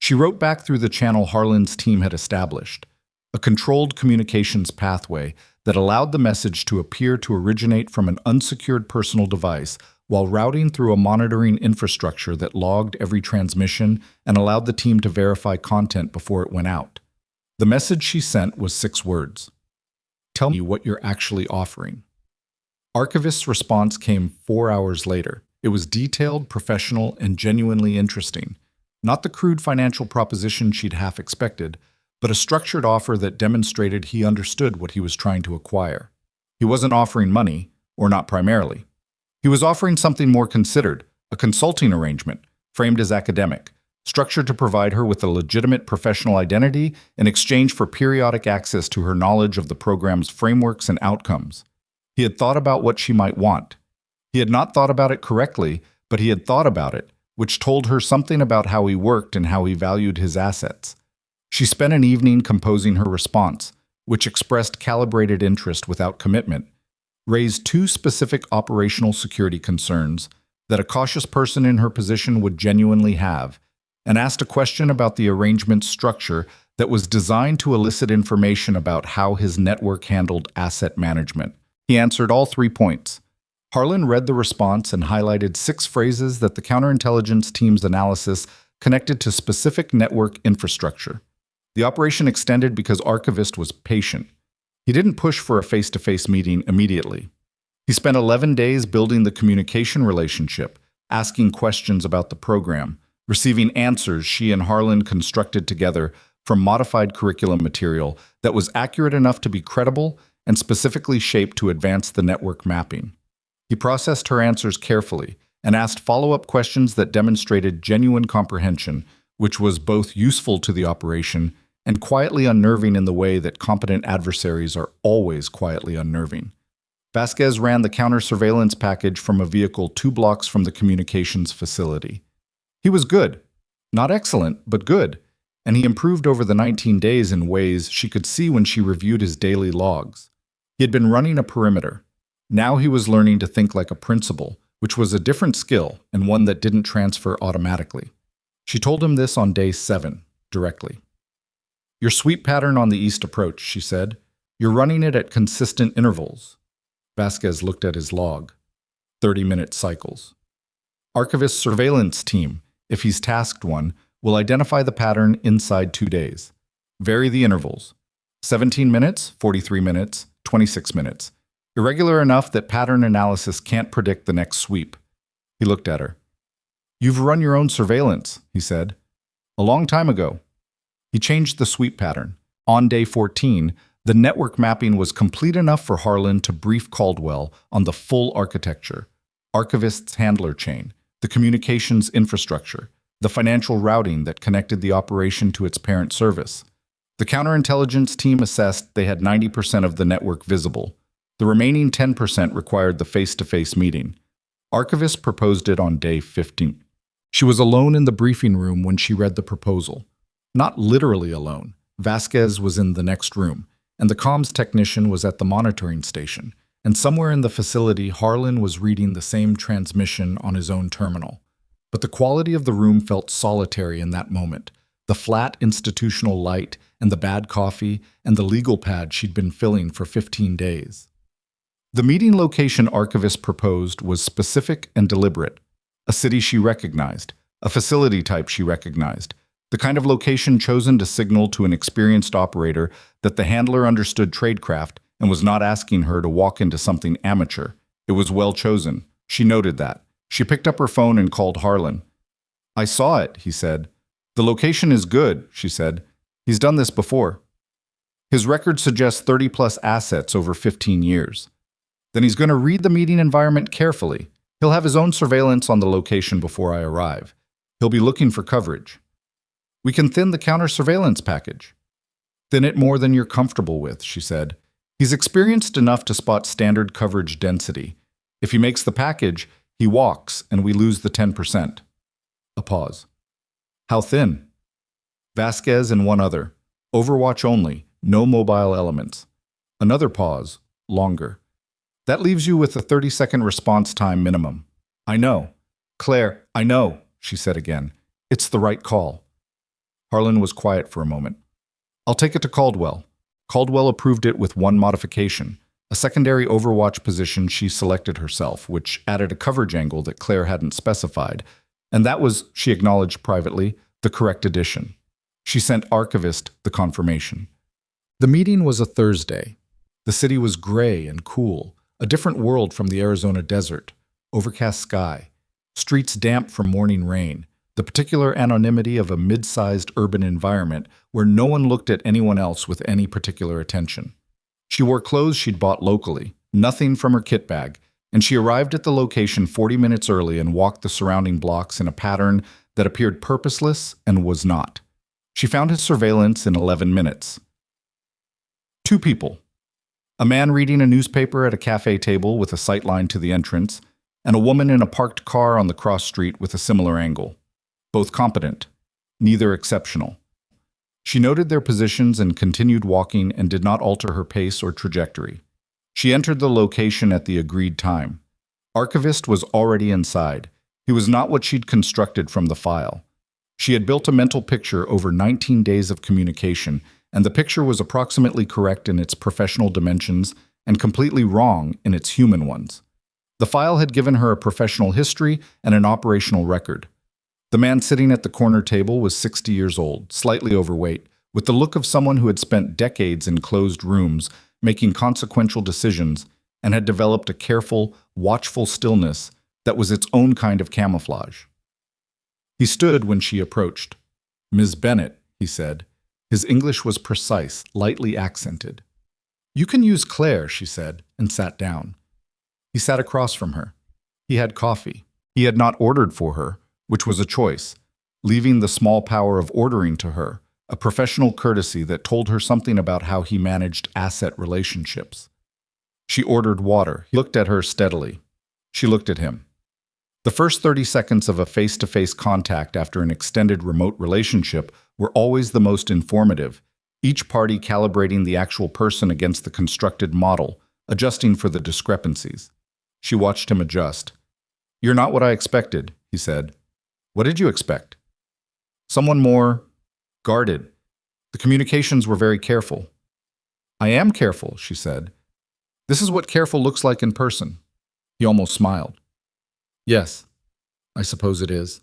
She wrote back through the channel Harlan's team had established, a controlled communications pathway that allowed the message to appear to originate from an unsecured personal device while routing through a monitoring infrastructure that logged every transmission and allowed the team to verify content before it went out. The message she sent was 6 words. "Tell me what you're actually offering." Archivist's response came 4 hours later. It was detailed, professional, and genuinely interesting. Not the crude financial proposition she'd half expected, but a structured offer that demonstrated he understood what he was trying to acquire. He wasn't offering money, or not primarily. He was offering something more considered, a consulting arrangement, framed as academic, structured to provide her with a legitimate professional identity in exchange for periodic access to her knowledge of the program's frameworks and outcomes. He had thought about what she might want. He had not thought about it correctly, but he had thought about it, which told her something about how he worked and how he valued his assets. She spent an evening composing her response, which expressed calibrated interest without commitment, raised 2 specific operational security concerns that a cautious person in her position would genuinely have, and asked a question about the arrangement's structure that was designed to elicit information about how his network handled asset management. He answered all 3 points. Harlan read the response and highlighted 6 phrases that the counterintelligence team's analysis connected to specific network infrastructure. The operation extended because Archivist was patient. He didn't push for a face-to-face meeting immediately. He spent 11 days building the communication relationship, asking questions about the program, receiving answers she and Harlan constructed together from modified curriculum material that was accurate enough to be credible and specifically shaped to advance the network mapping. He processed her answers carefully and asked follow-up questions that demonstrated genuine comprehension, which was both useful to the operation and quietly unnerving in the way that competent adversaries are always quietly unnerving. Vasquez ran the counter-surveillance package from a vehicle 2 blocks from the communications facility. He was good. Not excellent, but good. And he improved over the 19 days in ways she could see when she reviewed his daily logs. He had been running a perimeter. Now he was learning to think like a principal, which was a different skill and one that didn't transfer automatically. She told him this on day 7, directly. Your sweep pattern on the east approach, she said. You're running it at consistent intervals. Vasquez looked at his log. 30-minute cycles. Archivist surveillance team, if he's tasked one, will identify the pattern inside 2 days. Vary the intervals. 17 minutes, 43 minutes, 26 minutes. Irregular enough that pattern analysis can't predict the next sweep. He looked at her. You've run your own surveillance, he said. A long time ago. He changed the sweep pattern. On day 14, the network mapping was complete enough for Harlan to brief Caldwell on the full architecture, archivist's handler chain, the communications infrastructure, the financial routing that connected the operation to its parent service. The counterintelligence team assessed they had 90% of the network visible. The remaining 10% required the face-to-face meeting. Archivist proposed it on day 15. She was alone in the briefing room when she read the proposal. Not literally alone. Vasquez was in the next room, and the comms technician was at the monitoring station, and somewhere in the facility Harlan was reading the same transmission on his own terminal. But the quality of the room felt solitary in that moment. The flat institutional light and the bad coffee and the legal pad she'd been filling for 15 days. The meeting location archivist proposed was specific and deliberate. A city she recognized, a facility type she recognized, the kind of location chosen to signal to an experienced operator that the handler understood tradecraft and was not asking her to walk into something amateur. It was well chosen. She noted that. She picked up her phone and called Harlan. I saw it, he said. The location is good, she said. He's done this before. His record suggests 30-plus assets over 15 years. Then he's going to read the meeting environment carefully. He'll have his own surveillance on the location before I arrive. He'll be looking for coverage. We can thin the counter-surveillance package. Thin it more than you're comfortable with, she said. He's experienced enough to spot standard coverage density. If he makes the package, he walks and we lose the 10%. A pause. How thin? Vasquez and one other. Overwatch only, no mobile elements. Another pause, longer. That leaves you with a 30-second response time minimum. I know. Claire, I know, she said again. It's the right call. Harlan was quiet for a moment. I'll take it to Caldwell. Caldwell approved it with one modification, a secondary overwatch position she selected herself, which added a coverage angle that Claire hadn't specified. And that was, she acknowledged privately, the correct addition. She sent Archivist the confirmation. The meeting was a Thursday. The city was gray and cool, a different world from the Arizona desert, overcast sky, streets damp from morning rain, the particular anonymity of a mid-sized urban environment where no one looked at anyone else with any particular attention. She wore clothes she'd bought locally, nothing from her kit bag, and she arrived at the location 40 minutes early and walked the surrounding blocks in a pattern that appeared purposeless and was not. She found his surveillance in 11 minutes. 2 people. A man reading a newspaper at a cafe table with a sightline to the entrance, and a woman in a parked car on the cross street with a similar angle. Both competent, neither exceptional. She noted their positions and continued walking and did not alter her pace or trajectory. She entered the location at the agreed time. Archivist was already inside. He was not what she'd constructed from the file. She had built a mental picture over 19 days of communication, and the picture was approximately correct in its professional dimensions and completely wrong in its human ones. The file had given her a professional history and an operational record. The man sitting at the corner table was 60 years old, slightly overweight, with the look of someone who had spent decades in closed rooms, making consequential decisions, and had developed a careful, watchful stillness that was its own kind of camouflage. He stood when she approached. "Ms. Bennett," he said. His English was precise, lightly accented. "You can use Claire," she said, and sat down. He sat across from her. He had coffee. He had not ordered for her, which was a choice, leaving the small power of ordering to her, a professional courtesy that told her something about how he managed asset relationships. She ordered water. He looked at her steadily. She looked at him. The first 30 seconds of a face-to-face contact after an extended remote relationship were always the most informative, each party calibrating the actual person against the constructed model, adjusting for the discrepancies. She watched him adjust. "You're not what I expected," he said. "What did you expect?" "Someone more guarded. The communications were very careful." "I am careful," she said. "This is what careful looks like in person." He almost smiled. "Yes, I suppose it is."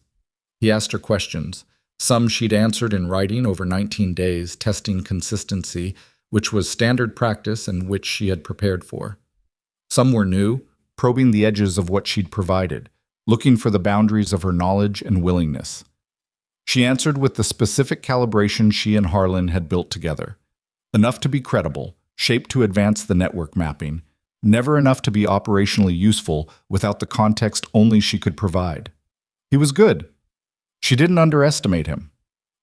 He asked her questions. Some she'd answered in writing over 19 days, testing consistency, which was standard practice and which she had prepared for. Some were new, probing the edges of what she'd provided, looking for the boundaries of her knowledge and willingness. She answered with the specific calibration she and Harlan had built together. Enough to be credible, shaped to advance the network mapping, never enough to be operationally useful without the context only she could provide. He was good. She didn't underestimate him.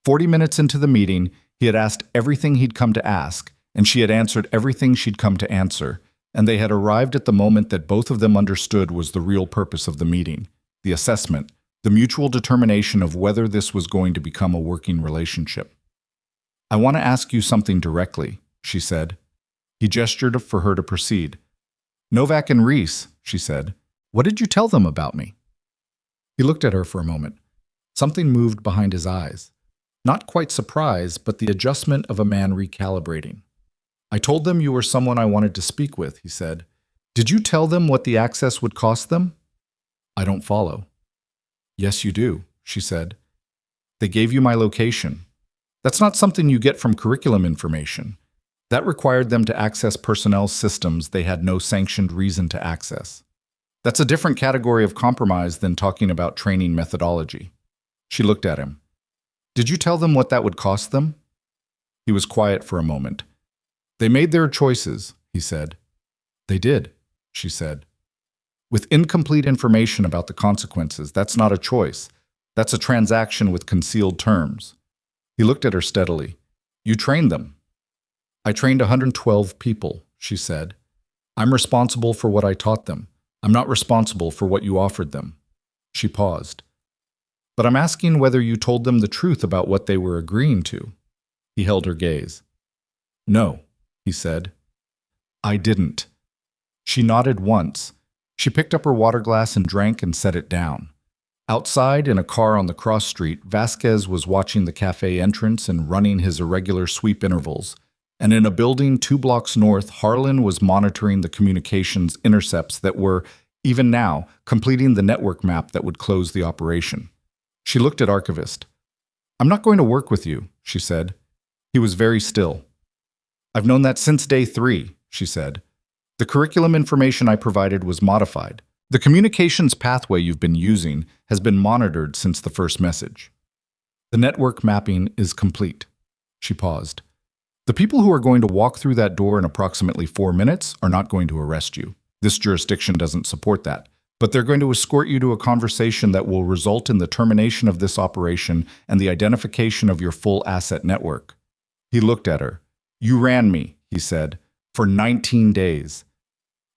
40 minutes into the meeting, he had asked everything he'd come to ask, and she had answered everything she'd come to answer, and they had arrived at the moment that both of them understood was the real purpose of the meeting, the assessment, the mutual determination of whether this was going to become a working relationship. "I want to ask you something directly," she said. He gestured for her to proceed. "Novak and Reese," she said. "What did you tell them about me?" He looked at her for a moment. Something moved behind his eyes. Not quite surprise, but the adjustment of a man recalibrating. "I told them you were someone I wanted to speak with," he said. "Did you tell them what the access would cost them?" "I don't follow." "Yes, you do," she said. "They gave you my location. That's not something you get from curriculum information. That required them to access personnel systems they had no sanctioned reason to access. That's a different category of compromise than talking about training methodology." She looked at him. "Did you tell them what that would cost them?" He was quiet for a moment. "They made their choices," he said. "They did," she said. "With incomplete information about the consequences, that's not a choice. That's a transaction with concealed terms." He looked at her steadily. "You trained them." "I trained 112 people," she said. "I'm responsible for what I taught them. I'm not responsible for what you offered them." She paused. "But I'm asking whether you told them the truth about what they were agreeing to." He held her gaze. "No," he said. "I didn't." She nodded once. She picked up her water glass and drank and set it down. Outside, in a car on the cross street, Vasquez was watching the cafe entrance and running his irregular sweep intervals. And in a building 2 blocks north, Harlan was monitoring the communications intercepts that were, even now, completing the network map that would close the operation. She looked at Archivist. "I'm not going to work with you," she said. He was very still. "I've known that since day 3, she said. "The curriculum information I provided was modified. The communications pathway you've been using has been monitored since the first message. The network mapping is complete." She paused. "The people who are going to walk through that door in approximately 4 minutes are not going to arrest you. This jurisdiction doesn't support that. But they're going to escort you to a conversation that will result in the termination of this operation and the identification of your full asset network." He looked at her. "You ran me," he said, "for 19 days.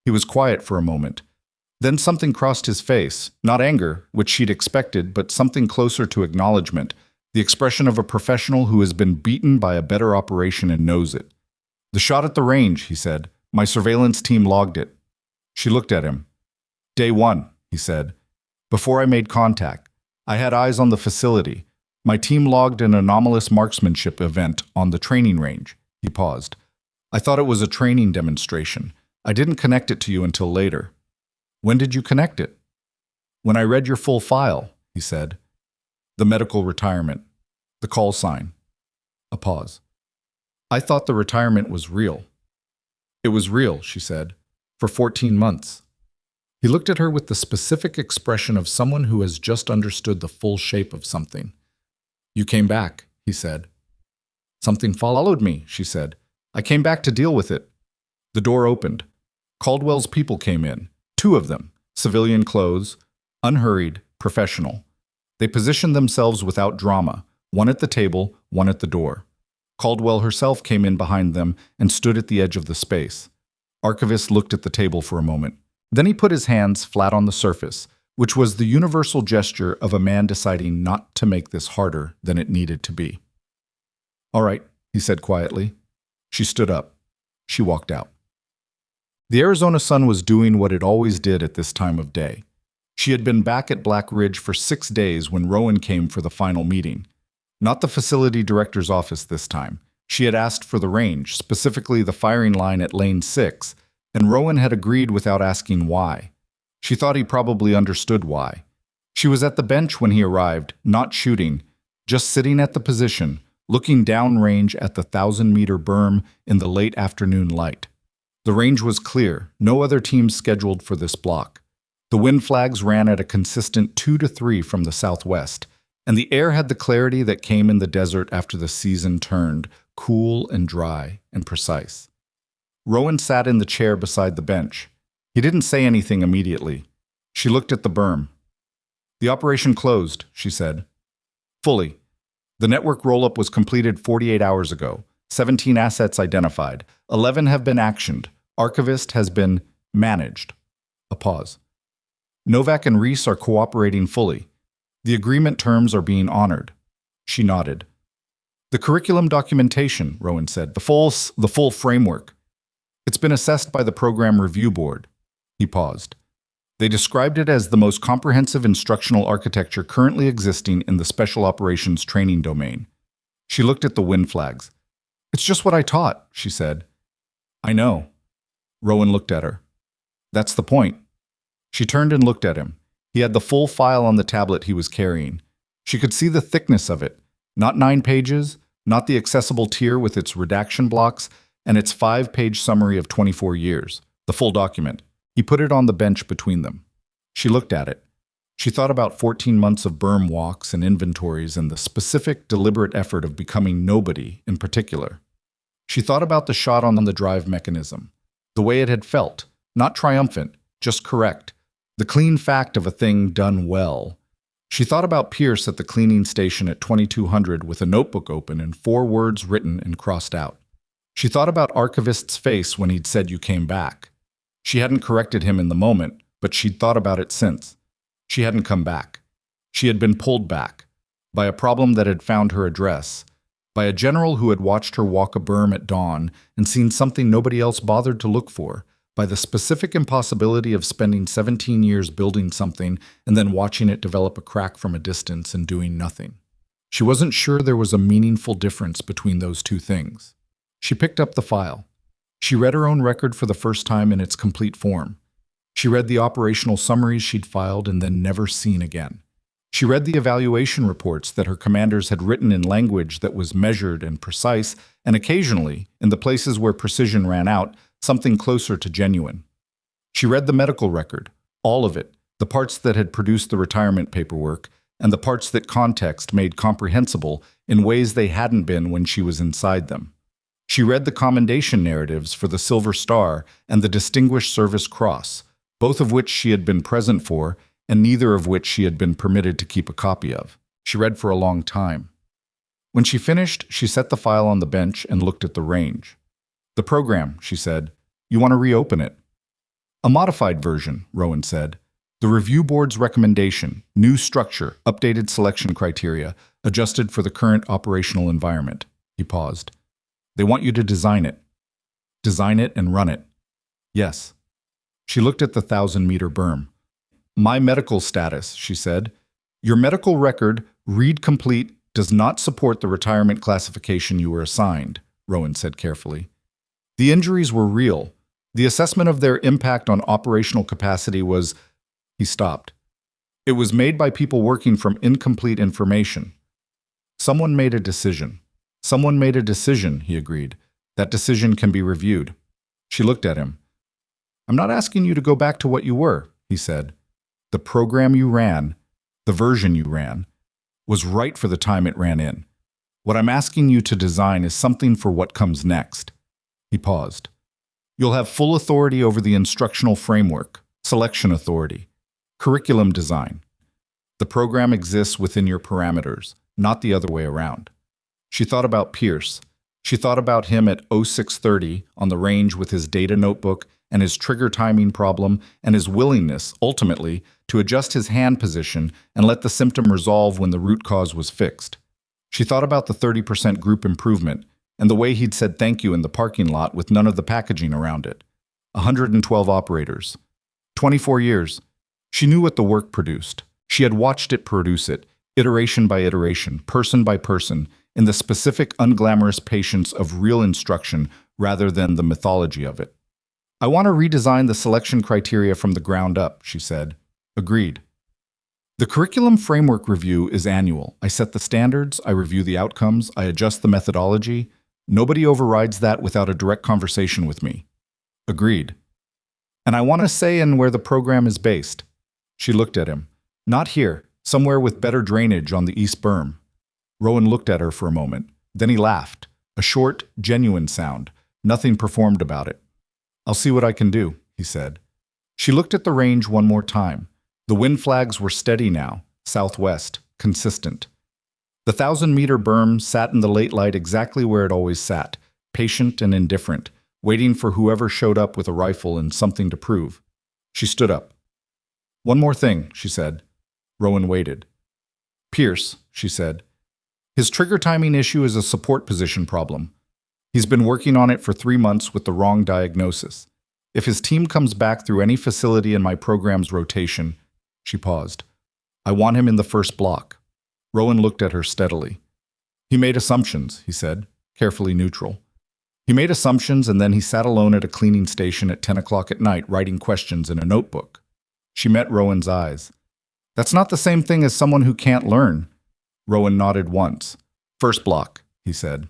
He was quiet for a moment. Then something crossed his face, not anger, which she'd expected, but something closer to acknowledgement, the expression of a professional who has been beaten by a better operation and knows it. "The shot at the range," he said. "My surveillance team logged it." She looked at him. "Day 1, he said. "Before I made contact, I had eyes on the facility. My team logged an anomalous marksmanship event on the training range." He paused. "I thought it was a training demonstration. I didn't connect it to you until later." "When did you connect it?" "When I read your full file," he said. "The medical retirement. The call sign." A pause. "I thought the retirement was real." "It was real," she said, "for 14 months. He looked at her with the specific expression of someone who has just understood the full shape of something. "You came back," he said. "Something followed me," she said. "I came back to deal with it." The door opened. Caldwell's people came in, 2 of them, civilian clothes, unhurried, professional. They positioned themselves without drama, one at the table, one at the door. Caldwell herself came in behind them and stood at the edge of the space. Archivist looked at the table for a moment. Then he put his hands flat on the surface, which was the universal gesture of a man deciding not to make this harder than it needed to be. "All right," he said quietly. She stood up. She walked out. The Arizona sun was doing what it always did at this time of day. She had been back at Black Ridge for 6 days when Rowan came for the final meeting. Not the facility director's office this time. She had asked for the range, specifically the firing line at Lane 6, and Rowan had agreed without asking why. She thought he probably understood why. She was at the bench when he arrived, not shooting, just sitting at the position, looking downrange at the 1,000-meter berm in the late afternoon light. The range was clear, no other team scheduled for this block. The wind flags ran at a consistent 2 to 3 from the southwest, and the air had the clarity that came in the desert after the season turned, cool and dry and precise. Rowan sat in the chair beside the bench. He didn't say anything immediately. She looked at the berm. "The operation closed," she said. "Fully. The network roll-up was completed 48 hours ago. 17 assets identified. 11 have been actioned. Archivist has been managed." A pause. "Novak and Reese are cooperating fully. The agreement terms are being honored." She nodded. "The curriculum documentation," Rowan said, the full framework. "It's been assessed by the program review board." He paused. "They described it as the most comprehensive instructional architecture currently existing in the special operations training domain." She looked at the wind flags. "It's just what I taught," she said. "I know." Rowan looked at her. "That's the point." She turned and looked at him. He had the full file on the tablet he was carrying. She could see the thickness of it. Not 9 pages, not the accessible tier with its redaction blocks, and its 5-page summary of 24 years. The full document. He put it on the bench between them. She looked at it. She thought about 14 months of berm walks and inventories and the specific, deliberate effort of becoming nobody in particular. She thought about the shot on the drive mechanism. The way it had felt. Not triumphant, just correct. The clean fact of a thing done well. She thought about Pierce at the cleaning station at 2200 with a notebook open and 4 words written and crossed out. She thought about Archivist's face when he'd said you came back. She hadn't corrected him in the moment, but she'd thought about it since. She hadn't come back. She had been pulled back. By a problem that had found her address. By a general who had watched her walk a berm at dawn and seen something nobody else bothered to look for. By the specific impossibility of spending 17 years building something and then watching it develop a crack from a distance and doing nothing. She wasn't sure there was a meaningful difference between those two things. She picked up the file. She read her own record for the first time in its complete form. She read the operational summaries she'd filed and then never seen again. She read the evaluation reports that her commanders had written in language that was measured and precise, and occasionally, in the places where precision ran out, something closer to genuine. She read the medical record, all of it, the parts that had produced the retirement paperwork, and the parts that context made comprehensible in ways they hadn't been when she was inside them. She read the commendation narratives for the Silver Star and the Distinguished Service Cross, both of which she had been present for, and neither of which she had been permitted to keep a copy of. She read for a long time. When she finished, she set the file on the bench and looked at the range. "The program," she said. "You want to reopen it." "A modified version," Rowan said. "The review board's recommendation, new structure, updated selection criteria, adjusted for the current operational environment." He paused. "They want you to design it." "Design it and run it." "Yes." She looked at the 1,000-meter berm. "My medical status," she said. "Your medical record, read complete, does not support the retirement classification you were assigned," Rowan said carefully. "The injuries were real. The assessment of their impact on operational capacity was—" He stopped. "It was made by people working from incomplete information." "Someone made a decision." "Someone made a decision," he agreed. "That decision can be reviewed." She looked at him. "I'm not asking you to go back to what you were," he said. "The program you ran, the version you ran, was right for the time it ran in. What I'm asking you to design is something for what comes next." He paused. "You'll have full authority over the instructional framework, selection authority, curriculum design. The program exists within your parameters, not the other way around." She thought about Pierce. She thought about him at 0630 on the range with his data notebook and his trigger timing problem and his willingness, ultimately, to adjust his hand position and let the symptom resolve when the root cause was fixed. She thought about the 30% group improvement and the way he'd said thank you in the parking lot with none of the packaging around it. 112 operators. 24 years. She knew what the work produced. She had watched it produce it, iteration by iteration, person by person, in the specific unglamorous patience of real instruction rather than the mythology of it. I want to redesign the selection criteria from the ground up, she said. Agreed. The curriculum framework review is annual. I set the standards, I review the outcomes, I adjust the methodology. Nobody overrides that without a direct conversation with me. Agreed. And I want to say in where the program is based. She looked at him. Not here, somewhere with better drainage on the East Berm. Rowan looked at her for a moment. Then he laughed. A short, genuine sound. Nothing performed about it. I'll see what I can do, he said. She looked at the range one more time. The wind flags were steady now, southwest, consistent. The 1,000-meter berm sat in the late light exactly where it always sat, patient and indifferent, waiting for whoever showed up with a rifle and something to prove. She stood up. One more thing, she said. Rowan waited. Pierce, she said. His trigger timing issue is a support position problem. He's been working on it for 3 months with the wrong diagnosis. If his team comes back through any facility in my program's rotation, she paused. I want him in the first block. Rowan looked at her steadily. He made assumptions, he said, carefully neutral. He made assumptions and then he sat alone at a cleaning station at 10 o'clock at night writing questions in a notebook. She met Rowan's eyes. That's not the same thing as someone who can't learn. Rowan nodded once. First block, he said.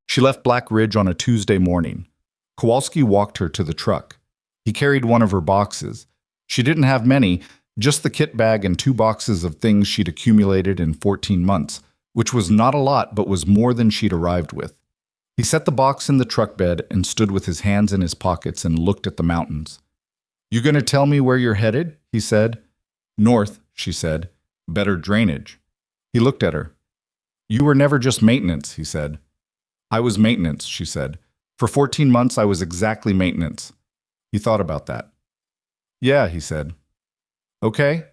She left Black Ridge on a Tuesday morning. Kowalski walked her to the truck. He carried one of her boxes. She didn't have many, just the kit bag and 2 boxes of things she'd accumulated in 14 months, which was not a lot but was more than she'd arrived with. He set the box in the truck bed and stood with his hands in his pockets and looked at the mountains. You going to tell me where you're headed? He said. North, she said. Better drainage. He looked at her. You were never just maintenance, he said. I was maintenance, she said. For 14 months, I was exactly maintenance. He thought about that. Yeah, he said. Okay.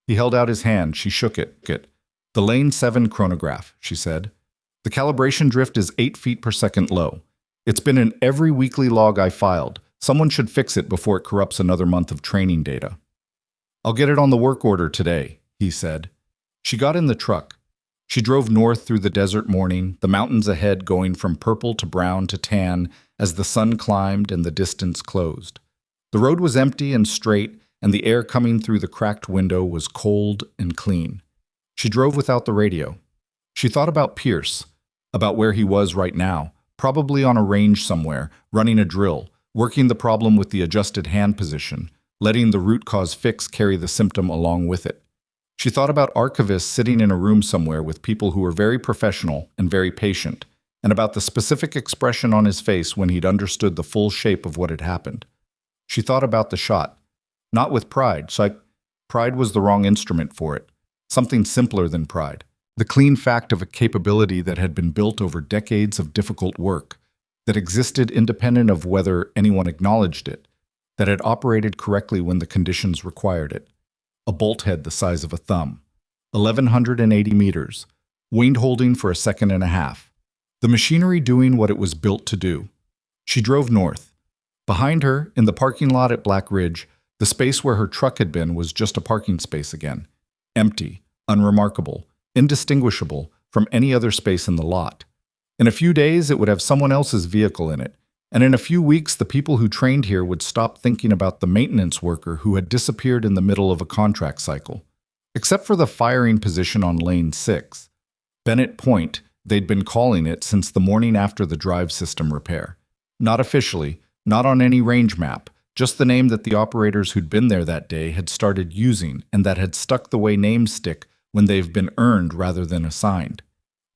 He held out his hand. She shook it. The lane 7 chronograph, she said. The calibration drift is 8 feet per second low. It's been in every weekly log I filed. Someone should fix it before it corrupts another month of training data. I'll get it on the work order today, he said. She got in the truck. She drove north through the desert morning, the mountains ahead going from purple to brown to tan as the sun climbed and the distance closed. The road was empty and straight, and the air coming through the cracked window was cold and clean. She drove without the radio. She thought about Pierce, about where he was right now, probably on a range somewhere, running a drill, working the problem with the adjusted hand position, letting the root cause fix carry the symptom along with it. She thought about archivists sitting in a room somewhere with people who were very professional and very patient, and about the specific expression on his face when he'd understood the full shape of what had happened. She thought about the shot, not with pride. Pride was the wrong instrument for it, something simpler than pride. The clean fact of a capability that had been built over decades of difficult work, that existed independent of whether anyone acknowledged it, that had operated correctly when the conditions required it. A bolt head the size of a thumb, 1,180 meters, winged holding for a second and a half. The machinery doing what it was built to do. She drove north. Behind her, in the parking lot at Black Ridge, the space where her truck had been was just a parking space again. Empty, unremarkable, indistinguishable from any other space in the lot. In a few days, it would have someone else's vehicle in it, and in a few weeks, the people who trained here would stop thinking about the maintenance worker who had disappeared in the middle of a contract cycle. Except for the firing position on lane 6. Bennett Point, they'd been calling it since the morning after the drive system repair. Not officially, not on any range map, just the name that the operators who'd been there that day had started using and that had stuck the way names stick when they've been earned rather than assigned.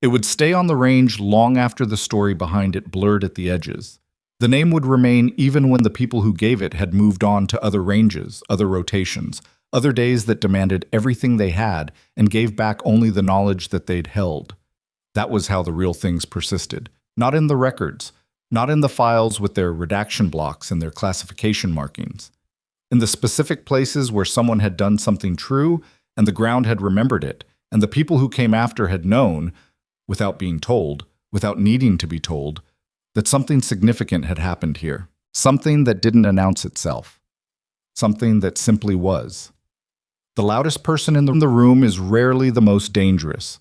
It would stay on the range long after the story behind it blurred at the edges. The name would remain even when the people who gave it had moved on to other ranges, other rotations, other days that demanded everything they had and gave back only the knowledge that they'd held. That was how the real things persisted, Not in the records, not in the files with their redaction blocks and their classification markings. In the specific places where someone had done something true and the ground had remembered it, and the people who came after had known, without being told, without needing to be told, that something significant had happened here. Something that didn't announce itself. Something that simply was. The loudest person in the room is rarely the most dangerous.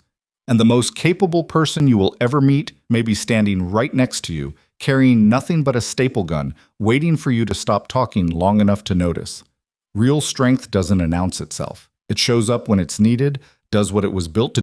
And the most capable person you will ever meet may be standing right next to you, carrying nothing but a staple gun, waiting for you to stop talking long enough to notice. Real strength doesn't announce itself. It shows up when it's needed, does what it was built to